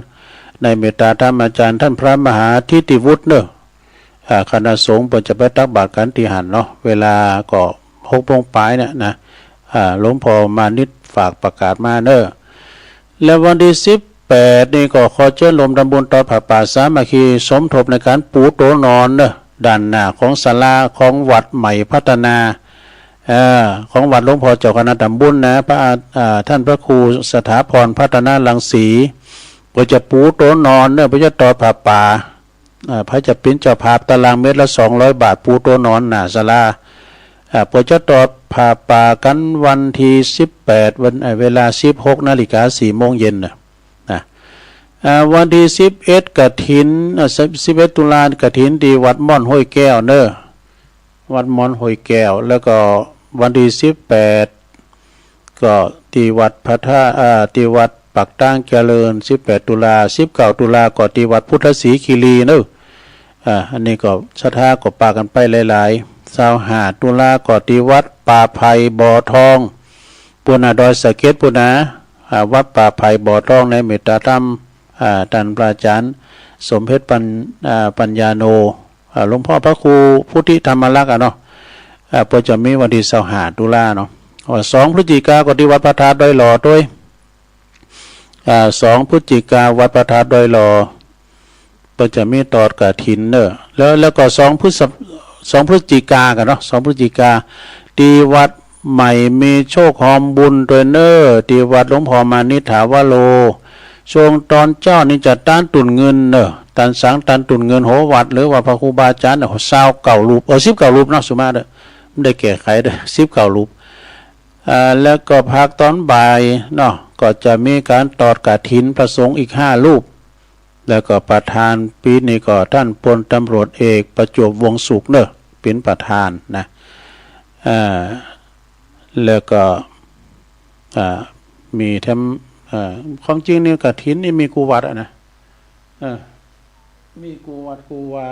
C: ในเมตตาธรรมอาจารย์ท่านพระมหาทิติวุฒิเนอะคณะสงฆ์เปิดจะไปตักบาตรกันที่หันเนาะเวลาก็6 โมงปลายเนี่ยนะหลวงพ่อมานิดฝากประกาศมาเนอะแล้ววันที่18นี่ก็ขอเชิญลมตำบลตอดผาป่าสามัคคีสมทบในการปูโต๊ะนอนเนอะด้านหน้าของศาลาของวัดใหม่พัฒนาของวัดหลวงพ่อเจ้าคณะตำบลนะท่านพระครูสถาพรพัฒนารังสีเพื่อจะปูโต๊ะนอนเนี่ยเพื่อจะต่อผ้าป่าพระจะปิ้นเจ้าภาพตารางเมตรละ200 บาทปูโต๊ะนอนหน้าศาลาเพื่อจะต่อผ้าป่ากันวันที่18วันเวลา 16 นาฬิกา 4 โมงเย็นนะวันที่11กฐิน11 ตุลากฐินที่วัดม่อนห้วยแก้วเนอะวัดม่อนห้วยแก้วแล้วก็วันที่18ก็ที่วัดพระธาตุที่วัดปักตั้งเจริญ18 ตุลา19 ตุลาก็ที่วัดพุทธศรีคีรีเนอะอันนี้ก็ศรัทธาก็ปากันไปหลายๆ25 ตุลาก็ที่วัดป่าไผ่บ่อทองปุณาดอยสะเก็ดปุณาวัดป่าไผ่บ่อทองในเมตตาธรรมท่านพระอาจารย์สมเพชรปัญญาโนหลวงพ่อพระครูพุทธิธรรมลักษณ์เนาะเพื่อจะมีวันที่25 ตุลาเนาะ2 พฤศจิกายนก็ที่วัดพระธาตุดอยหล่อด้วย2 พฤศจิกายนวัดพระธาตุดอยหล่อก็จะมีตอดกฐินเนอะแล้วก็2 พฤศจิกายนกันเนาะ2 พฤศจิกายนที่วัดใหม่มีโชคหอมบุญด้วยเนอะที่วัดหลวงพ่อมานิถาวโลช่วงตอนเจ้านี่จะต้านตุนเงินเนอะตันสังตันตุนเงินโหวัดหรือว่าพระครูบาอาจารย์เนี่ย29 รูป19 รูปเนาะสุมาเด้อไม่ได้แก้ไขเด้อ19 รูปแล้วก็ภาคตอนบ่ายเนาะก็จะมีการตอดกฐินพระสงฆ์อีก5 รูปแล้วก็ประธานปีนี้ก็ท่านพลตำรวจเอกประจวบวงศ์สุขเนอะเป็นประธานนะแล้วก็ มีแถมความจริงนี่กฐินนี่มีกูวัดอ่ะนะมีกูวัดกูวา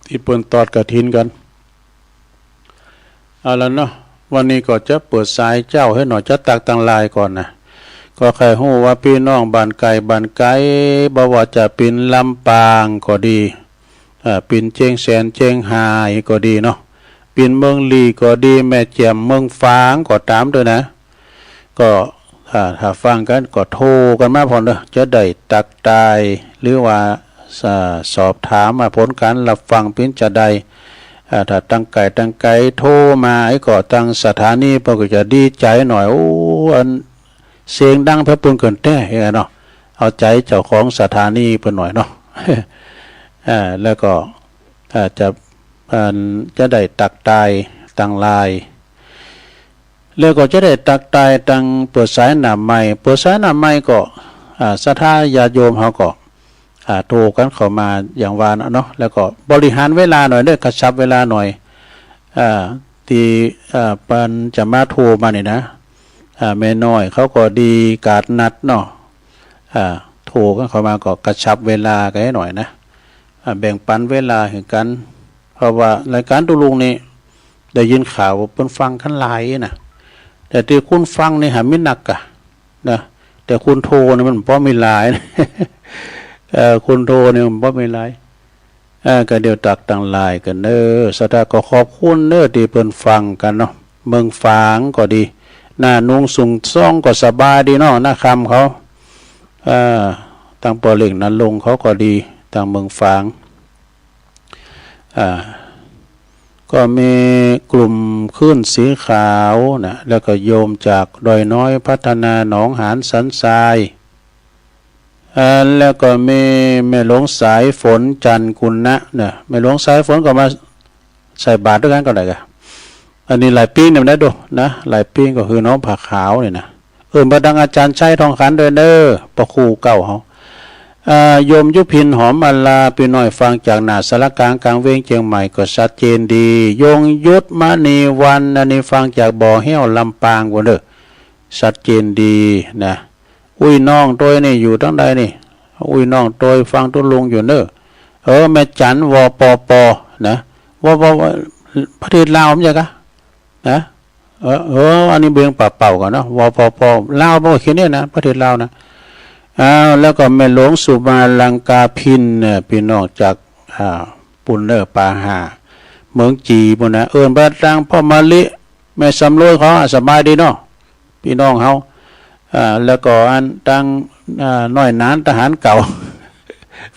C: ที่เปิ้นตอดกฐินกันเอาละเนาะวันนี้ก็จะเปิดสายเจ้าให้หน่อยจะตักตังลายก่อนนะก็ใครฮู้ว่าพี่น้องบ้านไกลบ่ว่าจะเป็นลำปางก็ดีเป็นเจียงแสนเจียงหายก็ดีเนาะเป็นเมืองลีก็ดีแม่แจ่มเมืองฟางก็ตามด้วยนะก็ถ้าฟังกันก็โทรกันมาพอเด้อจะได้ตักตายหรือว่าสอบถามมาผลการรับฟังเป็นจะได้ถ้าตั้งไกลโทรมาไอ้ก็ตั้งสถานีเพิ่นก็จะดีใจหน่อยโอ้อันเสียงดังเพิ่นเปิ้นเกินแท้เนาะเอาใจเจ้าของสถานีเพิ่นหน่อยเนาะ แล้วก็จะได้ตักตายตังลายแล้วก็จะได้ตักตายตังเปิดสายหน้าใหม่เปิดสายหน้าใหม่ก็ศรัทธาญาติโยมเฮาก็โทรกันเข้ามาอย่างว่าเนาะแล้วก็บริหารเวลาหน่อยเด้อกระชับเวลาหน่อยที่ปันจะมาโทรมานี่นะแม่น้อยเขาก็ดีการนัดเนาะโทรกันเข้ามาก็กระชับเวลากันให้หน่อยนะแบ่งปันเวลาให้กันเพราะว่ารายการตุลุงนี่ได้ยินข่าวว่าเพิ่นฟังกันหลายนะแต่ที่คุณฟังนี่หาไม่หนักอะนะแต่คุณโทรนี่มันบ่มีหลายนะ คุณโทรนี่มันบ่มีหลายก็เดี๋ยวตักตังหลายกันเด้อสตาก็ขอบคุณเด้อที่เพิ่นฟังกันเนาะเมืองฝางก็ดีหน้านุ่งสูงซ่องก็สบายดีเนาะหน้าคำเขาตั้งปอเล่งนั้นลงเขาก็ดีทางเมืองฝางก็มีกลุ่มขึ้นสีขาวนะแล้วก็โยมจากดอยน้อยพัฒนาหนองหานสันทรายแล้วก็มีแม่หลวงสายฝนจันกุลนะเนี่ยแม่หลวงสายฝนก็มาใส่บาตรด้วยกันก็ได้กันอันนี้หลายปีเนี่ยได้ดูนะหลายปีก็คือน้องผักขาวเนี่ยนะมาดังอาจารย์ชัยทองขันเดินเด้อประครูเก่าเขาโยมยุพินหอมอัลลาพี่น้อยฟังจากหน้าสารกลางเวียงเชียงใหม่ก็ชัดเจนดียงยุทธมณีวันอันนี้ฟังจากบ่อแห้วลำปางกันเด้อชัดเจนดีนะอุ้ยน้องโดยนี่อยู่ตั้งใดนี่อุ้ยน้องโดยฟังตุลุงอยู่เด้อแม่จันวปปนะว่าประเทศลาวมั้ยจ๊ะนะอันนี้เบียงป่าเป่ากันเนาะวปปลาวบ่เขียนเนี่ยนะประเทศลาวนะแล้วก็แม่หลวงสุมาลังกาพินเนี่ยพี่น้องจากปุ่นเนอร์ปาหาเมืองจีปุ่นนะบ้านตังพ่อมะลิแม่สำรวยเขาสบายดีเนาะพี่น้องเขาแล้วก็อันตังน้อยนานทหารเก่า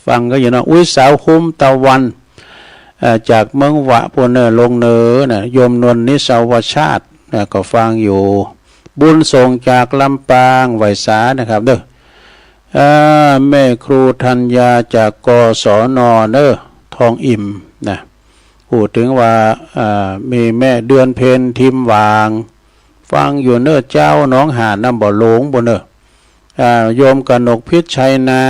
C: ฟังก็อยู่เนาะอุ้ยสาวคุ้มตะวันจากเมืองวะปุ่นเนอร์ลงเนอเนี่ยโยมนวลนิสาวชาติก็ฟังอยู่บุญส่งจากลำปางไหวสานะครับเด้อแม่ครูธัญญาจากกศนเนอทองอิ่มนะพูดถึงว่ามีแม่เดือนเพนทิมวางฟังอยู่เนอเจ้าน้องหาน้ำบ่อหลงบนเนอโยมกนกพิษชัยนา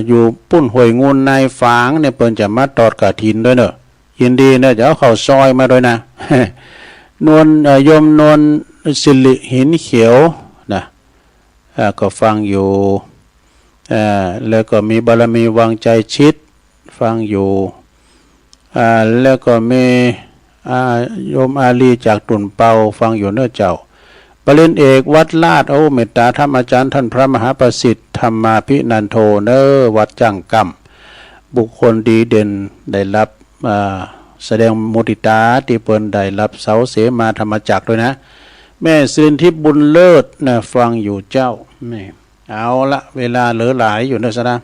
C: อยู่ปุ้นหวยงูนในฝางเนี่ยเปิ้นจะมาตอดกฐินด้วยเนอยินดีเนอจะเอาเข้าซอยมาด้วยนะ นวลโยมนวลสิริหินเขียวนะก็ฟังอยู่แล้วก็มีบารมีวังใจชิดฟังอยู่แล้วก็มีโยมอาลีจากตุนเปาฟังอยู่เนื้อเจ้าปริญเอกวัดลาดเมตตาธรรมอาจารย์ท่านพระมหาประสิทธิ์ธรรมาภินันโทเนอวัดจังกำบุคคลดีเด่นได้รับแสดงมุติตาที่เปิ้นได้รับเสาเสมาธรรมจักรด้วยนะแม่สิริทิพย์บุญเลิศนะฟังอยู่เจ้านี่เอาละเวลาเหลือหลายอยู่นะสนะ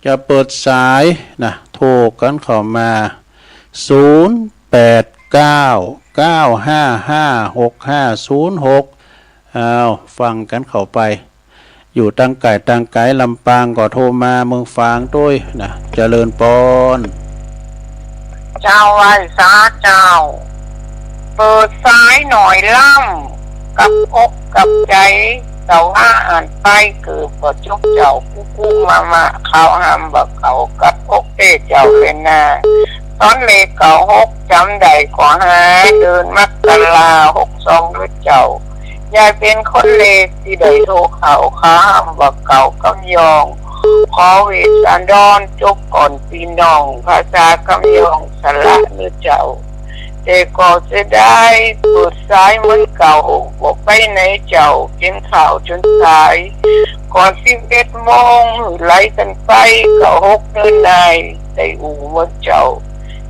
C: จะเปิดสายนะโทรกันเข้ามา0899555656เอาฟังกันเข้าไปอยู่ตั้งไกลลำปางก็โทรมาเมืองฝางด้วยนะเจริญปอน
J: เจ้าไหว้สาเจ้าเปิดสายหน่อยล่ำกับอกกับใจแต่ว่าอ่านไปคือพอจุกเจ้ากู้มาเขาหามบักเขากับอกเจ้าเป็นนา ตอนเลขเก่า6จำได้กว่าหาเดินมักกะลา62ด้วยเจ้ายายเป็นคนเลขที่ได้โทรเขาข้ามว่าเก่ากำยองขอเวสสันดรจบก่อนปีน้องภาษากำยองสละเนื้อเจ้าแต่ก็จะได้เปิดสายเหมือนเก่าบอกไปไหนเจ้ากินข่าวจนสายก่อน11 โมงไล่กันไปก็6 เดือนนายได้อู่เหมือนเจ้า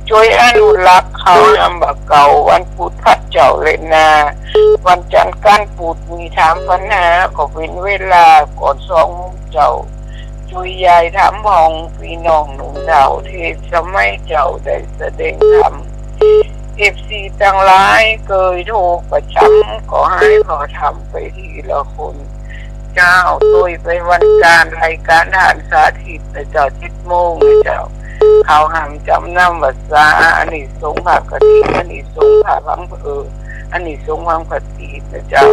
J: ช่วยอนุรักษ์เขานำบักเก่าวันพุธพัดเจ้าเลยนาวันจันทร์การปูดมีถามปัญหาก็เป็นเวลาก่อน2 โมงเจ้าช่วยยายถามห้องพี่น้องหนุ่มสาวเทศสมัยเจ้าได้แสดงธรรมFC ต่างหลายเคยโทรประจำก็ให้ขอทำไปทีละคนเจ้าตุยไปวันการรายการทานสาธิตแต่เจ้า7 โมงเลยเจ้าเขาหามจำนำวัดสาอันนี้สงผักกะทิอันนี้สงผักพังอันนี้สงวังกะทินะเจ้า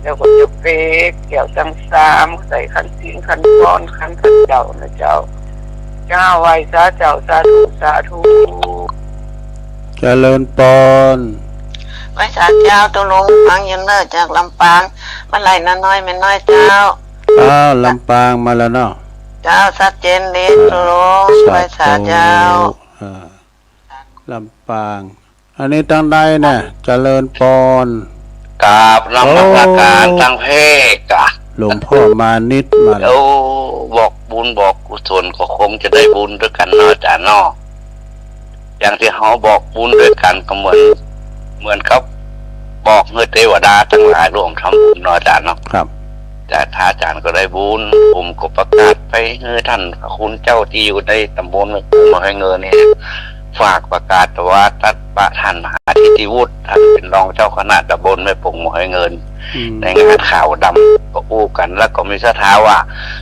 J: แล้วก็จะเป๊กเกี่ยวตั้ง3ใส่ขันศีลขันก้อนขันขันเจ้านะเจ้าเจ้าไหว้สาเจ้าสาธุสาธุ
C: เจริญปน
K: ไว้สาเจ้าตัวลุงฟังยันเลิศจากลำปางมาไหลน้อยไม่น้อยเจ้า
C: ลำปางมาแล้วเนาะ
K: เจ้าชัดเจนดีตัวลุงไว้สาเจ้า
C: ลำปางอันนี้ตั้งได้เนี่ยเจริญปน
L: กราบนมัสการทางเพศกะ
C: หลวงพ่อมานิดมา
L: แล้วบอกบุญบอกกุศลก็คงจะได้บุญด้วยกันเนาะจ้าเนาะอย่างที่เขาบอกบุญด้วยกันก็เหมือนครับบอกเงือเทวดาทั้งหลายร่วมทำบุญเนาะจ้าเนาะ
C: ครับ
L: แต่ถ้าอาจารย์ก็ได้บุญผมก็ประกาศไปเงือท่านคุณเจ้าที่อยู่ในตำบลมาให้เงินเนี่ยฝากประกาศว่าท่านมหาธิติวุฒิท่านเป็นรองเจ้าคณะตำบลแม่ปงมาให้เงินในงานข่าวดำก็อู้กันแล้วก็มีสถาว่า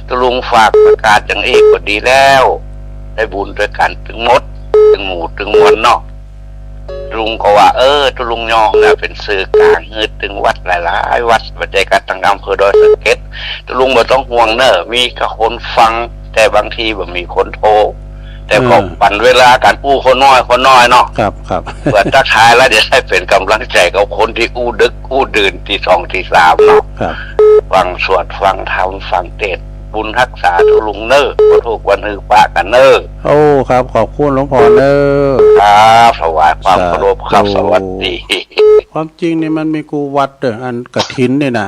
L: ตุลุงฝากประกาศอย่างอีกก็ดีแล้วได้บุญด้วยกันถึงมดถึงหมู่ถึงมวลเนาะลุงก็ว่าตุลุงยองเนี่ยเป็นสื่อกลางเงือถึงวัดหลายๆวัดประเทศกันต่างอำเภอดอยสะเก็ดตุลุงบ่ต้องห่วงเนอะมีกับคนฟังแต่บางทีบ่มีคนโทรแต่ก็ปั่นเวลาการอู้คนน้อยเนาะ
C: ครับ
L: เปิดทักทายแล้วเดี๋ยวให้เป็นกำลังใจกับคนที่อู้ดึกอู้ดื่นที่2ที่3เนาะฟังสวดฟังธรรมฟังเทศบุญรักษาตุลุงเนอร์ขอถูกวันฮือปะกันเนอร์
C: ครับขอบคุณหลวงพ่อเนอร์
L: ครับถวายความเคารพครับสวัสดี
C: ความจริงนี่มันมีกูวัดอันกฐินนี่นะ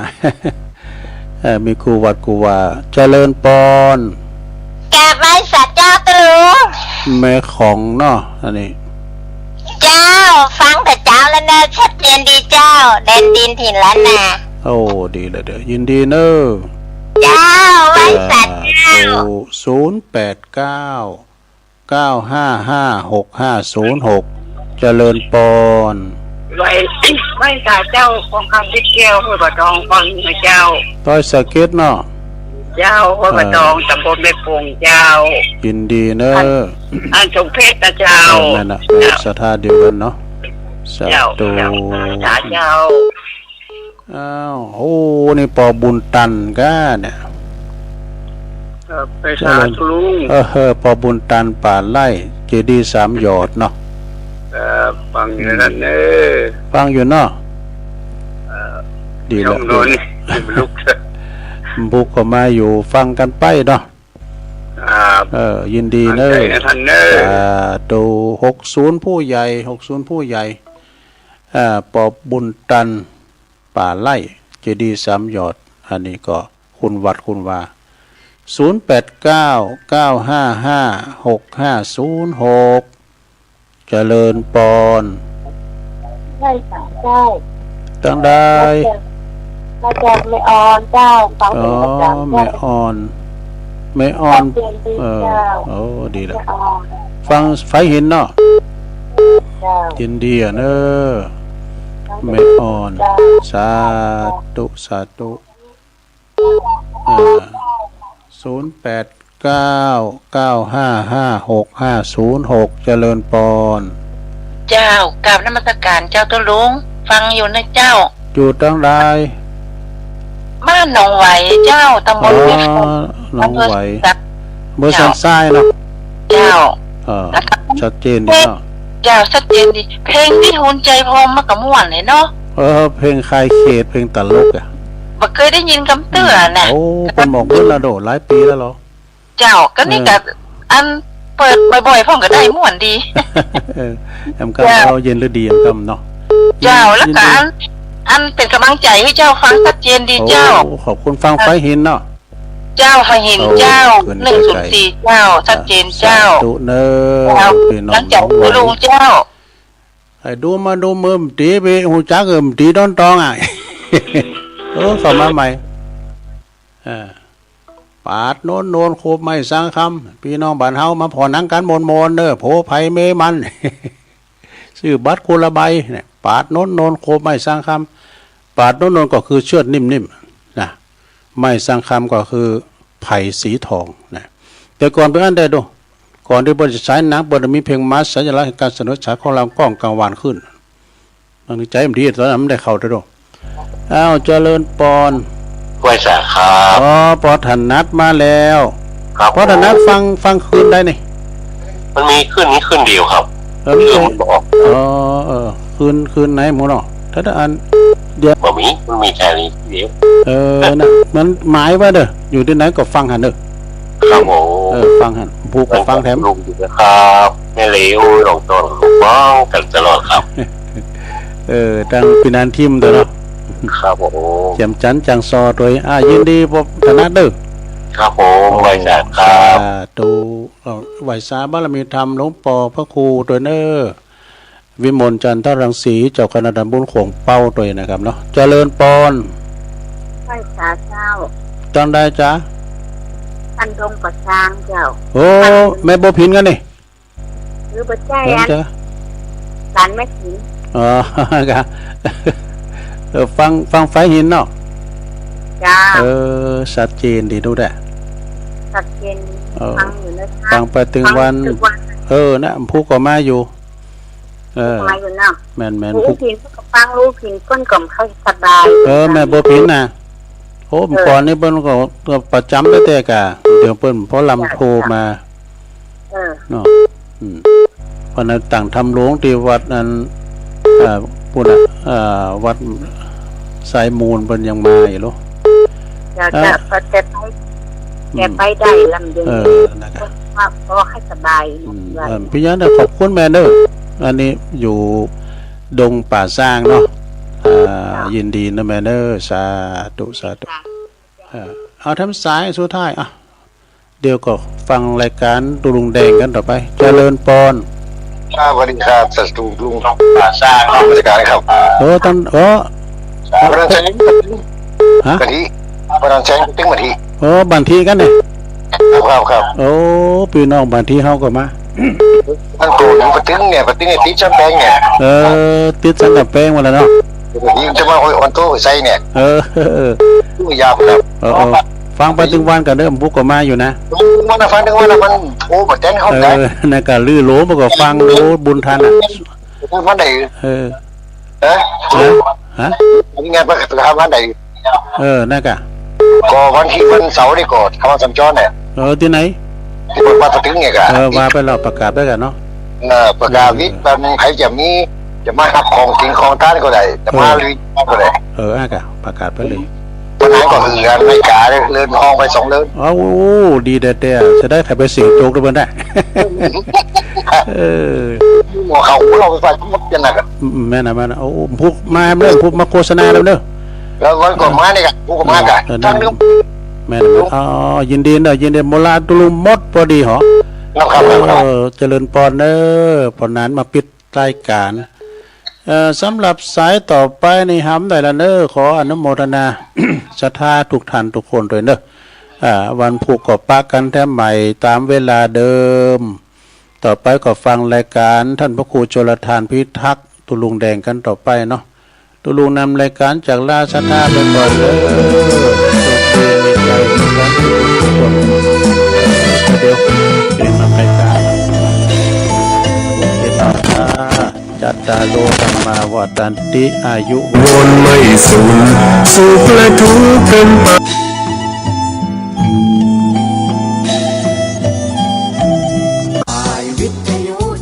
C: มีกูวัดกูว่าเจริญปน
K: แกไว้สัตว์เจ้าตุลุง
C: แม่ของเนาะอันนี้
K: เจ้าฟังแต่เจ้าแล้วนะชัดเจนดีเจ้าแดนดินถิ่นล้านนา
C: ดีเลยเด้อยินดีเนอะ
K: เจ้าไว้สัตว์เจ้า
C: 089-955-6506เจริญปน
J: ไว้สาเจ้าของคำที่เกี่ยวหัวบะทองฟังนะเจ้า
C: ต้อยสะเก็ดเนาะ
J: เจ้าหัวบะทองตำบลแม่ปงเจ้า
C: ยินดีเนอะ
J: อันสมเพชนะเจ้า
C: นั่นน่ะศรัทธาเดียวกันเนาะสาธุ
J: เจ้า
C: นี่ปอบุญตันก้าเนี่ย
J: ไปสาธุลุง
C: ปอบุญตันป่าไร่เจดีย์3 หยอดเนาะ
J: ฟังอยู่นั่น
C: ฟังอยู่เนาะดีแล้ว
J: ลุก
C: บุกก็มาอยู่ฟังกันไปเนาะยินดีเนอะดู60ผู้ใหญ่ปอบุญตันป่าไร่เจดีย์3 หยอดอันนี้ก็คุณวัดคุณว่า089-955-6506เจริญปน
K: ได้
C: ตั้งได้
K: มาจากไม่ออนเจ้าฟังเป็นประจำ
C: ไม่ออนดีแล้วฟังไฟหินเนาะยินดีเนอะไม่อ่อนสาธุ089-955-6506เจริญปน
K: เจ้ากราบนมัสการเจ้าตุลุงฟังอยู่นะเจ้า
C: อยู่ตั้งใด
K: บ้านหนองไหวเจ้าตำบลวิฝ
C: หนองไหวเมื่อสันทรายเนาะ
K: เจ้า
C: ชัดเจนดีเนาะ
K: เจ้าชัดเจนดีเพลงที่หุนใจพอมากับม่วนเลยเนาะ
C: เพลงคลายเขตเพลงตลกอ่ะ
K: บ่เคยได้ยินคำเตือนน่ะ
C: โอ้เป็นหมอกเพิ่นละโดหลายปีแล้วเหรอ
K: เจ้าก็นี่ก็อันเปิดบ่อยๆพ่อก็ได้ม่วนดี
C: แอมกำเอาเย็นหรือดีแอมกำเนาะ
K: เจ้าแล้วก็อันเป็นกำลังใจให้เจ้าฟังชัดเจนดีเจ้า
C: ขอบคุณฟังไฟหินเนาะ
K: เจ้าไฟหินเจ้า104เจ้าชัดเจนเจ้า
C: ตุเนอพี่น้อง
K: หลังจากลุงเจ้า
C: ให้ดูมาดูมือมตีไปหูจักมตีต้นตองอ่ะเข้ามาใหม่ปาดโน้นโคบไม่สร้างคำพี่น้องบ้านเฮามาพอนังกันมนเด้อโผไผเมมันซื้อบัตรคนละใบเนี่ยปาดโน้นโคบไม่สร้างคำปาดโน้นก็คือเชือดนิ่มๆนะไม่สร้างคำก็คือไผ่สีทองนะแต่ก่อนเป็นอันใดดูก่อนที่บริษัทนักบริมีเพลงมาสัญลักษณ์การเสนอฉายของเราก้องกลางวันขึ้นตั้งใจมันดีตอนนั้นไม่ได้เข้าด้วยดูเจริญปอน
L: กล้วยสาครับ
C: ปอถันนัดมาแล้วปอถันนัดฟังคืนได้นี่
L: มันมีขึ้นนี้ขึ้นเดียวครับ
C: มันบอกคืนไหนหมูเนาะถ้าอันเดียว
L: มันมีแค่นี้เดียว
C: นะมันหมายว่าเด้ออยู่ที่ไหนก็ฟังหันเด้อ
L: ครับผม
C: ฟังหันผู้ก็ฟังแถม
L: ลุงอยู่นะครับแม่เหลวหลงตนลูกบ้องกันตลอดครับ
C: ดังปีนันทิมเด้อเนาะ
L: ครับผม
C: แจ่มจันจังซอโดยยินดีพบธนาเด้อ
L: ครับผมไหวสาครับ
C: ตูไหวสาบารมีธรรมหลวงปอพระครูตัวเนอวิมลจันทรังสีเจ้าคณะตำบลโขงเป้าตัวนะครับเนาะเจริญปอน
K: ไหวสาเจ้า
C: จังได้จ้ะ
K: ท่านดงประชางเจ้า
C: โอ้แม่บ่พินกันนี่
K: หรือบ่ใจอันหลานแม่พิน
C: ครับฟังไฟหินเนาะ
K: จ้า
C: ชัดเจนดีดูได้
K: ชัดเจนฟังอยู่นะคะ
C: ฟังไปถึงวันนะผู้ก็มาอยู่
K: มาอยู่เนาะ
C: แม่น
K: ผู้พินก็ฟังรู้พินก้นกล่อมเขาสบาย
C: แม่บ่พินนะโอ้ก่อนนี่เปิ้นก็ประจำแต่กะเดี๋ยวเปิ้นพอลำโทมาเนาะเพราะนั้นต่างทำหลวงที่วัดนั้นปุ่นวัดสายมูลเป็นยังมาอยู่ลูก
K: จะแกไปได้ลำเดินว่าเพราะให้สบาย
C: พี่ยันขอบคุณแม่เด้ออันนี้อยู่ดงป่าสร้างเนาะยินดีนะแม่เด้อสาธุเอาทำสายสุดท้ายเดี๋ยวก็ฟังรายการตุลุงแดงกันต่อไปเจริญปอน
L: สวัสดีครับสัตว์ลุงป่าสร้างบริการครับประธานบันทีประธานแจ้งตึ้งบันที
C: บันทีกันเนี่ย
L: ครับ
C: โอ้พี่น้องบันทีเฮาก็มา
L: ตั้งตัวประตึ้งเนี่ยติดชั้นแป้งเนี่ย
C: ติดชั้นแป้งมาแล้วเนาะ
L: ยิ่งจะมาออนโต้ใส่เนี่ยตู้ยาวครับ
C: ฟังไปถึงวันกันเริ่มบุกก็มาอยู่นะ
L: มันฟังถึงวันมันโอ้บ่แจ้งเขาได้
C: ในการลื้อโหลมันก็ฟังโหลบุญทัน
L: มันได้
C: ฮะ
L: งานประกาศวันไหน
C: นั่นกะ
L: ก็วันที่วันเสาร์นี่ก็ทำสัญจรเนี่ย
C: ที่ไหน
L: ที่วัดประตึงเนี่ยกะ
C: ว่าไปเราประกาศได้กันเนาะ
L: ประกาศวิทย์มันใครจะมาหับของจริงของท่านก็ได้จะมาลุยก็ได้
C: กะประกาศไปเลย
L: วันนั้นก็คืองานไม่กาเลยเลื่อนห้องไป2เลื่อน
C: ดีเด็ดจะได้ถ่ายไปเสียงโจกด้วยได้
L: หัวเขาเราไปฟังมุดยังไงกัน
C: แม่นะโอ้พวกมาเรื่องพวกมาโฆษณาแล้วเนอะ
L: แล้ววันก่อนมาเนี่ยพวกมากันทั้งนึง
C: แม่ยินดีโมลาตุลุมมดพอดีเหรอเจริญปอนเนอปอนนั้นมาปิดรายการสำหรับสายต่อไปในห้ำได้ละเนอขออนุโมทนาศรัทธาทุกท่านทุกคนด้วยเนอะวันผูกกบปากันแท้ใหม่ตามเวลาเดิมต่อไปก็ฟังรายการท่านพระครูชลทานพิทักษ์ตุลุงแดงกันต่อไปเนาะตุลุงนำรายการจากราชนาไปก่อนเลยมีใจมีกันทุกคนเดี๋ยวเป็นรายการจัตตาโลธรรมาวัฏันติอายุ
A: วนไม่สูญสุขและทุกข์เป็นไป